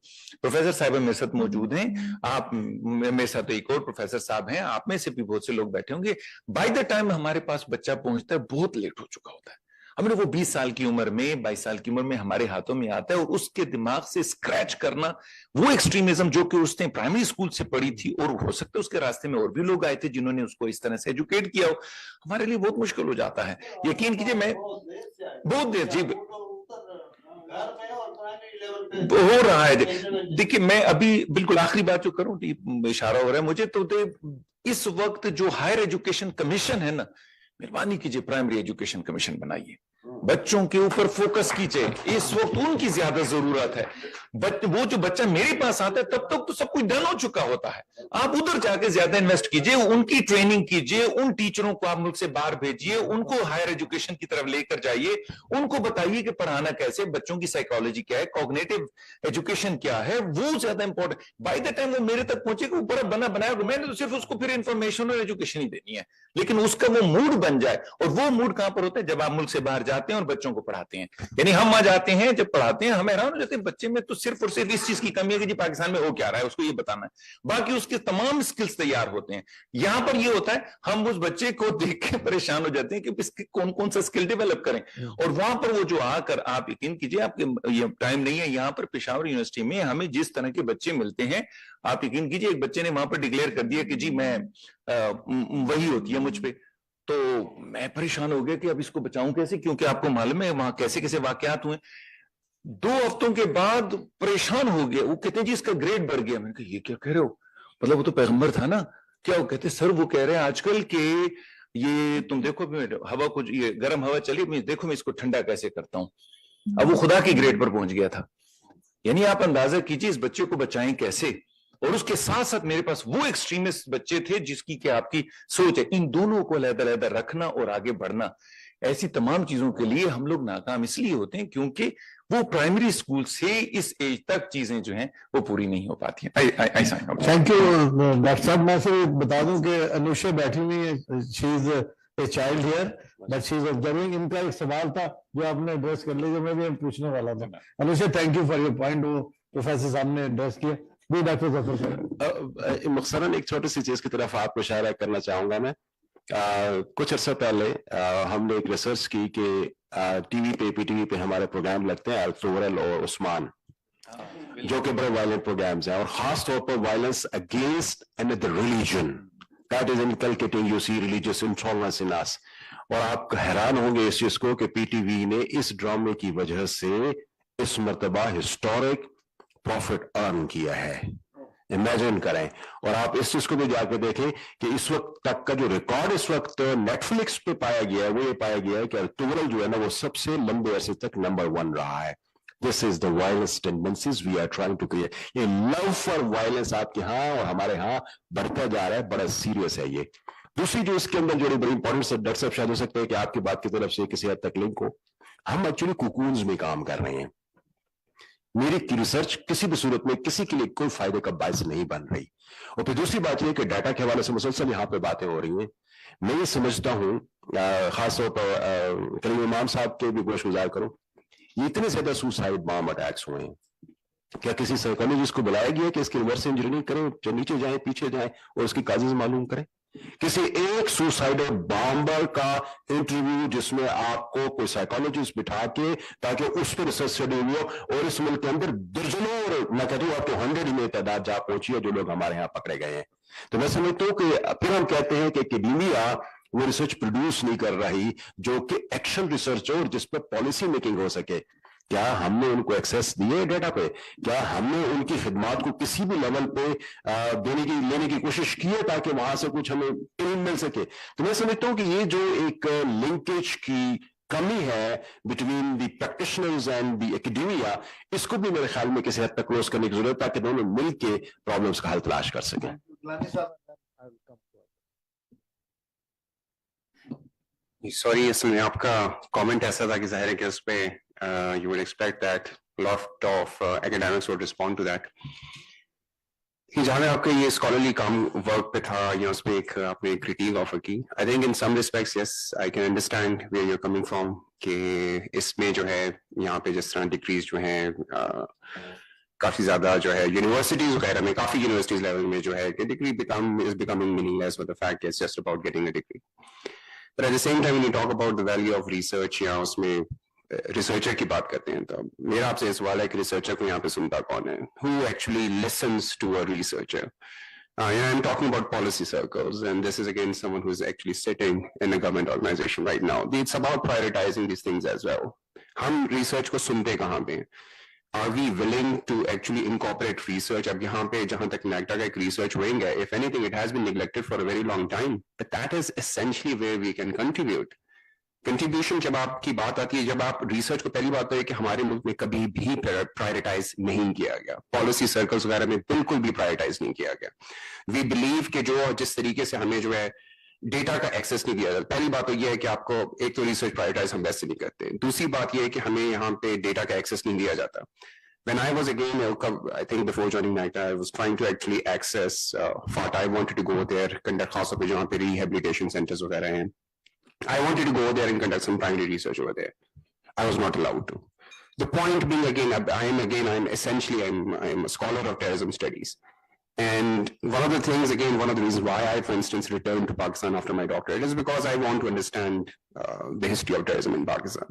प्रोफेसर साहब मेरे साथ मौजूद हैं, आप मेरे साथ एक और प्रोफेसर साहब हैं, आप में से भी बहुत से लोग बैठे होंगे। बाय द टाइम हमारे पास बच्चा पहुंचता है बहुत लेट हो चुका होता है। हमने वो 20 साल की उम्र में 22 साल की उम्र में हमारे हाथों में आता है और उसके दिमाग से स्क्रैच करना वो एक्सट्रीमिज्म जो कि उसने प्राइमरी स्कूल से पढ़ी थी, और हो सकता है उसके रास्ते में और भी लोग आए थे जिन्होंने उसको इस तरह से एजुकेट किया हो, हमारे लिए बहुत मुश्किल हो जाता है। यकीन कीजिए, मैं बहुत देर जी हो रहा है। देखिए, मैं अभी बिल्कुल आखिरी बात जो करूं, इशारा हो रहा है मुझे, तो इस वक्त जो हायर एजुकेशन कमीशन है ना, मेहरबानी कीजिए प्राइमरी एजुकेशन कमीशन बनाइए, बच्चों के ऊपर फोकस कीजिए, इस वक्त उनकी ज्यादा जरूरत है। वो जो बच्चा मेरे पास आता है तब तक तो सब कुछ डन हो चुका होता है, आप उधर जाके ज्यादा इन्वेस्ट कीजिए, उनकी ट्रेनिंग कीजिए, उन टीचरों को आप मुल्क से बाहर भेजिए, उनको हायर एजुकेशन की तरफ लेकर जाइए, उनको बताइए कि पढ़ाना कैसे, बच्चों की साइकोलॉजी क्या है, कॉग्निटिव एजुकेशन क्या है, वो ज्यादा इंपॉर्टेंट। बाय द टाइम वो मेरे तक पहुंचेगा, वो बड़ा बना बनाया, मैंने तो सिर्फ उसको फिर इंफॉर्मेशन और एजुकेशन ही देनी है, लेकिन उसका वो मूड बन जाए। और वो मूड कहां पर होता है? जब आप मुल्क से बाहर जाते हैं और बच्चों को पढ़ाते हैं। यानी हम आ जाते हैं, जब पढ़ाते हैं, हमें हैरान हो जाते हैं बच्चे में तो सिर्फ और सिर्फ इस चीज की कमी है कि जी पाकिस्तान में हो क्या रहा है, उसको ये बताना है, बाकी उसके तमाम स्किल्स तैयार होते हैं। यहां पर ये होता है, हम उस बच्चे को देख के परेशान हो जाते हैं कि इसके कौन कौन सा स्किल डेवलप करें, और वहां पर वो जो आकर, आप यकीन कीजिए, आपके ये टाइम नहीं है, यहाँ पर पेशावर यूनिवर्सिटी में हमें जिस तरह के बच्चे मिलते हैं, आप यकीन कीजिए, एक बच्चे ने वहां पर डिक्लेयर कर दिया कि जी मैं वही होती है मुझ पे, तो मैं परेशान हो गया कि अब इसको बचाऊं कैसे, क्योंकि आपको मालूम है वहां कैसे कैसे वाकयात हुए। 2 हफ्तों के बाद परेशान हो गया, वो कहते हैं जी इसका ग्रेड बढ़ गया। मैंने कहा ये क्या कह रहे हो, मतलब वो तो पैगंबर था ना, क्या? वो कहते सर वो कह रहे हैं आजकल के ये तुम देखो हवा को, ये गर्म हवा चली, मैं देखो मैं इसको ठंडा कैसे करता हूं। अब वो खुदा की ग्रेड पर पहुंच गया था। यानी आप अंदाजा कीजिए इस बच्चे को बचाएं कैसे। और उसके साथ साथ मेरे पास वो एक्सट्रीमिस्ट बच्चे थे जिसकी क्या आपकी सोच है। इन दोनों को अलग-अलग रखना और आगे बढ़ना, ऐसी तमाम चीजों के लिए हम लोग नाकाम इसलिए होते हैं क्योंकि वो प्राइमरी स्कूल से इस एज तक चीजें जो हैं वो पूरी नहीं हो पाती हैं। ऐसा है। थैंक यू डॉक्टर साहब। मैं सिर्फ बता दूं कि अनुषा बैठी हुई है, she is a child here but she is observing. इनका एक सवाल था जो आपने एड्रेस कर लिया, जो मैं भी पूछने वाला था। Anusha, thank you for your point, वो प्रोफेसर साहब ने एड्रेस किया। मुख्तसरन एक छोटी सी चीज की तरफ आपको इशारा करना चाहूंगा मैं। कुछ अर्सा पहले हमने एक रिसर्च की कि टीवी पे, पीटीवी पे हमारे प्रोग्राम लगते हैं अल्तोरल और उस्मान, जो कि बड़े वायलेंट प्रोग्राम्स हैं, और खास तौर पर violence against another religion, that is inculcating you see religious intolerance in us. और आप हैरान होंगे इस चीज को कि पीटीवी ने इस ड्रामे की वजह से इस मर्तबा हिस्टोरिक प्रॉफिट अर्न किया है। इमेजिन करें। और आप इस चीज को भी जाकर देखें कि इस वक्त तक का जो रिकॉर्ड इस वक्त नेटफ्लिक्स पे पाया गया है, वो ये पाया गया है कि अल्तोरल जो है ना, वो सबसे लंबे अरसे तक नंबर 1 रहा है। This is the violence tendencies we are trying to create. ये लव फॉर वायलेंस आपके यहाँ और हमारे यहाँ बढ़ता जा रहा है, बड़ा सीरियस है ये। दूसरी जो इसके अंदर जो बड़ी इंपॉर्टेंट से, डॉक्टर साहब शायद हो सकता है कि आपकी बात की तरफ से किसी हद तक लिंक हो, हम एक्चुअली कुकून्स में काम कर रहे हैं। मेरी रिसर्च किसी भी सूरत में किसी के लिए कोई फायदे का बायस नहीं बन रही। और फिर दूसरी बात यह कि डाटा के हवाले से मुसलसल यहाँ पे बातें हो रही हैं। मैं ये समझता हूँ, खासतौर पर कलीम इमाम साहब के भी गोशगुजार करूं, ये इतने ज्यादा सुसाइड बॉम्ब अटैक्स हुए हैं, क्या किसी साइकोलॉजिस्ट को बुलाया गया कि इसकी रिवर्स इंजीनियरिंग करें, जो नीचे जाए पीछे जाए और उसकी काजेज मालूम करें? किसी एक सुसाइडल बॉम्बर का इंटरव्यू जिसमें आपको कोई साइकोलॉजिस्ट बिठा के ताकि उस पर रिसर्च स्टडी हो, और इस मुल्क के अंदर दर्जनों, और मैं कहती हूँ आपके 100 में तादाद जा पहुंची है जो लोग हमारे यहाँ पकड़े गए हैं। तो मैं समझता हूँ कि फिर हम कहते हैं कि एकेडेमिया वो रिसर्च प्रोड्यूस नहीं कर रही जो कि एक्शन रिसर्च हो और जिस पर पॉलिसी मेकिंग हो सके। क्या हमने उनको एक्सेस दिए डेटा पे? क्या हमने उनकी खिदमात को किसी भी लेवल पे लेने की कोशिश की है ताकि वहां से कुछ हमें इल्म मिल सके? तो मैं समझता हूँ कि ये जो एक लिंकेज की कमी है between the practitioners and the academia, इसको भी मेरे ख्याल में किसी हद तक क्लोज करने की जरूरत है ताकि दोनों मिलकर प्रॉब्लम्स का हल तलाश कर सकें। सॉरी, इसमें आपका कमेंट ऐसा था कि जाहिर है कि इस पे you would expect that lot of academics would respond to that. कि जहाँ आपका ये scholarly काम work पे था या उस पे एक आपने critique offer की. I think in some respects yes I can understand where you're coming from कि इसमें जो है यहाँ पे जिस तरह degrees जो हैं काफी ज्यादा जो है universities वगैरह में काफी universities level में जो है कि degree is becoming meaningless with the fact it's just about getting a degree. But at the same time when you talk about the value of research या उसमें रिसर्चर की बात करते हैं तो मेरा आपसे ये सवाल है कि रिसर्चर को यहाँ पे सुनता कौन है? Who actually listens to a researcher? I'm talking about policy circles, and this is again someone who is actually sitting in a government organization right now. It's about prioritizing these things as well. हम research को सुनते कहाँ पे? Are we willing to actually incorporate research? अब यहाँ पे जहाँ तक NACTA का एक research wing है, if anything, it has been neglected for a very long time. But that is essentially where we can contribute. Contribution जब आपकी बात आती है, जब आप रिसर्च को पहली बात तो है कि हमारे मुल्क में कभी भी प्रायोरिटाइज नहीं किया गया, पॉलिसी सर्कल्स वगैरह में बिल्कुल भी प्रायोरिटाइज नहीं किया गया. वी बिलीव कि जो जिस तरीके से हमें जो है डेटा का एक्सेस नहीं दिया जाता, पहली बात तो ये है कि आपको एक तो रिसर्च प्रायोरिटाइज हम वैसे नहीं करते, दूसरी बात ये है कि हमें यहाँ पे डेटा का एक्सेस नहीं दिया जाता. When I was again, I think before joining NACTA, I was trying to actually access FAT. I wanted to go there, conduct खास पे जहाँ पे rehabilitation centers वगैरह हैं. I wanted to go there and conduct some primary research over there. I was not allowed to. The point being again, I'm essentially a scholar of terrorism studies. And one of the things, again, one of the reasons why I, for instance, returned to Pakistan after my doctorate is because I want to understand the history of terrorism in Pakistan.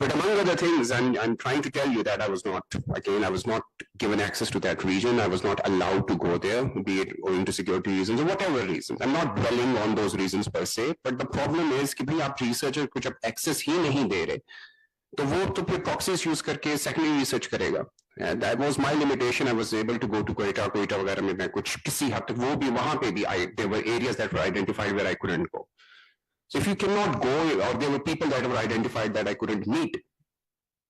But among other things, I'm trying to tell you that I was not given access to that region. I was not allowed to go there, be it owing to security reasons or whatever reasons. I'm not dwelling on those reasons per se, but the problem is कि भाई आप researcher को जब access ही नहीं दे रहे, तो वो तो फिर proxies use करके secondary research करेगा. And that was my limitation. I was able to go to Quetta वगैरह में मैं कुछ किसी हद तक वो भी वहाँ पे भी there were areas that were identified where I couldn't go. So if you cannot go, or there were people that were identified that I couldn't meet.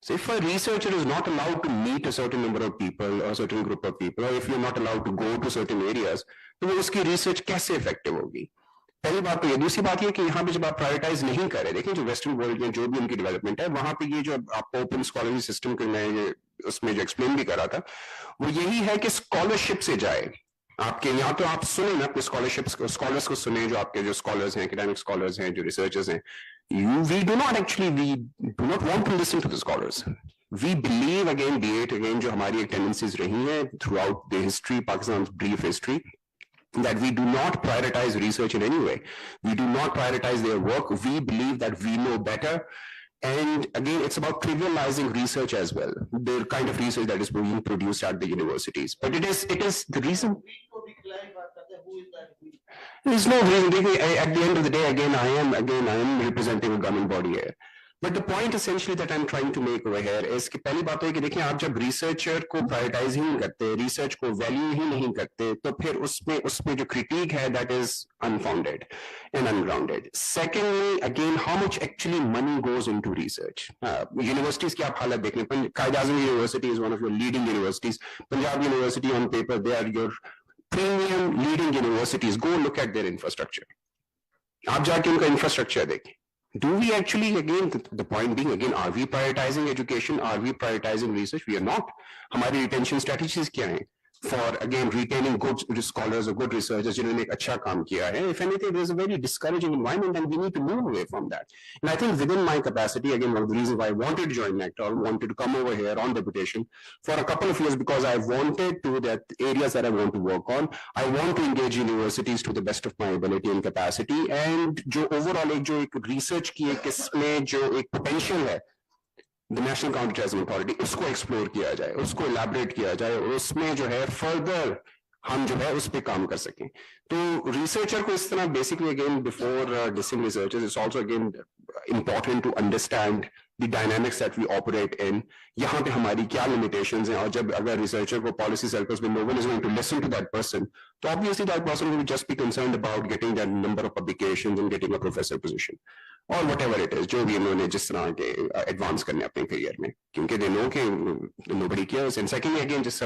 So if a researcher is not allowed to meet a certain number of people or a certain group of people, or if you're not allowed to go to certain areas, तो वो उसकी research कैसे effective होगी? पहली बात तो ये, दूसरी बात ये कि यहाँ पे जब आप प्रायोरिटाइज नहीं कर रहे, देखें जो वेस्टर्न वर्ल्ड में जो भी उनकी डेवलपमेंट है, वहां पे ये जो आपको ओपन स्कॉलरली सिस्टम के मैं ये उसमें जो एक्सप्लेन भी कर रहा था, वो यही है कि स्कॉलरशिप से जाए. आपके यहाँ तो आप सुने ना अपने स्कॉलर्स को सुने, जो आपके जो स्कॉलर्स हैं, एकेडमिक स्कॉलर्स हैं, जो रिसर्चर्स हैं. We do not want to listen to the scholars. We believe again जो हमारी एक tendencies रही हैं throughout the history, Pakistan's brief history, that we do not prioritize research in any way. We do not prioritize their work. We believe that we know better. And again, it's about trivializing research as well, the kind of research that is being produced at the universities. But it is the reason. There's no reason. At the end of the day, again, I am representing a government body here. But the point essentially that I'm trying to make over here is कि पहली बात है कि देखिए आप जब researcher को prioritise ही नहीं करते, रिसर्च को वैल्यू ही नहीं करते, तो फिर उसमें जो क्रिटिक है that is unfounded and ungrounded. Secondly, again, how much actually money goes into research? Universities की आप हालत देख लें, Quaid-e-Azam University is one of your leading universities. Punjab University on paper, they are your premium leading universities. Go look at their infrastructure. आप जाके उनका infrastructure देखें. Do we actually, again, the point being, again, are we prioritizing education? Are we prioritizing research? We are not. हमारी retention strategies क्या हैं? For again retaining good scholars or good researchers जिन्होंने एक अच्छा काम किया है. If anything, there's a very discouraging environment, and we need to move away from that. And I think within my capacity, again, one of the reasons why I wanted to join NACTA, or wanted to come over here on deputation for a couple of years, because I wanted to, that areas that I want to work on, I want to engage universities to the best of my ability and capacity. And जो overall एक research की एक इसमें जो एक potential है, the National Counterterrorism Authority, उसको explore किया जाए, उसको इलैबोरेट किया जाए, और उसमें जो है फर्दर हम जो है उस पे काम कर सकें. तो रिसर्चर को इस तरह basically again before dissing researchers, it's also again important to understand the dynamics that we operate in. यहाँ पे हमारी क्या limitations हैं, और जब अगर researcher को policy circles में no one is going to listen to that person, तो obviously that person will just be concerned about getting that number of publications and getting a professor position or whatever it is, जो भी उन्होंने जिस तरह के advance करने अपने career में, क्योंकि they know कि nobody cares. And secondly, again, जिस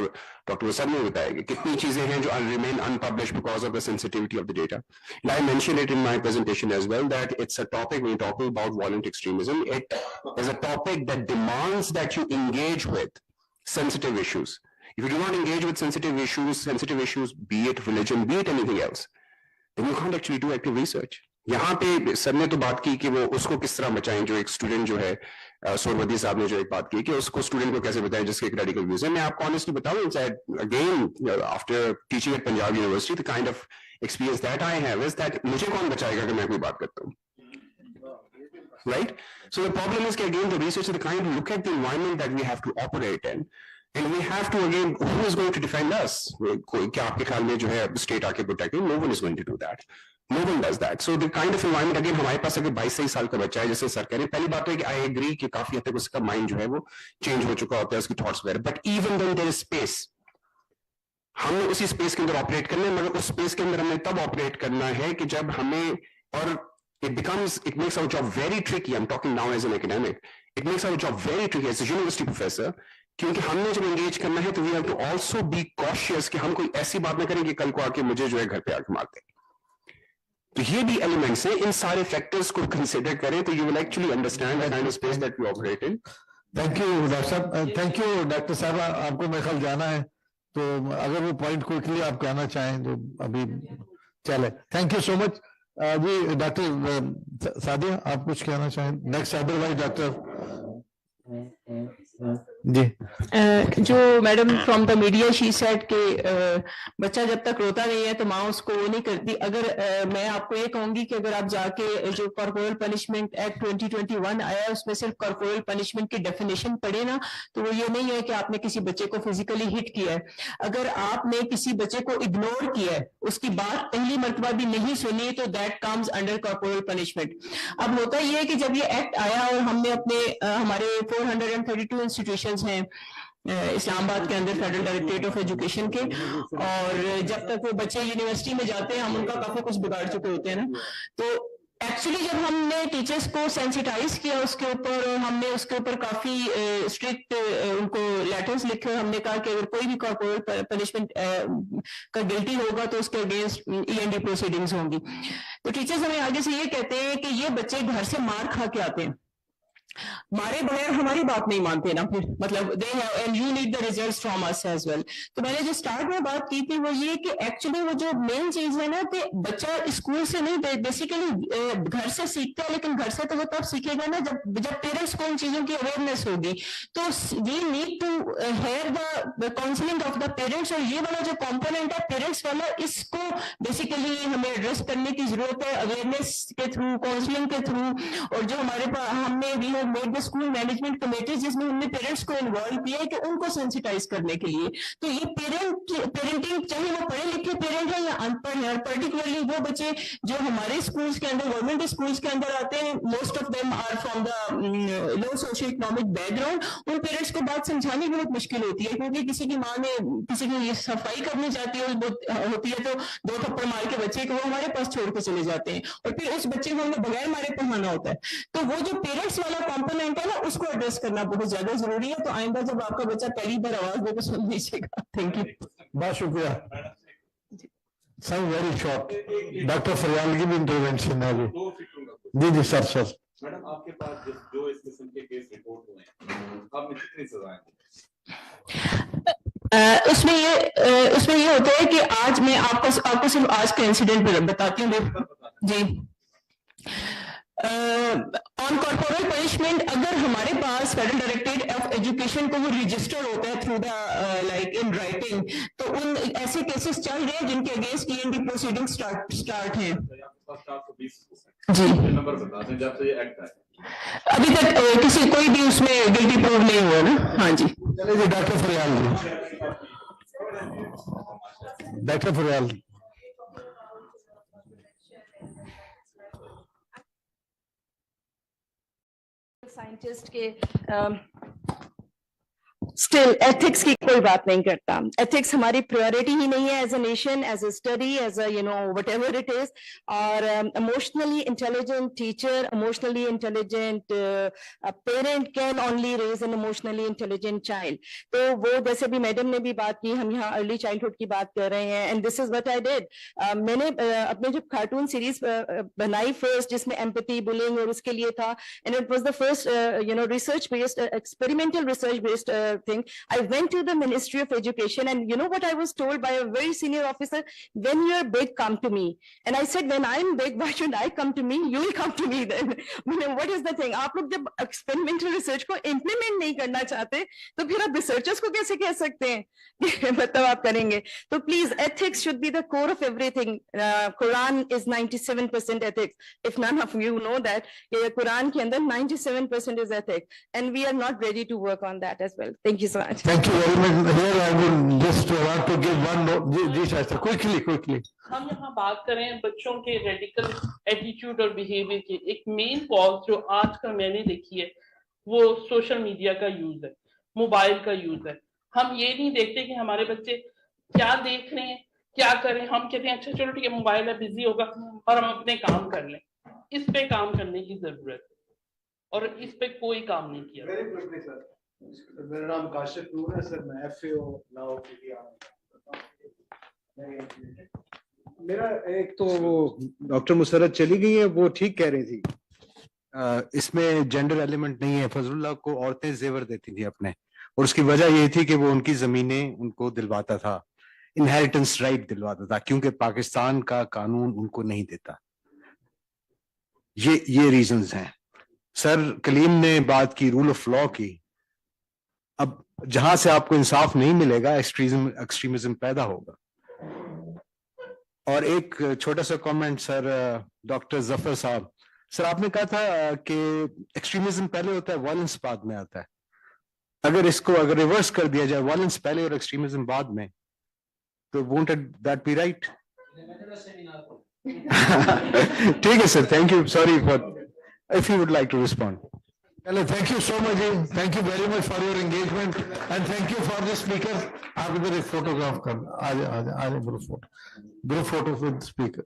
Dr. Wasar ने बताया कि कितनी चीजें हैं जो remain unpublished because of the sensitivity of the data. And I mentioned it in my presentation as well, that it's a topic when you're talking about violent extremism. is a topic that demands that you engage with sensitive issues. If you do not engage with sensitive issues, be it religion, be it anything else, then you can't actually do active research. यहाँ पे sir ने तो बात की कि वो उसको किस तरह बचाएं, जो एक स्टूडेंट जो है सोरवदी साहब ने जो एक बात की कि उसको स्टूडेंट को कैसे बताएं जिसके एक रेडिकल व्यूज है. मैं आपको ऑनेस्टली बताऊं, again after teaching eight Punjab university, the kind of experience that I have is that मुझे कौन बचाएगा अगर मैं कोई बात करता हूँ, right? So the problem is again the research is the kind of look at the environment that we have to operate in, and we have to again, who is going to defend us? क्या आपके ख्याल में जो है state आके protect? No one is going to do that. No one does that. So the kind of environment again, हमारे पास अगर 22-23 साल का बच्चा है, जैसे सर कह रहे हैं, पहली बात तो है कि I agree कि काफी हद तक उसका माइंड जो है वो चेंज हो चुका होता है, उसकी थॉट्स वगैरह, but even then there is space, हमने उसी स्पेस के अंदर ऑपरेट करना है, मगर उस स्पेस के अंदर हमने तब ऑपरेट करना है कि जब हमें, और it makes our job very tricky. I'm talking now as an academic. It makes our job very tricky as a university professor, क्योंकि हमने जब engage करना है तो we have to also be cautious कि हम कोई ऐसी बात ना करें कि कल को आके मुझे जो है घर पे आके मारते. तो ये भी elements हैं, इन सारे factors को consider करें तो you will actually understand the kind of space that we operate in. Thank you, Dr. साहब. Thank you, Dr. साहब. आपको मेरे ख्याल जाना है, तो अगर वो पॉइंट क्विकली आप कहना चाहें तो अभी चले. Thank you so much. जी डॉक्टर सादिया, आप कुछ कहना चाहें? Next otherwise doctor ji. जो madam from the media she said के बच्चा जब तक रोता नहीं है तो माँ उसको वो नहीं करती. अगर मैं आपको ये कहूंगी कि अगर आप जाके जो कॉर्पोरल पनिशमेंट एक्ट 2021 आया उसमें सिर्फ कॉर्पोरल पनिशमेंट की डेफिनेशन पढ़े ना, तो वो ये नहीं है कि आपने किसी बच्चे को फिजिकली हिट किया है. अगर आपने किसी बच्चे को इग्नोर किया है, उसकी बात पहली मर्तबा भी नहीं सुनी, तो that comes under corporal punishment. अब होता ये है कि जब ये एक्ट आया और हमने अपने हमारे 432 इंस्टीट्यूशंस हैं इस्लामाबाद के अंदर फेडरल डायरेक्टरेट ऑफ एजुकेशन के, और जब तक वो बच्चे यूनिवर्सिटी में जाते हैं हम उनका काफी कुछ बिगाड़ चुके होते हैं ना. तो एक्चुअली जब हमने टीचर्स को सेंसिटाइज किया उसके ऊपर, और हमने उसके ऊपर काफी स्ट्रिक्ट उनको लेटर्स लिखे, हमने कहा कि अगर कोई भी कॉर्पोरल पनिशमेंट का गिल्टी होगा तो उसके अगेंस्ट END प्रोसीडिंग्स होंगी. तो टीचर्स हमें आगे से ये कहते हैं कि ये बच्चे घर से मार खा के आते हैं, मारे बगैर हमारी बात नहीं मानते ना, फिर मतलब they have and you need the results from us as well. तो मैंने जो स्टार्ट में बात की थी वो ये कि एक्चुअली वो जो मेन चीज है ना कि बच्चा स्कूल से नहीं, बेसिकली घर से सीखता है, लेकिन घर से तो वो तब सीखेगा ना जब पेरेंट्स को इन चीजों की अवेयरनेस होगी. तो we need to hear the counselling of the parents, और ये वाला जो कॉम्पोनेंट है पेरेंट्स वाला, इसको बेसिकली हमें एड्रेस करने की जरूरत है अवेयरनेस के थ्रू, काउंसलिंग के थ्रू. और जो हमारे पास हमने made the school management committee जिसमें हमने पेरेंट्स को इन्वॉल्व किया है कि उनको सेंसिटाइज करने के लिए. तो ये पेरेंटिंग चाहे वो पढ़े लिखे पेरेंट है या अनपढ़ है, और पर्टिकुलरली वो बच्चे जो हमारे स्कूल्स के अंदर, गवर्नमेंट स्कूल्स के अंदर आते हैं, most of them are from the low socio economic background. उन पेरेंट्स को बात समझानी बहुत मुश्किल होती है, क्योंकि किसी की माँ ने किसी की सफाई करनी चाहती होती है तो 2 थप्पड़ मार के बच्चे को वो हमारे पास छोड़ के चले जाते हैं, और फिर उस बच्चे को हमने बगैर मारे पढ़ाना होता है. तो वो जो पेरेंट्स वाला कॉम्पोनेंट है ना, उसको एड्रेस करना बहुत ज्यादा जरूरी है. तो आइंदा जब आपका बच्चा पहली बार आवाज दे तो सुन लीजिएगा. Thank you. बहुत शुक्रिया. Sir very short. डॉक्टर फरियाल की भी इंटरवेंशन है जी. जी सर. मैडम आपके पास जो इस किस्म के केस रिपोर्ट हुए हैं, आपने कितनी सजाएं? उसमें ये होता है कि आज मैं आपको सिर्फ आज का इंसिडेंट बताती हूँ जी. ऑन कॉर्पोरल पनिशमेंट, अगर हमारे पास फेडरल डायरेक्टरेट ऑफ एजुकेशन को वो रजिस्टर होता है through the like in writing, तो उन ऐसे केसेस चल रहे हैं जिनके अगेंस्ट END प्रोसीडिंग स्टार्ट है जी. नंबर बता दें जब से ये एक्ट आया. अभी तक किसी कोई भी उसमें गिल्टी प्रूव नहीं हुआ ना. हाँ जी. चलिए जी डॉक्टर फरियाल जी. डॉक्टर फरियाल. साइंटिस्ट के स्टिल एथिक्स की कोई बात नहीं करता. एथिक्स हमारी प्रायोरिटी ही नहीं है as a nation, as a study, as a whatever it is. और emotionally intelligent teacher, emotionally intelligent parent can only raise an emotionally intelligent child. तो वो जैसे भी मैडम ने भी बात की, हम यहाँ अर्ली चाइल्डहुड की बात कर रहे हैं, and this is what I did. मैंने अपने जो कार्टून सीरीज बनाई फर्स्ट, जिसमें एम्पैथी, बुलिंग और उसके लिए था, and it was the first research based experimental research based thing. I went to the Ministry of Education, and you know what I was told by a very senior officer: when you're big, come to me. And I said, when I'm big, why should I come to me? You'll come to me then. What is the thing? आप लोग जब experimental research को implement नहीं करना चाहते, तो फिर आप researchers को कैसे कह सकते हैं मतलब आप करेंगे? तो please, ethics should be the core of everything. Quran is 97% ethics. If none of you know that, Quran के अंदर 97% is ethics, and we are not ready to work on that as well. Thank you so much. Thank you very much. Here I would just want to give one note. Ji Shastra, quickly. हम यहाँ बात करें बच्चों के radical attitude और behaviour की. एक main cause जो आजकल मैंने देखी है, वो सोशल मीडिया का यूज है, मोबाइल का यूज है. हम ये नहीं देखते कि हमारे बच्चे क्या देख रहे हैं, क्या करें. हम कहते हैं अच्छा चलो ठीक है, मोबाइल है, बिजी होगा, और हम अपने काम कर लें. इस पे काम करने की जरूरत है, और इस पे कोई काम नहीं किया. वेरी क्विकली सर, मेरा नाम काशिफ नूर है सर, मैं एफएओ नाउ मेरा एक तो वो डॉक्टर मुसरत चली गई है, वो ठीक कह रही थी, इसमें जेंडर एलिमेंट नहीं है. फजलुल्लाह को औरतें जेवर देती थी अपने, और उसकी वजह ये थी कि वो उनकी जमीनें उनको दिलवाता था, इनहेरिटेंस राइट दिलवाता था, क्योंकि पाकिस्तान का कानून उनको नहीं देता. ये रीजंस हैं. सर कलीम ने बात की रूल ऑफ लॉ की. अब जहां से आपको इंसाफ नहीं मिलेगा, एक्सट्रीमिज्म पैदा होगा. और एक छोटा सा कमेंट सर, डॉक्टर जफर साहब, सर आपने कहा था कि एक्सट्रीमिज्म पहले होता है, वायलेंस बाद में आता है. अगर रिवर्स कर दिया जाए, वायलेंस पहले और एक्सट्रीमिज्म बाद में, तो वोंट दैट बी राइट? ठीक है sir, thank you. Sorry for, if you would like to respond. Hello, thank you so much. Thank you very much for your engagement, and thank you for the speakers. आप इधर एक photograph कर, आ जा group photo with speaker.